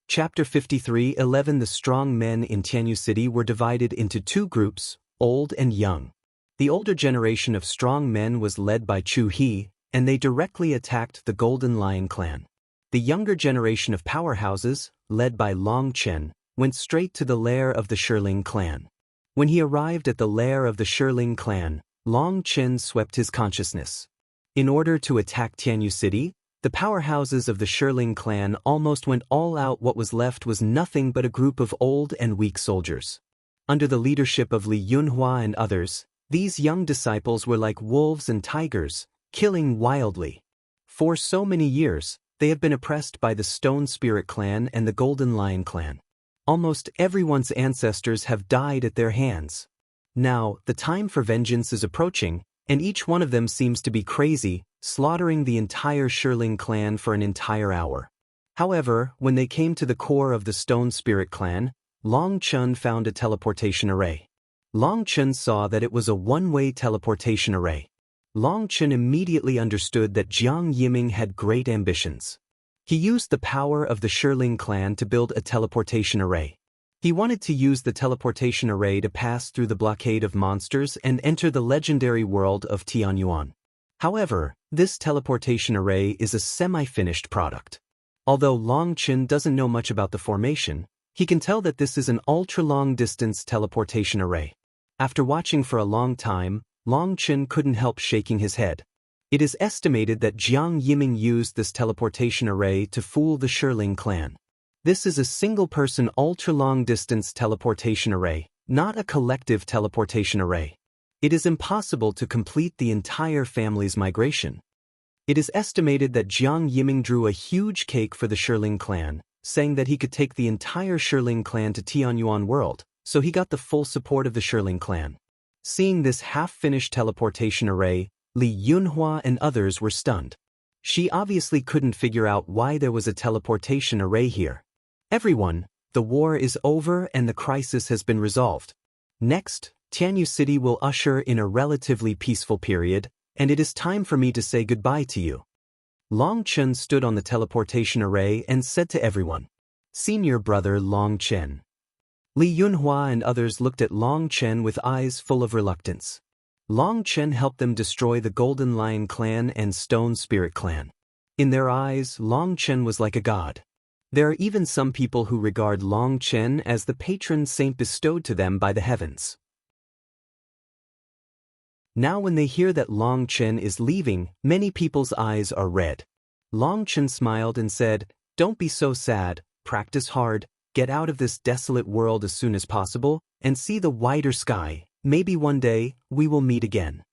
Chapter 53:11 The strong men in Tianyu City were divided into 2 groups, old and young. The older generation of strong men was led by Chu He, and they directly attacked the Golden Lion clan. The younger generation of powerhouses, led by Long Chen, went straight to the lair of the Shiling clan. When he arrived at the lair of the Shiling clan, Long Chen swept his consciousness. In order to attack Tianyu City, the powerhouses of the Shiling clan almost went all out. What was left was nothing but a group of old and weak soldiers. Under the leadership of Li Yunhua and others, these young disciples were like wolves and tigers, killing wildly. For so many years, they have been oppressed by the Stone Spirit clan and the Golden Lion clan. Almost everyone's ancestors have died at their hands. Now, the time for vengeance is approaching, and each one of them seems to be crazy, slaughtering the entire Shiling clan for an entire hour. However, when they came to the core of the Stone Spirit clan, Long Chen found a teleportation array. Long Chen saw that it was a one-way teleportation array. Long Chen immediately understood that Jiang Yiming had great ambitions. He used the power of the Shiling clan to build a teleportation array. He wanted to use the teleportation array to pass through the blockade of monsters and enter the legendary world of Tianyuan. However, this teleportation array is a semi-finished product. Although Long Chen doesn't know much about the formation, he can tell that this is an ultra-long-distance teleportation array. After watching for a long time, Long Chen couldn't help shaking his head. It is estimated that Jiang Yiming used this teleportation array to fool the Shiling clan. This is a single-person ultra-long-distance teleportation array, not a collective teleportation array. It is impossible to complete the entire family's migration. It is estimated that Jiang Yiming drew a huge cake for the Shiling clan, saying that he could take the entire Shiling clan to Tianyuan world, so he got the full support of the Shiling clan. Seeing this half-finished teleportation array, Li Yunhua and others were stunned. She obviously couldn't figure out why there was a teleportation array here. Everyone, the war is over and the crisis has been resolved. Next, Tianyu City will usher in a relatively peaceful period, and it is time for me to say goodbye to you. Long Chen stood on the teleportation array and said to everyone, "Senior brother Long Chen." Li Yunhua and others looked at Long Chen with eyes full of reluctance. Long Chen helped them destroy the Golden Lion clan and Stone Spirit clan. In their eyes, Long Chen was like a god. There are even some people who regard Long Chen as the patron saint bestowed to them by the heavens. Now when they hear that Long Chen is leaving, many people's eyes are red. Long Chen smiled and said, "Don't be so sad, practice hard, get out of this desolate world as soon as possible, and see the wider sky. Maybe one day, we will meet again."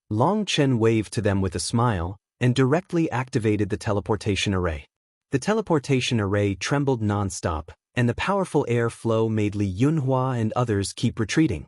Long Chen waved to them with a smile, and directly activated the teleportation array. The teleportation array trembled non-stop, and the powerful air flow made Li Yunhua and others keep retreating.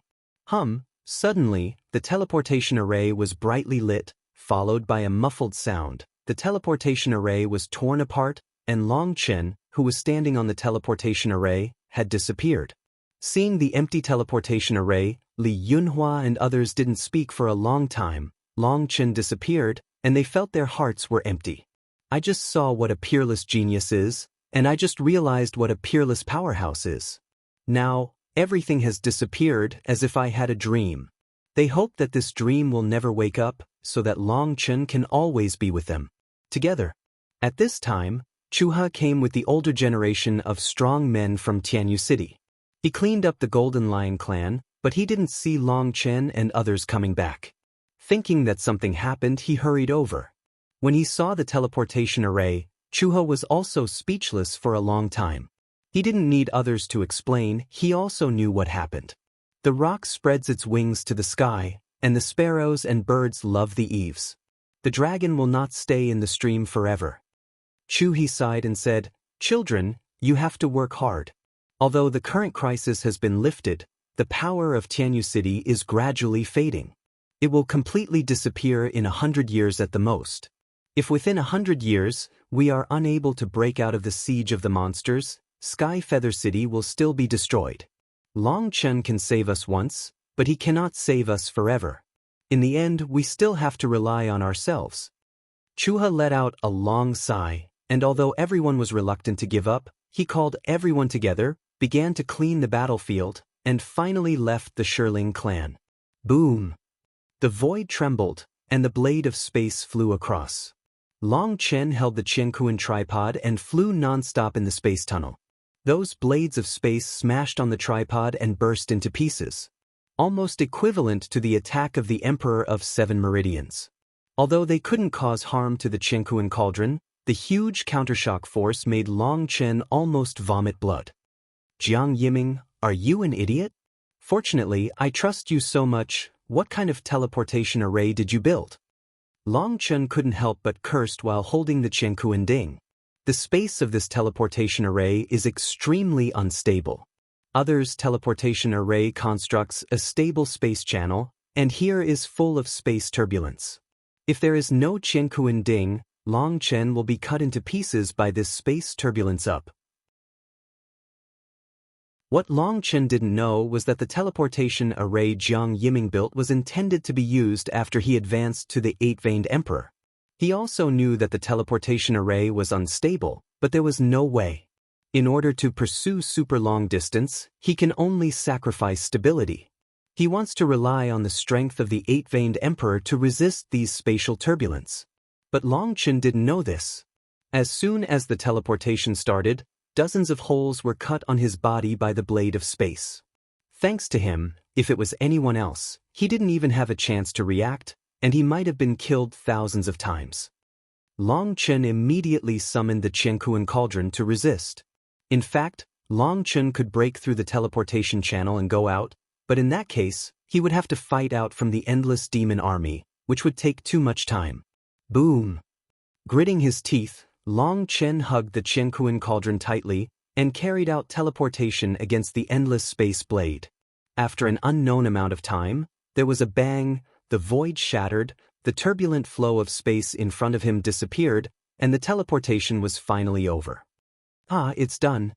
Suddenly, the teleportation array was brightly lit, followed by a muffled sound. The teleportation array was torn apart, and Long Chen, who was standing on the teleportation array, had disappeared. Seeing the empty teleportation array, Li Yunhua and others didn't speak for a long time. Long Chen disappeared, and they felt their hearts were empty. I just saw what a peerless genius is, and I just realized what a peerless powerhouse is. Now, everything has disappeared as if I had a dream. They hope that this dream will never wake up, so that Long Chen can always be with them. Together. At this time, Chuha came with the older generation of strong men from Tianyu City. He cleaned up the Golden Lion clan, but he didn't see Long Chen and others coming back. Thinking that something happened, he hurried over. When he saw the teleportation array, Chuha was also speechless for a long time. He didn't need others to explain, he also knew what happened. The rock spreads its wings to the sky, and the sparrows and birds love the eaves. The dragon will not stay in the stream forever. Chu sighed and said, "Children, you have to work hard." Although the current crisis has been lifted, the power of Tianyu City is gradually fading. It will completely disappear in 100 years at the most. If within 100 years, we are unable to break out of the siege of the monsters, Sky Feather City will still be destroyed. Long Chen can save us once, but he cannot save us forever. In the end, we still have to rely on ourselves. Chuha let out a long sigh, and although everyone was reluctant to give up, he called everyone together, began to clean the battlefield, and finally left the Shirling clan. Boom! The void trembled, and the blade of space flew across. Long Chen held the Qiankuan tripod and flew non-stop in the space tunnel. Those blades of space smashed on the tripod and burst into pieces, almost equivalent to the attack of the Emperor of Seven Meridians. Although they couldn't cause harm to the Qiankuan cauldron, the huge countershock force made Long Chen almost vomit blood. "Jiang Yiming, are you an idiot? Fortunately, I trust you so much. What kind of teleportation array did you build?" Long Chen couldn't help but cursed while holding the Qiankuan ding. The space of this teleportation array is extremely unstable. Others' teleportation array constructs a stable space channel, and here is full of space turbulence. If there is no Qiankuan ding, Long Chen will be cut into pieces by this space turbulence up. What Long Chen didn't know was that the teleportation array Jiang Yiming built was intended to be used after he advanced to the Eight-Veined Emperor. He also knew that the teleportation array was unstable, but there was no way. In order to pursue super long distance, he can only sacrifice stability. He wants to rely on the strength of the Eight-Veined Emperor to resist these spatial turbulence. But Long Chen didn't know this. As soon as the teleportation started, dozens of holes were cut on his body by the blade of space. Thanks to him, if it was anyone else, he didn't even have a chance to react, and he might have been killed thousands of times. Long Chen immediately summoned the Qiankuan cauldron to resist. In fact, Long Chen could break through the teleportation channel and go out, but in that case, he would have to fight out from the endless demon army, which would take too much time. Boom! Gritting his teeth, Long Chen hugged the Qiankuan cauldron tightly and carried out teleportation against the endless space blade. After an unknown amount of time, there was a bang, the void shattered, the turbulent flow of space in front of him disappeared, and the teleportation was finally over. "Ah, it's done."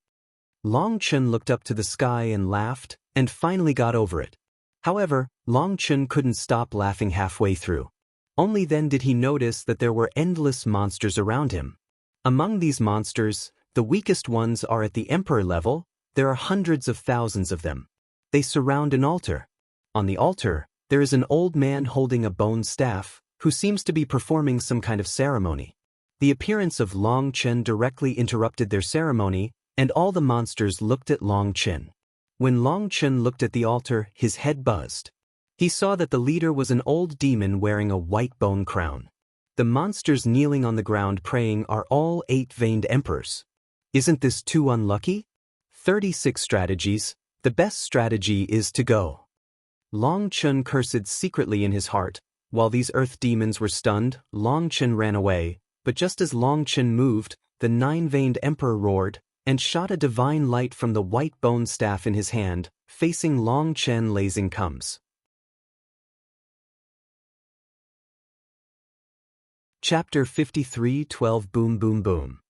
Long Chen looked up to the sky and laughed, and finally got over it. However, Long Chen couldn't stop laughing halfway through. Only then did he notice that there were endless monsters around him. Among these monsters, the weakest ones are at the Emperor level. There are hundreds of thousands of them. They surround an altar. On the altar, there is an old man holding a bone staff, who seems to be performing some kind of ceremony. The appearance of Long Chen directly interrupted their ceremony, and all the monsters looked at Long Chen. When Long Chen looked at the altar, his head buzzed. He saw that the leader was an old demon wearing a white bone crown. The monsters kneeling on the ground praying are all 8-veined emperors. Isn't this too unlucky? 36 strategies. The best strategy is to go. Long Chen cursed secretly in his heart. While these earth demons were stunned, Long Chen ran away, but just as Long Chen moved, the 9-veined emperor roared, and shot a divine light from the white bone staff in his hand, facing Long Chen lazing comes. Chapter 53 12 Boom Boom Boom.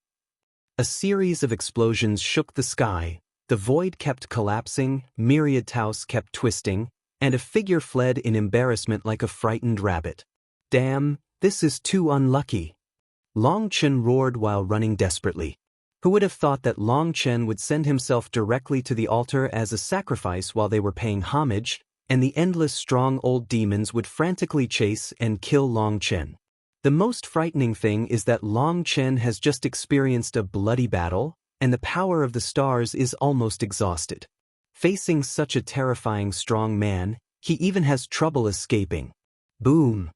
A series of explosions shook the sky, the void kept collapsing, myriad taos kept twisting, and a figure fled in embarrassment like a frightened rabbit. Damn, this is too unlucky. Long Chen roared while running desperately. Who would have thought that Long Chen would send himself directly to the altar as a sacrifice while they were paying homage, and the endless strong old demons would frantically chase and kill Long Chen. The most frightening thing is that Long Chen has just experienced a bloody battle, and the power of the stars is almost exhausted. Facing such a terrifying strong man, he even has trouble escaping. Boom!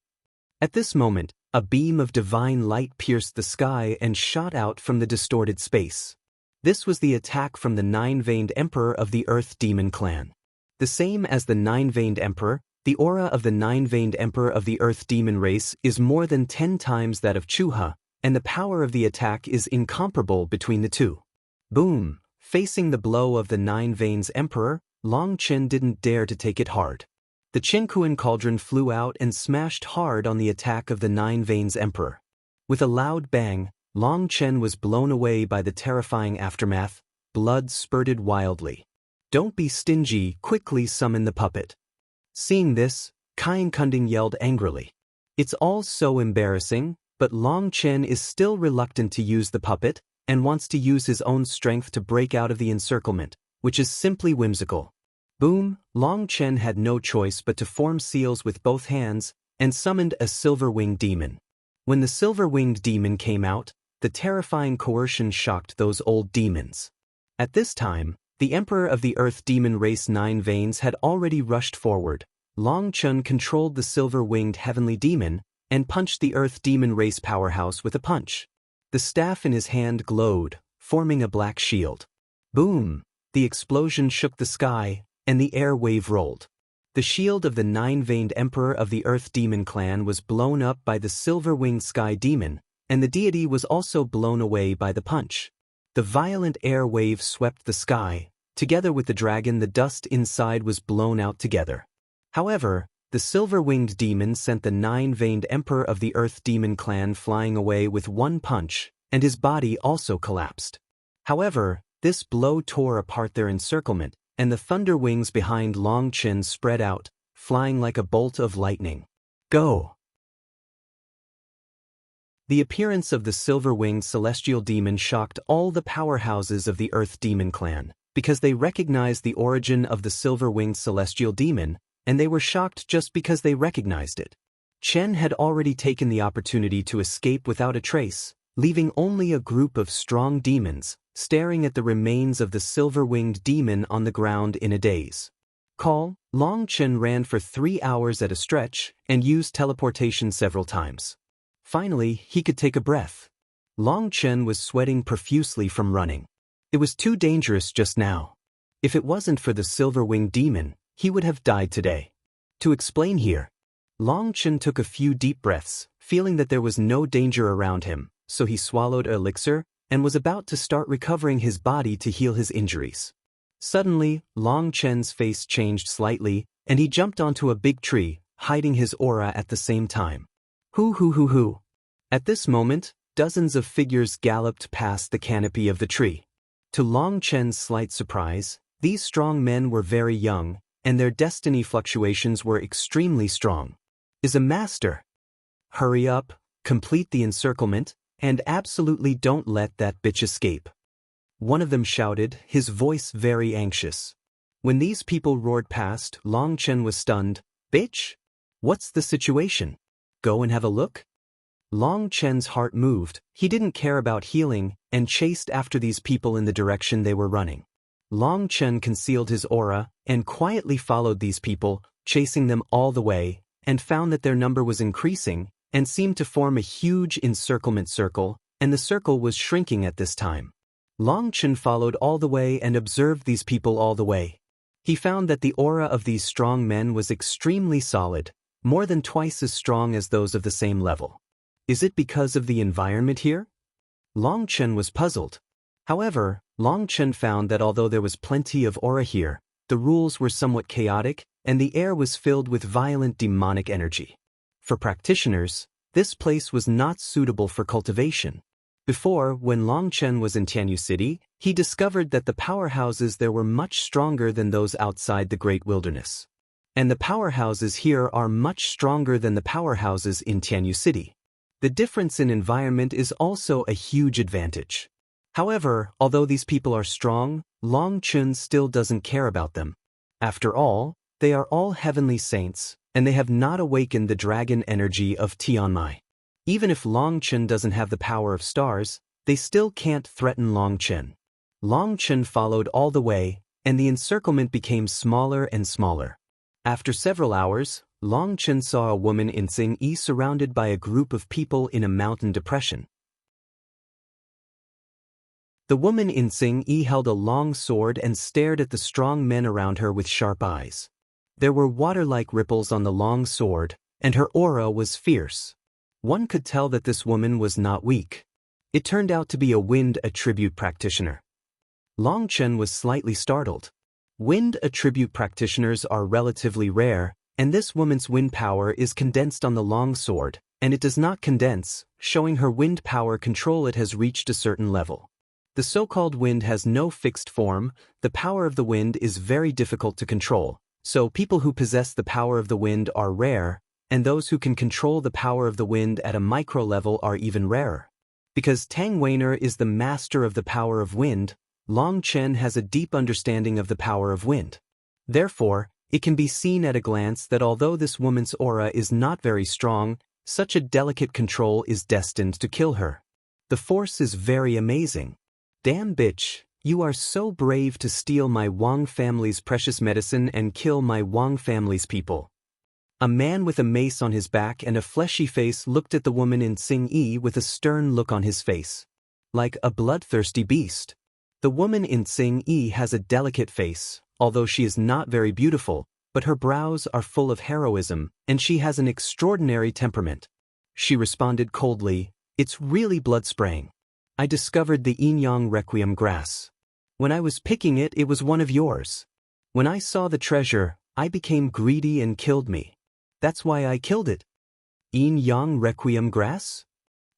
At this moment, a beam of divine light pierced the sky and shot out from the distorted space. This was the attack from the 9-veined emperor of the Earth Demon clan. The same as the 9-veined emperor, the aura of the 9-veined emperor of the Earth Demon race is more than 10 times that of Chuha, and the power of the attack is incomparable between the two. Boom! Facing the blow of the 9-veins emperor, Long Chen didn't dare to take it hard. The Qingkuan cauldron flew out and smashed hard on the attack of the 9-veins emperor. With a loud bang, Long Chen was blown away by the terrifying aftermath. Blood spurted wildly. Don't be stingy, quickly summon the puppet. Seeing this, Kain Kunding yelled angrily. It's all so embarrassing, but Long Chen is still reluctant to use the puppet, and wants to use his own strength to break out of the encirclement, which is simply whimsical. Boom! Long Chen had no choice but to form seals with both hands, and summoned a silver-winged demon. When the silver-winged demon came out, the terrifying coercion shocked those old demons. At this time, the emperor of the Earth Demon race 9 veins had already rushed forward. Long Chen controlled the silver-winged heavenly demon, and punched the Earth Demon race powerhouse with a punch. The staff in his hand glowed, forming a black shield. Boom! The explosion shook the sky, and the air wave rolled. The shield of the 9-veined emperor of the Earth Demon clan was blown up by the silver-winged sky demon, and the deity was also blown away by the punch. The violent air wave swept the sky. Together with the dragon, the dust inside was blown out together. However, the silver-winged demon sent the 9-veined emperor of the Earth Demon clan flying away with one punch, and his body also collapsed. However, this blow tore apart their encirclement, and the thunder wings behind Long Chen spread out, flying like a bolt of lightning. Go! The appearance of the silver-winged celestial demon shocked all the powerhouses of the Earth Demon clan, because they recognized the origin of the silver-winged celestial demon, and they were shocked just because they recognized it. Chen had already taken the opportunity to escape without a trace, leaving only a group of strong demons, staring at the remains of the silver-winged demon on the ground in a daze. Long Chen ran for 3 hours at a stretch, and used teleportation several times. Finally, he could take a breath. Long Chen was sweating profusely from running. It was too dangerous just now. If it wasn't for the silver-winged demon, he would have died today. To explain here, Long Chen took a few deep breaths, feeling that there was no danger around him, so he swallowed an elixir, and was about to start recovering his body to heal his injuries. Suddenly, Long Chen's face changed slightly, and he jumped onto a big tree, hiding his aura at the same time. Hoo. At this moment, dozens of figures galloped past the canopy of the tree. To Long Chen's slight surprise, these strong men were very young, and their destiny fluctuations were extremely strong. Is a master. Hurry up, complete the encirclement, and absolutely don't let that bitch escape. One of them shouted, his voice very anxious. When these people roared past, Long Chen was stunned. Bitch? What's the situation? Go and have a look? Long Chen's heart moved. He didn't care about healing and chased after these people in the direction they were running. Long Chen concealed his aura and quietly followed these people, chasing them all the way, and found that their number was increasing and seemed to form a huge encirclement circle, and the circle was shrinking at this time. Long Chen followed all the way and observed these people all the way. He found that the aura of these strong men was extremely solid, more than twice as strong as those of the same level. Is it because of the environment here? Long Chen was puzzled. However, Long Chen found that although there was plenty of aura here, the rules were somewhat chaotic, and the air was filled with violent demonic energy. For practitioners, this place was not suitable for cultivation. Before, when Long Chen was in Tianyu City, he discovered that the powerhouses there were much stronger than those outside the Great Wilderness. And the powerhouses here are much stronger than the powerhouses in Tianyu City. The difference in environment is also a huge advantage. However, although these people are strong, Long Chen still doesn't care about them. After all, they are all heavenly saints, and they have not awakened the dragon energy of Tianmai. Even if Long Chen doesn't have the power of stars, they still can't threaten Long Chen. Long Chen followed all the way, and the encirclement became smaller and smaller. After several hours, Long Chen saw a woman in Xingyi surrounded by a group of people in a mountain depression. The woman in Xingyi held a long sword and stared at the strong men around her with sharp eyes. There were water-like ripples on the long sword, and her aura was fierce. One could tell that this woman was not weak. It turned out to be a wind attribute practitioner. Long Chen was slightly startled. Wind attribute practitioners are relatively rare, and this woman's wind power is condensed on the long sword, and it does not condense, showing her wind power control it has reached a certain level. The so-called wind has no fixed form. The power of the wind is very difficult to control, so people who possess the power of the wind are rare, and those who can control the power of the wind at a micro level are even rarer. Because Tang Weiner is the master of the power of wind, Long Chen has a deep understanding of the power of wind. Therefore, it can be seen at a glance that although this woman's aura is not very strong, such a delicate control is destined to kill her. The force is very amazing. Damn bitch, you are so brave to steal my Wang family's precious medicine and kill my Wang family's people. A man with a mace on his back and a fleshy face looked at the woman in Xingyi with a stern look on his face. Like a bloodthirsty beast. The woman in Xingyi has a delicate face, although she is not very beautiful, but her brows are full of heroism, and she has an extraordinary temperament. She responded coldly, "It's really blood-spraying. I discovered the Yin-Yang Requiem grass. When I was picking it, it was one of yours. When I saw the treasure, I became greedy and killed me. That's why I killed it." Yin-Yang Requiem grass?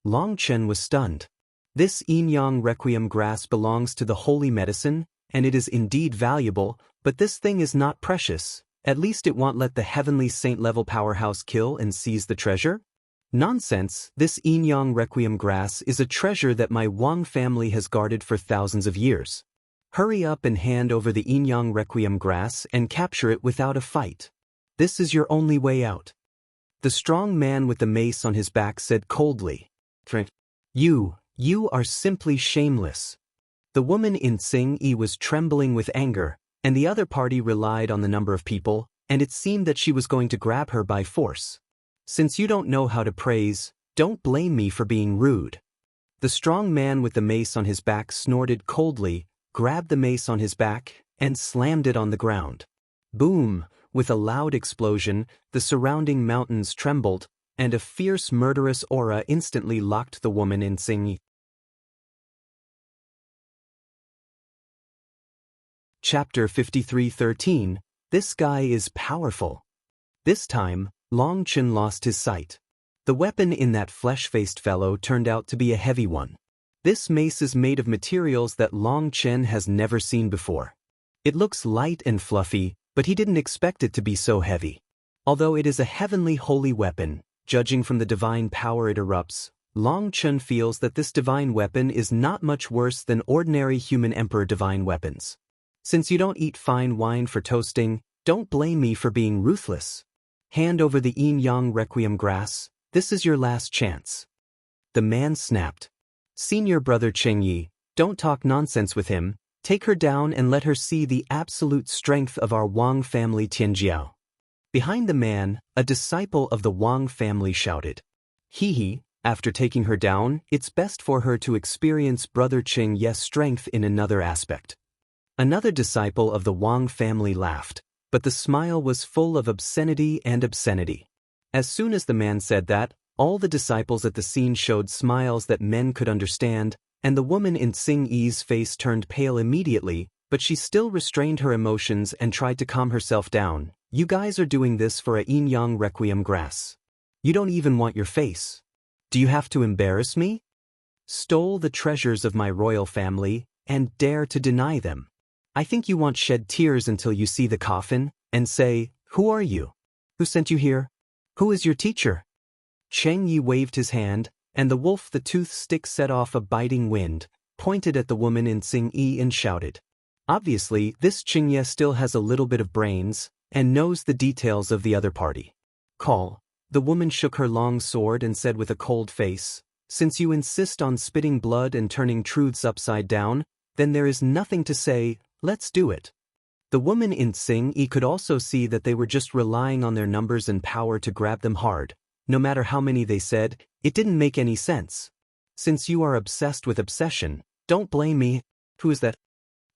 Long Chen was stunned. This Yin-Yang Requiem grass belongs to the holy medicine, and it is indeed valuable, but this thing is not precious. At least it won't let the heavenly saint-level powerhouse kill and seize the treasure? Nonsense, this Yin-Yang Requiem grass is a treasure that my Wang family has guarded for thousands of years. Hurry up and hand over the Yin-Yang Requiem grass and capture it without a fight. This is your only way out. The strong man with the mace on his back said coldly. You are simply shameless. The woman in Xingyi was trembling with anger, and the other party relied on the number of people, and it seemed that she was going to grab her by force. Since you don't know how to praise, don't blame me for being rude. The strong man with the mace on his back snorted coldly, grabbed the mace on his back, and slammed it on the ground. Boom! With a loud explosion, the surrounding mountains trembled, and a fierce murderous aura instantly locked the woman in Xingyi. Chapter 53:13. This guy is powerful. This time, Long Chen lost his sight. The weapon in that flesh-faced fellow turned out to be a heavy one. This mace is made of materials that Long Chen has never seen before. It looks light and fluffy, but he didn't expect it to be so heavy. Although it is a heavenly holy weapon, judging from the divine power it erupts, Long Chen feels that this divine weapon is not much worse than ordinary human emperor divine weapons. Since you don't eat fine wine for toasting, don't blame me for being ruthless. Hand over the Yin-Yang Requiem grass. This is your last chance. the man snapped. Senior brother Cheng Yi, don't talk nonsense with him, take her down and let her see the absolute strength of our Wang family Tianjiao. Behind the man, a disciple of the Wang family shouted. He, after taking her down, it's best for her to experience brother Cheng Yi's strength in another aspect. Another disciple of the Wang family laughed, but the smile was full of obscenity and obscenity. As soon as the man said that, all the disciples at the scene showed smiles that men could understand, and the woman in Xing Yi's face turned pale immediately, but she still restrained her emotions and tried to calm herself down. You guys are doing this for a yin-yang requiem grass. You don't even want your face. Do you have to embarrass me? Stole the treasures of my royal family, and dare to deny them. I think you want shed tears until you see the coffin, and say, who are you? Who sent you here? Who is your teacher? Cheng Yi waved his hand, and the wolf the tooth stick set off a biting wind, pointed at the woman in Xing Yi and shouted. Obviously, this Cheng Yi still has a little bit of brains, and knows the details of the other party. Call. The woman shook her long sword and said with a cold face, since you insist on spitting blood and turning truths upside down, then there is nothing to say, let's do it. The woman in Xing Yi could also see that they were just relying on their numbers and power to grab them hard. No matter how many they said, it didn't make any sense. Since you are obsessed with obsession, don't blame me. Who is that?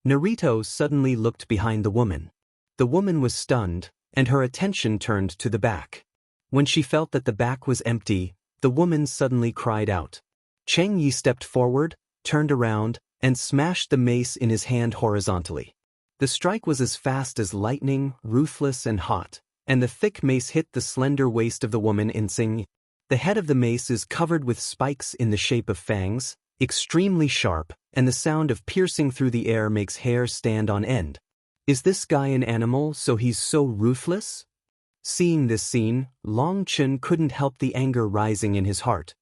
Narito suddenly looked behind the woman. The woman was stunned, and her attention turned to the back. When she felt that the back was empty, the woman suddenly cried out. Cheng Yi stepped forward, turned around, and smashed the mace in his hand horizontally. The strike was as fast as lightning, ruthless and hot, and the thick mace hit the slender waist of the woman in Xing Yi. The head of the mace is covered with spikes in the shape of fangs, extremely sharp, and the sound of piercing through the air makes hair stand on end. Is this guy an animal, so he's so ruthless? Seeing this scene, Long Chen couldn't help the anger rising in his heart.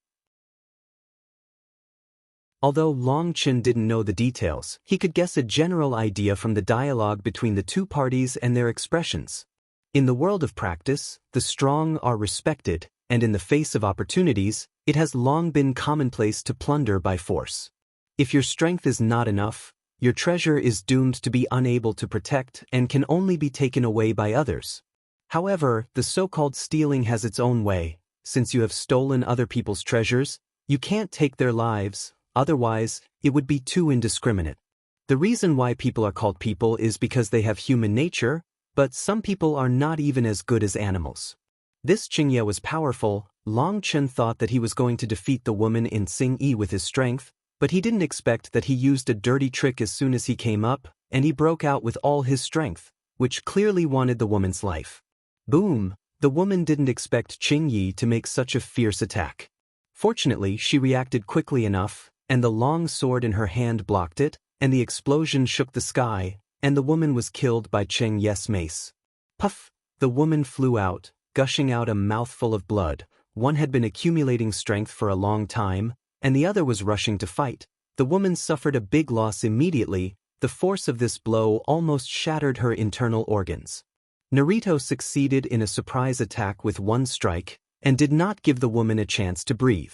Although Long Chen didn't know the details, he could guess a general idea from the dialogue between the two parties and their expressions. In the world of practice, the strong are respected, and in the face of opportunities, it has long been commonplace to plunder by force. If your strength is not enough, your treasure is doomed to be unable to protect and can only be taken away by others. However, the so-called stealing has its own way. Since you have stolen other people's treasures, you can't take their lives, otherwise, it would be too indiscriminate. The reason why people are called people is because they have human nature, but some people are not even as good as animals. This Cheng Yi was powerful. Long Chen thought that he was going to defeat the woman in Xing Yi with his strength, but he didn't expect that he used a dirty trick as soon as he came up, and he broke out with all his strength, which clearly wanted the woman's life. Boom! The woman didn't expect Cheng Yi to make such a fierce attack. Fortunately, she reacted quickly enough, and the long sword in her hand blocked it, and the explosion shook the sky, and the woman was killed by Cheng Yi's mace. Puff! The woman flew out, gushing out a mouthful of blood. One had been accumulating strength for a long time, and the other was rushing to fight. The woman suffered a big loss immediately. The force of this blow almost shattered her internal organs. Narito succeeded in a surprise attack with one strike, and did not give the woman a chance to breathe.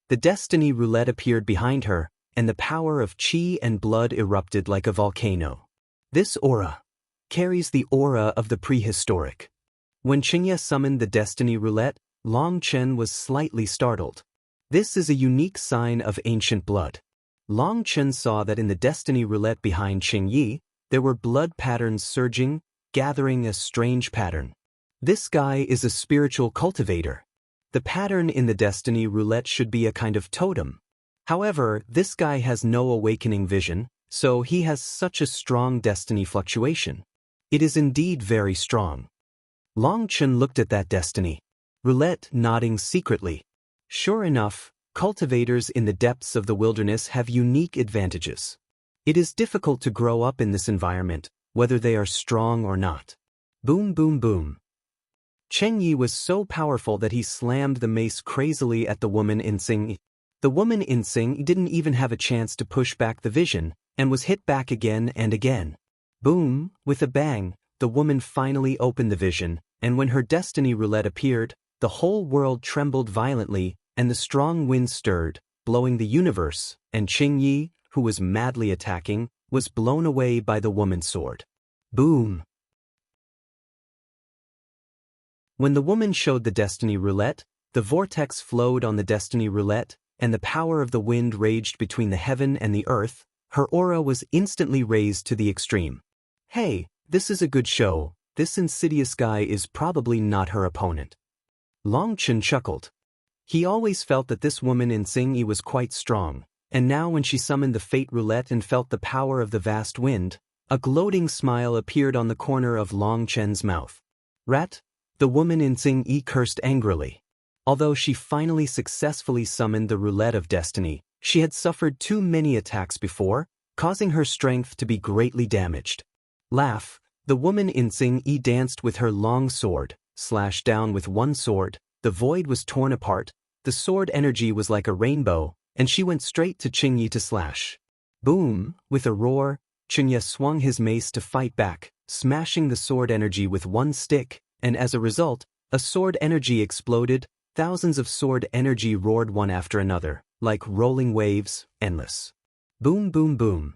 The destiny roulette appeared behind her, and the power of chi and blood erupted like a volcano. This aura carries the aura of the prehistoric. When Cheng Yi summoned the destiny roulette, Long Chen was slightly startled. This is a unique sign of ancient blood. Long Chen saw that in the destiny roulette behind Cheng Yi, there were blood patterns surging, gathering a strange pattern. This guy is a spiritual cultivator. The pattern in the destiny roulette should be a kind of totem. However, this guy has no awakening vision, so he has such a strong destiny fluctuation. It is indeed very strong. Long Chen looked at that destiny roulette, nodding secretly. Sure enough, cultivators in the depths of the wilderness have unique advantages. It is difficult to grow up in this environment, whether they are strong or not. Boom, boom, boom. Cheng Yi was so powerful that he slammed the mace crazily at the woman in Xing Yi. The woman in Xing Yi didn't even have a chance to push back the vision, and was hit back again and again. Boom! With a bang, the woman finally opened the vision, and when her destiny roulette appeared, the whole world trembled violently, and the strong wind stirred, blowing the universe, and Qingyi, who was madly attacking, was blown away by the woman's sword. Boom! When the woman showed the destiny roulette, the vortex flowed on the destiny roulette, and the power of the wind raged between the heaven and the earth. Her aura was instantly raised to the extreme. Hey, this is a good show. This insidious guy is probably not her opponent. Long Chen chuckled. He always felt that this woman in Xingyi was quite strong, and now when she summoned the fate roulette and felt the power of the vast wind, a gloating smile appeared on the corner of Long Chen's mouth. Rat, the woman in Xingyi cursed angrily. Although she finally successfully summoned the roulette of destiny, she had suffered too many attacks before, causing her strength to be greatly damaged. Laugh, the woman in Xingyi danced with her long sword, slashed down with one sword, the void was torn apart, the sword energy was like a rainbow, and she went straight to Qingyi to slash. Boom! With a roar, Qingyi swung his mace to fight back, smashing the sword energy with one stick, and as a result, a sword energy exploded. Thousands of sword energy roared one after another, like rolling waves, endless. Boom, boom, boom.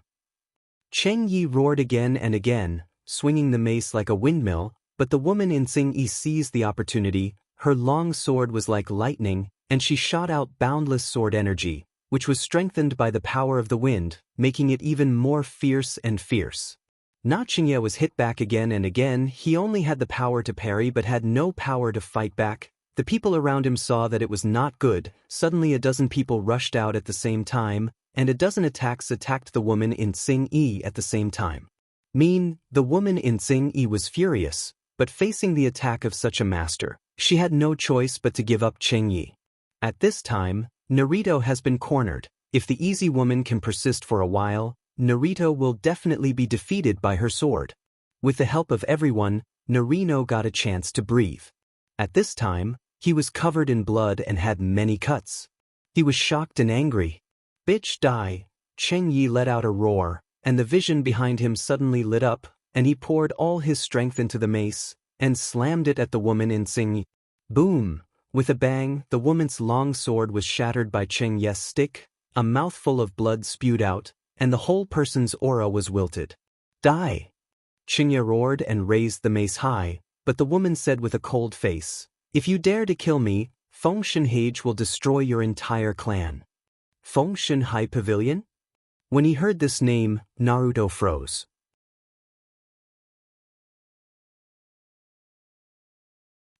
Qingyi roared again and again, swinging the mace like a windmill, but the woman in Xingyi seized the opportunity. Her long sword was like lightning, and she shot out boundless sword energy, which was strengthened by the power of the wind, making it even more fierce and fierce. Na Qingyi was hit back again and again. He only had the power to parry but had no power to fight back. The people around him saw that it was not good. Suddenly a dozen people rushed out at the same time, and a dozen attacks attacked the woman in Xingyi at the same time. The woman in Xingyi was furious, but facing the attack of such a master, she had no choice but to give up Qingyi. At this time, Naruto has been cornered. If the easy woman can persist for a while, Naruto will definitely be defeated by her sword. With the help of everyone, Naruto got a chance to breathe. At this time, he was covered in blood and had many cuts. He was shocked and angry. Bitch die! Qingyi let out a roar, and the vision behind him suddenly lit up, and he poured all his strength into the mace, and slammed it at the woman in Xingyi. Boom! With a bang, the woman's long sword was shattered by Qingyi's stick, a mouthful of blood spewed out, and the whole person's aura was wilted. Die! Qingyi roared and raised the mace high, but the woman said with a cold face, "If you dare to kill me, Fengshen Hage will destroy your entire clan." Fengshen High Pavilion? When he heard this name, Naruto froze.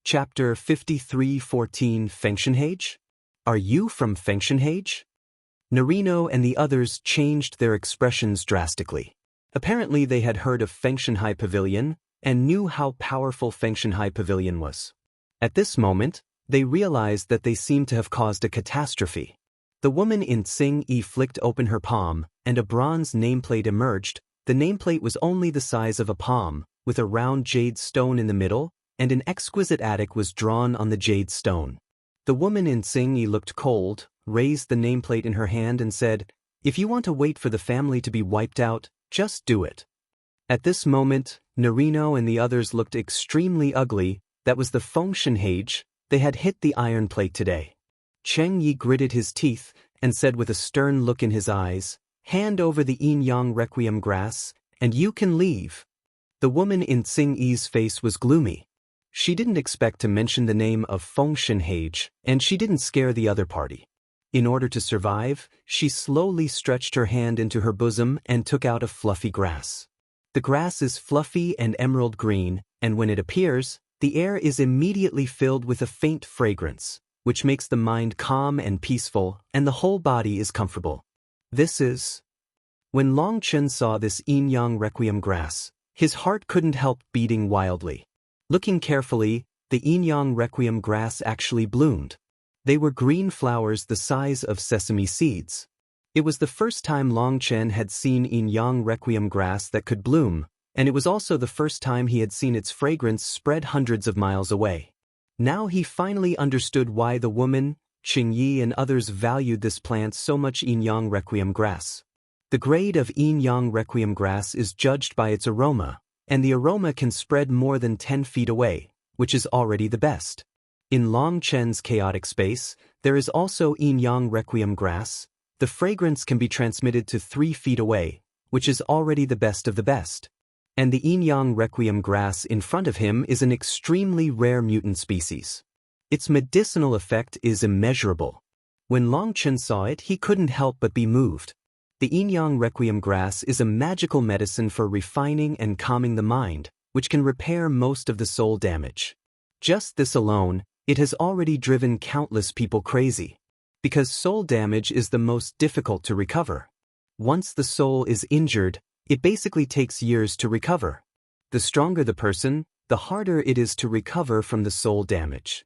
Chapter 53:14 Fengshen Hage? Are you from Fengshen Hage? Naruto and the others changed their expressions drastically. Apparently they had heard of Fengshen High Pavilion and knew how powerful Fengshen High Pavilion was. At this moment, they realized that they seemed to have caused a catastrophe. The woman in Xingyi flicked open her palm, and a bronze nameplate emerged. The nameplate was only the size of a palm, with a round jade stone in the middle, and an exquisite attic was drawn on the jade stone. The woman in Xingyi looked cold, raised the nameplate in her hand and said, "If you want to wait for the family to be wiped out, just do it." At this moment, Naruto and the others looked extremely ugly. That was the Fengshen Hage. They had hit the iron plate today. Qingyi gritted his teeth and said with a stern look in his eyes, "Hand over the Yin-Yang Requiem grass, and you can leave." The woman in Xingyi's face was gloomy. She didn't expect to mention the name of Fengshen Hage, and she didn't scare the other party. In order to survive, she slowly stretched her hand into her bosom and took out a fluffy grass. The grass is fluffy and emerald green, and when it appears, the air is immediately filled with a faint fragrance, which makes the mind calm and peaceful, and the whole body is comfortable. This is... When Long Chen saw this Yin-Yang Requiem grass, his heart couldn't help beating wildly. Looking carefully, the Yin-Yang Requiem grass actually bloomed. They were green flowers the size of sesame seeds. It was the first time Long Chen had seen Yin-Yang Requiem grass that could bloom, and it was also the first time he had seen its fragrance spread hundreds of miles away. Now he finally understood why the woman, Qingyi and others valued this plant so much. Yin-Yang Requiem grass. The grade of Yin-Yang Requiem grass is judged by its aroma, and the aroma can spread more than 10 feet away, which is already the best. In Long Chen's chaotic space, there is also yin-yang requiem grass. The fragrance can be transmitted to 3 feet away, which is already the best of the best. And the yin-yang requiem grass in front of him is an extremely rare mutant species. Its medicinal effect is immeasurable. When Long Chen saw it, he couldn't help but be moved. The yin-yang requiem grass is a magical medicine for refining and calming the mind, which can repair most of the soul damage. Just this alone, it has already driven countless people crazy. Because soul damage is the most difficult to recover. Once the soul is injured, it basically takes years to recover. The stronger the person, the harder it is to recover from the soul damage.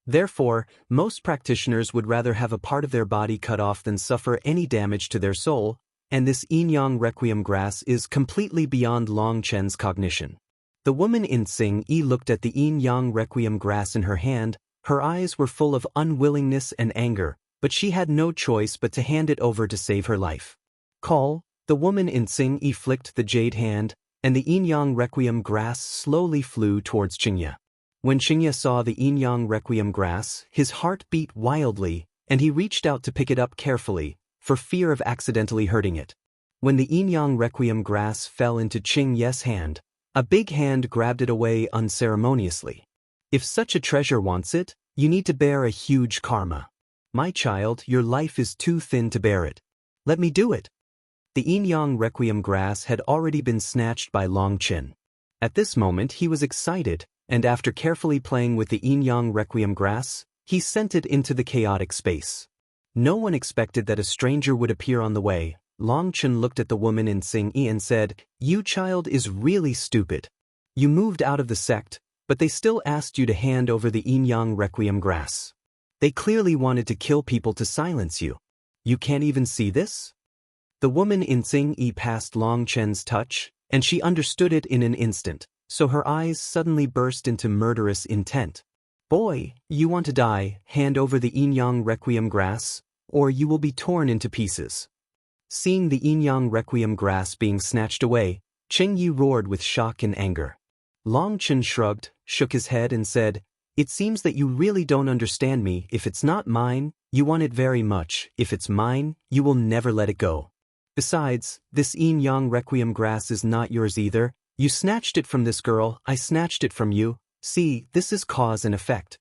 Therefore, most practitioners would rather have a part of their body cut off than suffer any damage to their soul, and this yin-yang requiem grass is completely beyond Long Chen's cognition. The woman in Xing-yi looked at the yin-yang requiem grass in her hand. Her eyes were full of unwillingness and anger, but she had no choice but to hand it over to save her life. Call, the woman in Xing-yi flicked the jade hand, and the yin-yang requiem grass slowly flew towards Qingye. When Qingye saw the yin-yang requiem grass, his heart beat wildly, and he reached out to pick it up carefully, for fear of accidentally hurting it. When the yin-yang requiem grass fell into Qingye's hand, a big hand grabbed it away unceremoniously. If such a treasure wants it, you need to bear a huge karma. My child, your life is too thin to bear it. Let me do it. The yin-yang requiem grass had already been snatched by Long Chen. At this moment he was excited, and after carefully playing with the yin-yang requiem grass, he sent it into the chaotic space. No one expected that a stranger would appear on the way. Long Chen looked at the woman in Xing-yi and said, "You child is really stupid. You moved out of the sect, but they still asked you to hand over the yin-yang requiem grass. They clearly wanted to kill people to silence you. You can't even see this?" The woman in Xing-yi passed Long Chen's touch, and she understood it in an instant, so her eyes suddenly burst into murderous intent. "Boy, you want to die, hand over the yin-yang requiem grass, or you will be torn into pieces." Seeing the yin-yang requiem grass being snatched away, Qingye roared with shock and anger. Long Chen shrugged, shook his head and said, "It seems that you really don't understand me. If it's not mine, you want it very much. If it's mine, you will never let it go. Besides, this yin-yang requiem grass is not yours either. You snatched it from this girl, I snatched it from you. See, this is cause and effect."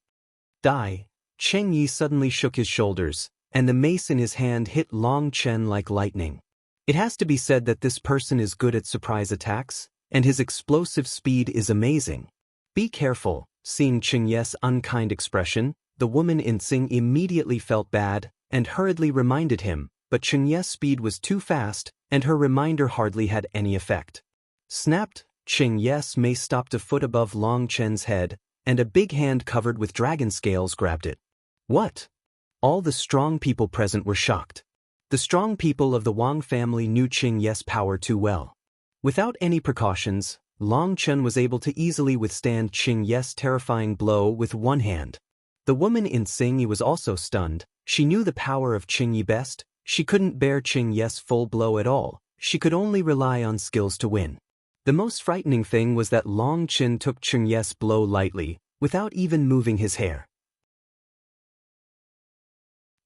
Die. Qingye suddenly shook his shoulders, and the mace in his hand hit Long Chen like lightning. It has to be said that this person is good at surprise attacks, and his explosive speed is amazing. Be careful. Seeing Qingye's unkind expression, the woman in Xing immediately felt bad, and hurriedly reminded him, but Qingye's speed was too fast, and her reminder hardly had any effect. Snapped, Qingye's mace stopped a foot above Long Chen's head, and a big hand covered with dragon scales grabbed it. What? All the strong people present were shocked. The strong people of the Wang family knew Qingye's power too well. Without any precautions, Long Chen was able to easily withstand Qingye's terrifying blow with one hand. The woman in Xing was also stunned. She knew the power of Qingye best. She couldn't bear Qingye's full blow at all. She could only rely on skills to win. The most frightening thing was that Long Chen took Qingye's blow lightly, without even moving his hair.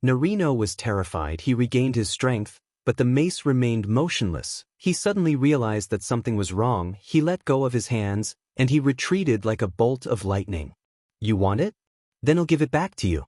Narino was terrified. He regained his strength, but the mace remained motionless. He suddenly realized that something was wrong. He let go of his hands, and he retreated like a bolt of lightning. "You want it? Then I'll give it back to you."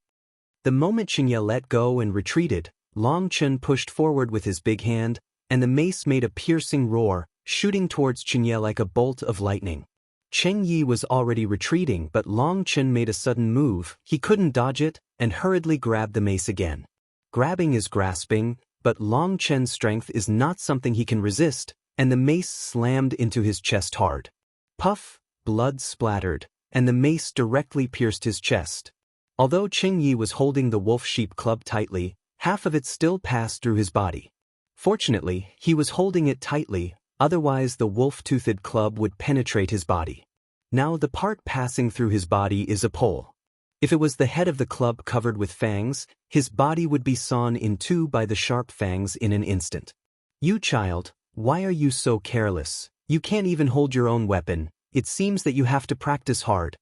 The moment Qingye let go and retreated, Long Chen pushed forward with his big hand, and the mace made a piercing roar, shooting towards Qingye like a bolt of lightning. Qingye was already retreating, but Long Chen made a sudden move. He couldn't dodge it, and hurriedly grabbed the mace again. Grabbing is grasping, but Long Chen's strength is not something he can resist, and the mace slammed into his chest hard. Puff, blood splattered, and the mace directly pierced his chest. Although Qingye was holding the wolf-sheep club tightly, half of it still passed through his body. Fortunately, he was holding it tightly, otherwise the wolf-toothed club would penetrate his body. Now the part passing through his body is a pole. If it was the head of the club covered with fangs, his body would be sawn in two by the sharp fangs in an instant. "You child, why are you so careless? You can't even hold your own weapon. It seems that you have to practice hard.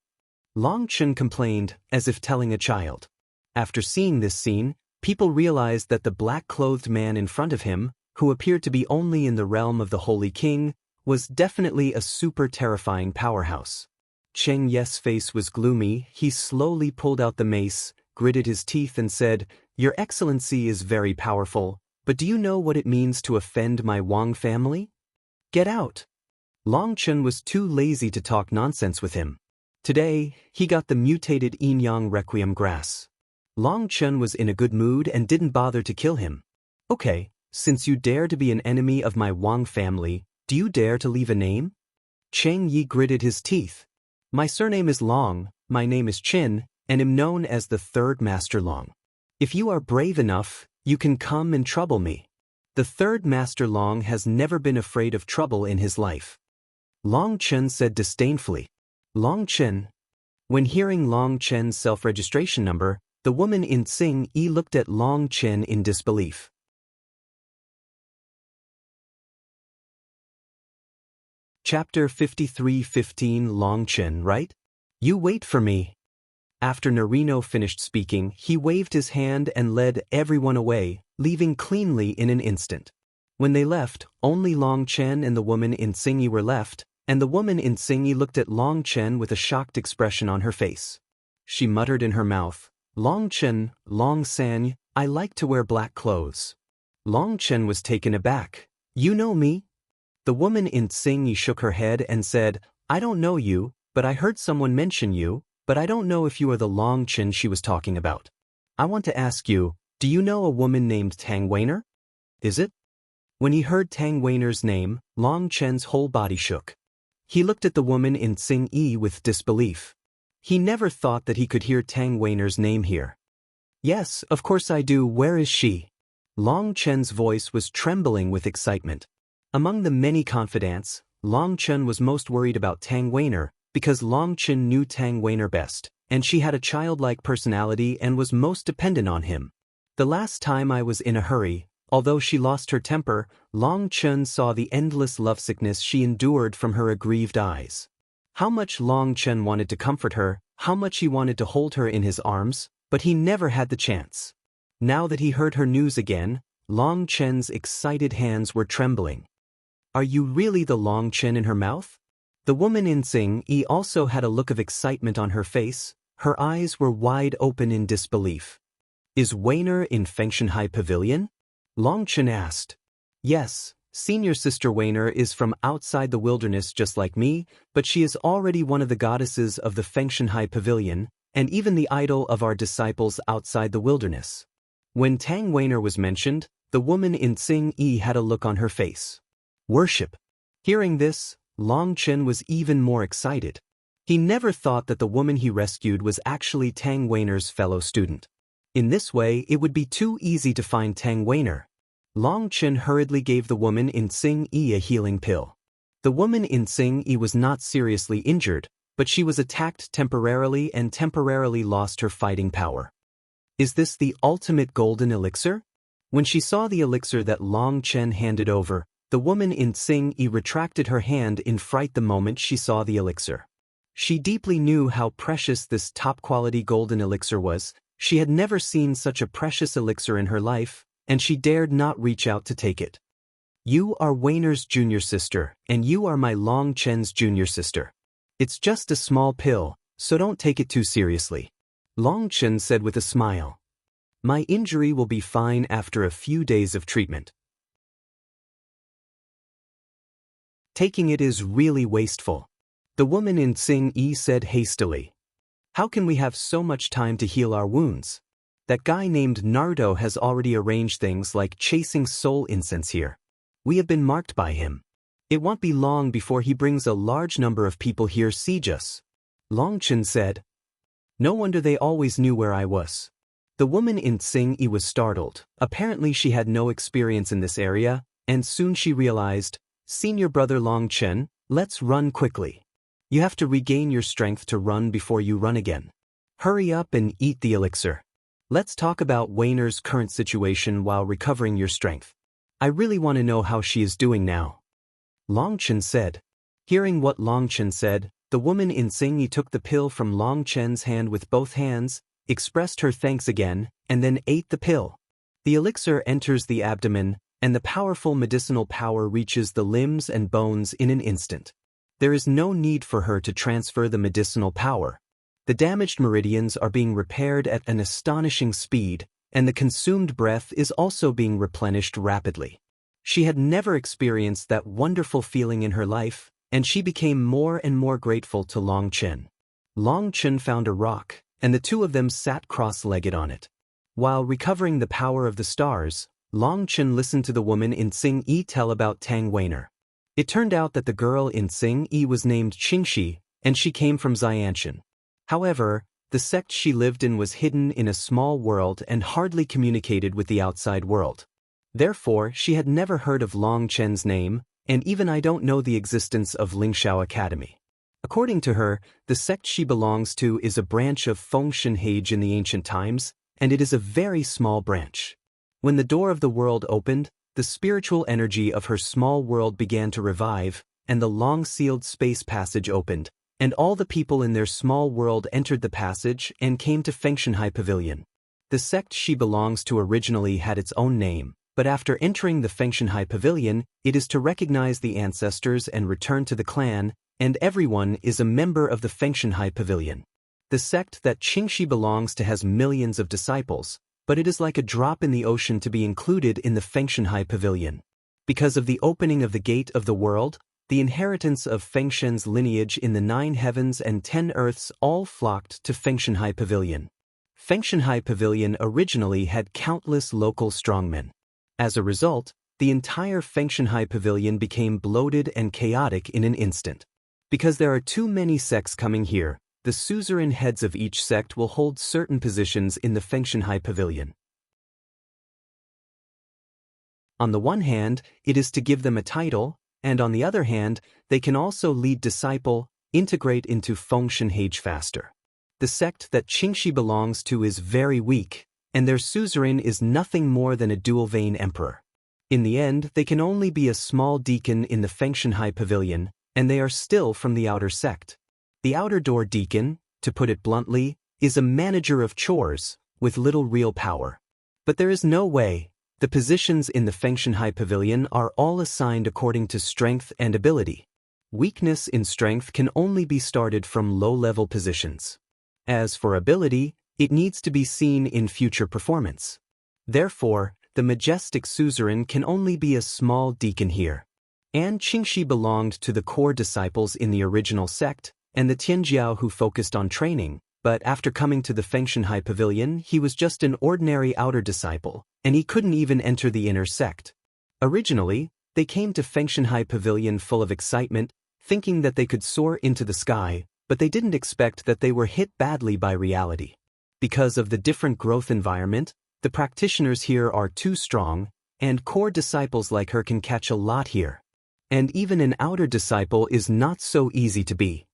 Long Chen complained, as if telling a child. After seeing this scene, people realized that the black-clothed man in front of him, who appeared to be only in the realm of the Holy King, was definitely a super terrifying powerhouse. Cheng Ye's face was gloomy. He slowly pulled out the mace, gritted his teeth and said, "Your Excellency is very powerful, but do you know what it means to offend my Wang family? Get out." Long Chen was too lazy to talk nonsense with him. Today, he got the mutated Yin-Yang Requiem grass. Long Chen was in a good mood and didn't bother to kill him. "Okay, since you dare to be an enemy of my Wang family, do you dare to leave a name?" Cheng Yi gritted his teeth. "My surname is Long, my name is Qin, and am known as the Third Master Long. If you are brave enough, you can come and trouble me." The Third Master Long has never been afraid of trouble in his life. Long Chen said disdainfully. "Long Chen." When hearing Long Chen's self-registration number, the woman in Tsing Yi looked at Long Chen in disbelief. Chapter 53:15 Long Chen, right? You wait for me. After Narino finished speaking, he waved his hand and led everyone away, leaving cleanly in an instant. When they left, only Long Chen and the woman in Tsing Yi were left, and the woman in Tsing Yi looked at Long Chen with a shocked expression on her face. She muttered in her mouth, "Long Chen, Long San, I like to wear black clothes." Long Chen was taken aback. "You know me?" The woman in Tsing Yi shook her head and said, "I don't know you, but I heard someone mention you, but I don't know if you are the Long Chen she was talking about. I want to ask you, do you know a woman named Tang Weiner? Is it?" When he heard Tang Weiner's name, Long Chen's whole body shook. He looked at the woman in Tsing Yi with disbelief. He never thought that he could hear Tang Weiner's name here. "Yes, of course I do. Where is she?" Long Chen's voice was trembling with excitement. Among the many confidants, Long Chen was most worried about Tang Weiner, because Long Chen knew Tang Weiner best, and she had a childlike personality and was most dependent on him. The last time I was in a hurry, although she lost her temper, Long Chen saw the endless lovesickness she endured from her aggrieved eyes. How much Long Chen wanted to comfort her, how much he wanted to hold her in his arms, but he never had the chance. Now that he heard her news again, Long Chen's excited hands were trembling. "Are you really the Long Chen in her mouth?" The woman in Tsing Yi also had a look of excitement on her face. Her eyes were wide open in disbelief. "Is Weiner in Fengshanhai Pavilion?" Long Chen asked. "Yes, senior sister Weiner is from outside the wilderness just like me, but she is already one of the goddesses of the Fengshanhai Pavilion, and even the idol of our disciples outside the wilderness." When Tang Weiner was mentioned, the woman in Tsing Yi had a look on her face. Worship. Hearing this, Long Chen was even more excited. He never thought that the woman he rescued was actually Tang Weiner's fellow student. In this way, it would be too easy to find Tang Weiner. Long Chen hurriedly gave the woman in Tsing Yi a healing pill. The woman in Tsing Yi was not seriously injured, but she was attacked temporarily and temporarily lost her fighting power. "Is this the ultimate golden elixir?" When she saw the elixir that Long Chen handed over, the woman in Tsing Yi retracted her hand in fright the moment she saw the elixir. She deeply knew how precious this top-quality golden elixir was. She had never seen such a precious elixir in her life, and she dared not reach out to take it. "You are Weiner's junior sister, and you are my Long Chen's junior sister. It's just a small pill, so don't take it too seriously," Long Chen said with a smile. "My injury will be fine after a few days of treatment. Taking it is really wasteful," the woman in Tsing Yi said hastily. "How can we have so much time to heal our wounds? That guy named Naruto has already arranged things like chasing soul incense here. We have been marked by him. It won't be long before he brings a large number of people here siege us," Long Chen said. "No wonder they always knew where I was." The woman in Tsing Yi was startled. Apparently she had no experience in this area, and soon she realized, "Senior brother Long Chen, let's run quickly. You have to regain your strength to run before you run again. Hurry up and eat the elixir. Let's talk about Weiner's current situation while recovering your strength. I really want to know how she is doing now," Long Chen said. Hearing what Long Chen said, the woman in Xingyi took the pill from Long Chen's hand with both hands, expressed her thanks again, and then ate the pill. The elixir enters the abdomen, and the powerful medicinal power reaches the limbs and bones in an instant. There is no need for her to transfer the medicinal power. The damaged meridians are being repaired at an astonishing speed, and the consumed breath is also being replenished rapidly. She had never experienced that wonderful feeling in her life, and she became more and more grateful to Long Chen. Long Chen found a rock, and the two of them sat cross-legged on it. While recovering the power of the stars, Long Chen listened to the woman in Xingyi tell about Tang Weiner. It turned out that the girl in Xingyi was named Qingxi, and she came from Xianshan. However, the sect she lived in was hidden in a small world and hardly communicated with the outside world. Therefore, she had never heard of Long Chen's name, and even I don't know the existence of Lingshao Academy. According to her, the sect she belongs to is a branch of Fengshen Hage in the ancient times, and it is a very small branch. When the door of the world opened, the spiritual energy of her small world began to revive, and the long-sealed space passage opened, and all the people in their small world entered the passage and came to Fengshenhai Pavilion. The sect she belongs to originally had its own name, but after entering the Fengshenhai Pavilion, it is to recognize the ancestors and return to the clan, and everyone is a member of the Fengshenhai Pavilion. The sect that Qingxi belongs to has millions of disciples, but it is like a drop in the ocean to be included in the Fengshenhai Pavilion. Because of the opening of the gate of the world, the inheritance of Fengshen's lineage in the 9 heavens and 10 earths all flocked to Fengshenhai Pavilion. Fengshenhai Pavilion originally had countless local strongmen. As a result, the entire Fengshenhai Pavilion became bloated and chaotic in an instant. Because there are too many sects coming here, the suzerain heads of each sect will hold certain positions in the Fengshenhai Pavilion. On the one hand, it is to give them a title, and on the other hand, they can also lead disciple, integrate into Fengshen Hage faster. The sect that Qingxi belongs to is very weak, and their suzerain is nothing more than a dual-vein emperor. In the end, they can only be a small deacon in the Fengshenhai Pavilion, and they are still from the outer sect. The outer door deacon, to put it bluntly, is a manager of chores, with little real power. But there is no way. The positions in the Fengshenhai Pavilion are all assigned according to strength and ability. Weakness in strength can only be started from low-level positions. As for ability, it needs to be seen in future performance. Therefore, the majestic suzerain can only be a small deacon here. And Qingxi belonged to the core disciples in the original sect, and the Tianjiao who focused on training, but after coming to the Fengshenhai Pavilion he was just an ordinary outer disciple, and he couldn't even enter the inner sect. Originally, they came to Fengshenhai Pavilion full of excitement, thinking that they could soar into the sky, but they didn't expect that they were hit badly by reality. Because of the different growth environment, the practitioners here are too strong, and core disciples like her can catch a lot here. And even an outer disciple is not so easy to be.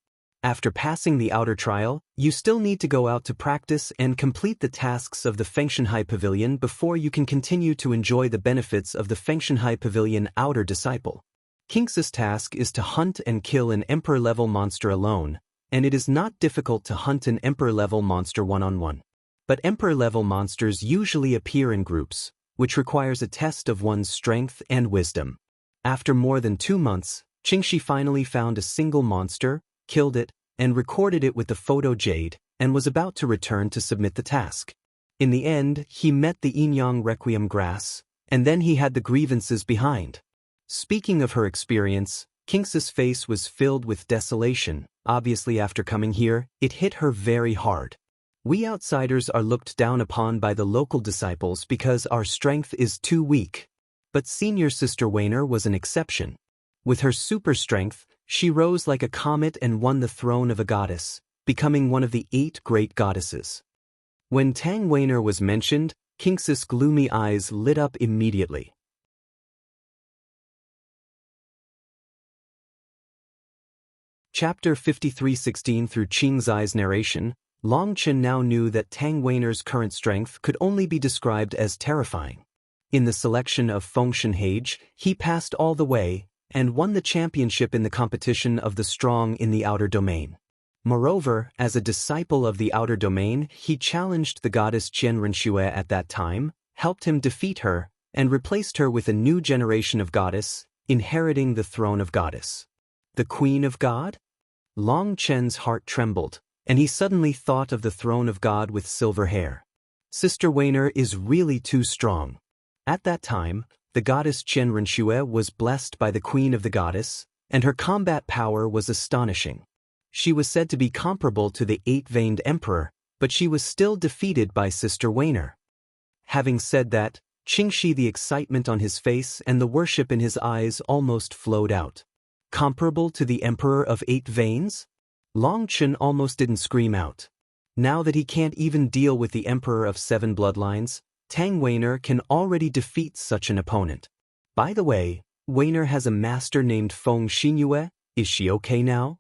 After passing the outer trial, you still need to go out to practice and complete the tasks of the Fengshenhai Pavilion before you can continue to enjoy the benefits of the Fengshenhai Pavilion outer disciple. Qingxi's task is to hunt and kill an emperor-level monster alone, and it is not difficult to hunt an emperor-level monster one-on-one. But emperor-level monsters usually appear in groups, which requires a test of one's strength and wisdom. After more than 2 months, Qingxi finally found a single monster, killed it, and recorded it with the photo jade, and was about to return to submit the task. In the end, he met the Yin-Yang Requiem grass, and then he had the grievances behind. Speaking of her experience, Qingxi's face was filled with desolation. Obviously after coming here, it hit her very hard. We outsiders are looked down upon by the local disciples because our strength is too weak. But senior sister Weiner was an exception. With her super strength, she rose like a comet and won the throne of a goddess, becoming one of the 8 great goddesses. When Tang Weiner was mentioned, Qingxi's gloomy eyes lit up immediately. Chapter 53:16 Through Qingxi's narration, Long Chen now knew that Tang Weiner's current strength could only be described as terrifying. In the selection of Fengshen Hage, he passed all the way, and won the championship in the competition of the strong in the outer domain. Moreover, as a disciple of the outer domain, he challenged the goddess Qian Renxue at that time, helped him defeat her, and replaced her with a new generation of goddess, inheriting the throne of goddess. The Queen of God? Long Chen's heart trembled, and he suddenly thought of the throne of God with silver hair. Sister Weiner is really too strong. At that time, the goddess Qian Renxue was blessed by the Queen of the Goddess, and her combat power was astonishing. She was said to be comparable to the eight-veined emperor, but she was still defeated by Sister Weiner. Having said that, Qingxi, the excitement on his face and the worship in his eyes almost flowed out. Comparable to the emperor of eight veins? Long Chen almost didn't scream out. Now that he can't even deal with the emperor of seven bloodlines, Tang Weiner can already defeat such an opponent. By the way, Weiner has a master named Feng Xinyue. Is she okay now?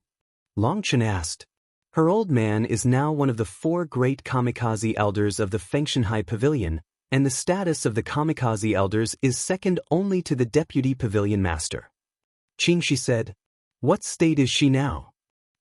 Long Chen asked. Her old man is now one of the four great kamikaze elders of the Fengshanhai Pavilion, and the status of the kamikaze elders is second only to the deputy pavilion master. Qingxi said, "What state is she now?"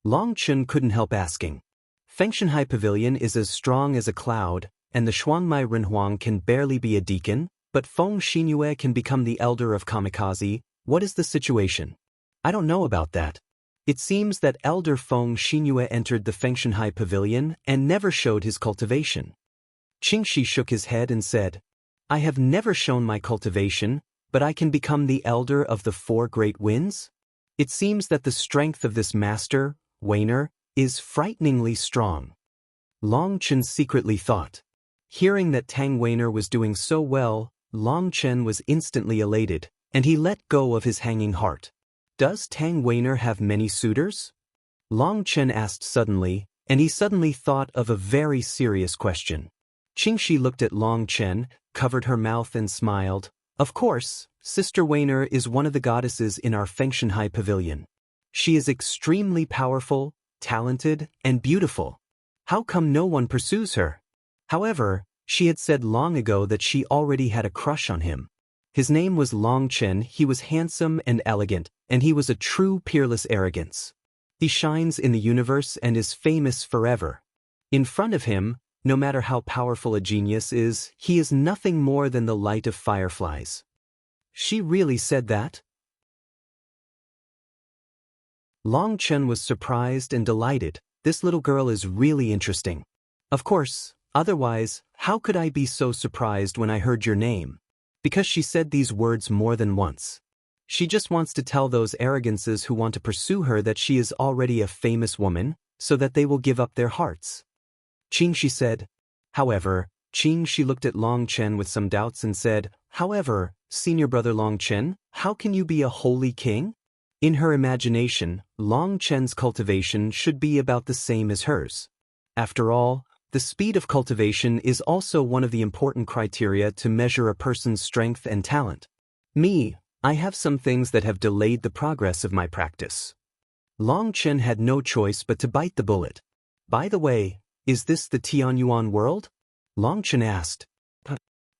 Long Chen couldn't help asking. Fengshanhai Pavilion is as strong as a cloud, and the Shuangmai Renhuang can barely be a deacon, but Feng Xinyue can become the elder of kamikaze. What is the situation? I don't know about that. It seems that Elder Feng Xinyue entered the Fengshanhai Pavilion and never showed his cultivation. Qingxi shook his head and said, I have never shown my cultivation, but I can become the elder of the four great winds? It seems that the strength of this master, Weiner, is frighteningly strong. Long Chen secretly thought. Hearing that Tang Weiner was doing so well, Long Chen was instantly elated, and he let go of his hanging heart. Does Tang Weiner have many suitors? Long Chen asked suddenly, and he suddenly thought of a very serious question. Qingxi looked at Long Chen, covered her mouth and smiled. Of course, Sister Weiner is one of the goddesses in our Fengshanhai Pavilion. She is extremely powerful, talented, and beautiful. How come no one pursues her? However, she had said long ago that she already had a crush on him. His name was Long Chen. He was handsome and elegant, and he was a true peerless arrogance. He shines in the universe and is famous forever. In front of him, no matter how powerful a genius is, he is nothing more than the light of fireflies. She really said that? Long Chen was surprised and delighted. This little girl is really interesting. Of course, otherwise, how could I be so surprised when I heard your name? Because she said these words more than once. She just wants to tell those arrogances who want to pursue her that she is already a famous woman, so that they will give up their hearts. Qingxi said. However, Qingxi looked at Long Chen with some doubts and said, However, senior brother Long Chen, how can you be a holy king? In her imagination, Long Chen's cultivation should be about the same as hers. After all, the speed of cultivation is also one of the important criteria to measure a person's strength and talent. I have some things that have delayed the progress of my practice. Long Chen had no choice but to bite the bullet. By the way, is this the Tianyuan world? Long Chen asked.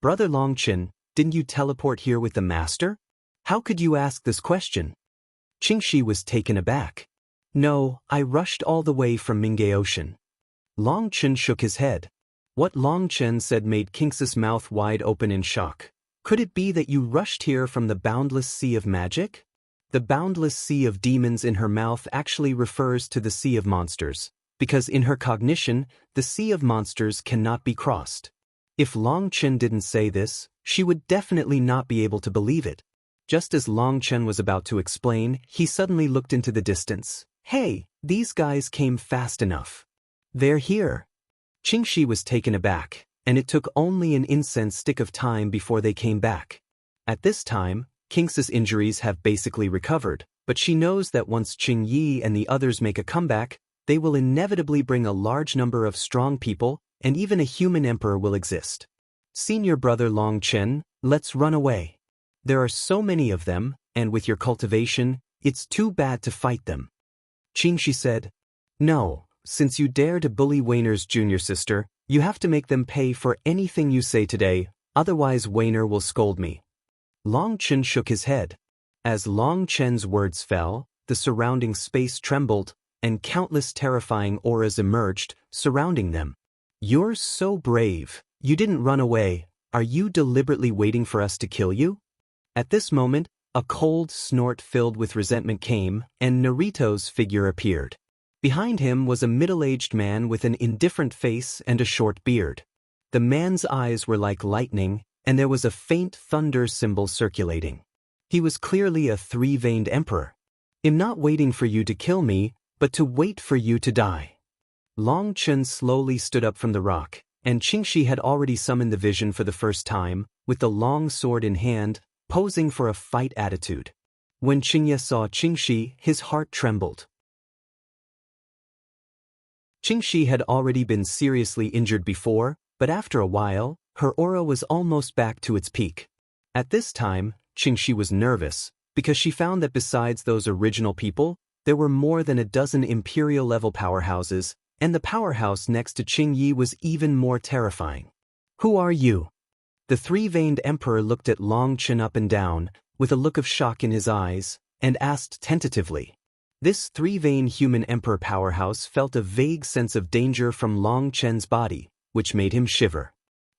Brother Long Chen, didn't you teleport here with the master? How could you ask this question? Qingxi was taken aback. No, I rushed all the way from Mingay Ocean. Long Chen shook his head. What Long Chen said made King's mouth wide open in shock. Could it be that you rushed here from the boundless sea of magic? The boundless sea of demons in her mouth actually refers to the sea of monsters, because in her cognition, the sea of monsters cannot be crossed. If Long Chen didn't say this, she would definitely not be able to believe it. Just as Long Chen was about to explain, he suddenly looked into the distance. Hey, these guys came fast enough. They're here. Qingxi was taken aback, and it took only an incense stick of time before they came back. At this time, King's injuries have basically recovered, but she knows that once Qing Yi and the others make a comeback, they will inevitably bring a large number of strong people, and even a human emperor will exist. Senior brother Long Chen, let's run away. There are so many of them, and with your cultivation, it's too bad to fight them. Qingxi said, No, since you dare to bully Weiner's junior sister, you have to make them pay for anything you say today, otherwise Weiner will scold me. Long Chen shook his head. As Long Chen's words fell, the surrounding space trembled, and countless terrifying auras emerged, surrounding them. "You're so brave. You didn't run away. Are you deliberately waiting for us to kill you?" At this moment, a cold snort filled with resentment came, and Naruto's figure appeared. Behind him was a middle-aged man with an indifferent face and a short beard. The man's eyes were like lightning, and there was a faint thunder symbol circulating. He was clearly a three-veined emperor. "I'm not waiting for you to kill me, but to wait for you to die." Long Chen slowly stood up from the rock, and Qingxi had already summoned the vision for the first time, with the long sword in hand, posing for a fight attitude. When Qingye saw Qingxi, his heart trembled. Qingxi had already been seriously injured before, but after a while, her aura was almost back to its peak. At this time, Qingxi was nervous, because she found that besides those original people, there were more than a dozen imperial-level powerhouses, and the powerhouse next to Qingyi was even more terrifying. "Who are you?" The three-veined emperor looked at Long Chen up and down, with a look of shock in his eyes, and asked tentatively. This three-veined human emperor powerhouse felt a vague sense of danger from Long Chen's body, which made him shiver.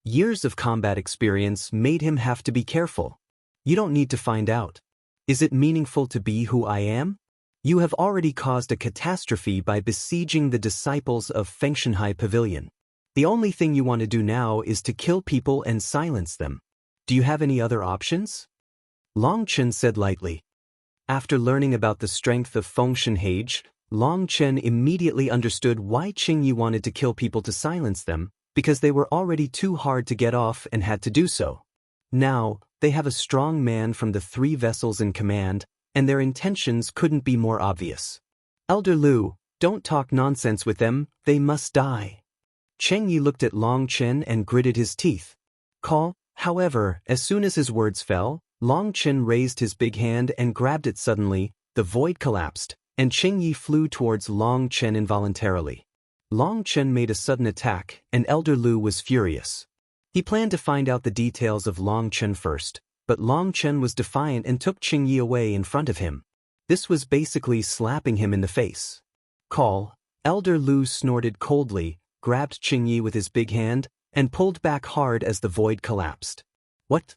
Years of combat experience made him have to be careful. "You don't need to find out. Is it meaningful to be who I am? You have already caused a catastrophe by besieging the disciples of Fengshanhai Pavilion. The only thing you want to do now is to kill people and silence them. Do you have any other options?" Long Chen said lightly. After learning about the strength of Fengshanhai, Long Chen immediately understood why Qingyi wanted to kill people to silence them, because they were already too hard to get off and had to do so. Now, they have a strong man from the three vessels in command, and their intentions couldn't be more obvious. "Elder Lu, don't talk nonsense with them, they must die." Qingyi looked at Long Chen and gritted his teeth. However, as soon as his words fell, Long Chen raised his big hand and grabbed it suddenly, the void collapsed, and Qingyi flew towards Long Chen involuntarily. Long Chen made a sudden attack, and Elder Lu was furious. He planned to find out the details of Long Chen first, but Long Chen was defiant and took Qingyi away in front of him. This was basically slapping him in the face. Elder Lu snorted coldly, grabbed Qingyi with his big hand, and pulled back hard as the void collapsed. "What?"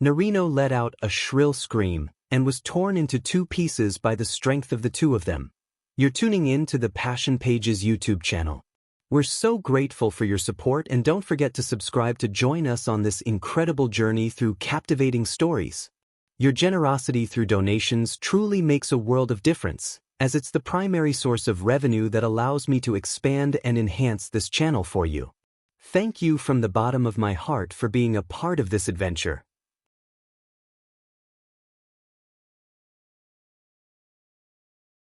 Narino let out a shrill scream, and was torn into two pieces by the strength of the two of them. You're tuning in to the Passion Pages YouTube channel. We're so grateful for your support, and don't forget to subscribe to join us on this incredible journey through captivating stories. Your generosity through donations truly makes a world of difference, as it's the primary source of revenue that allows me to expand and enhance this channel for you. Thank you from the bottom of my heart for being a part of this adventure.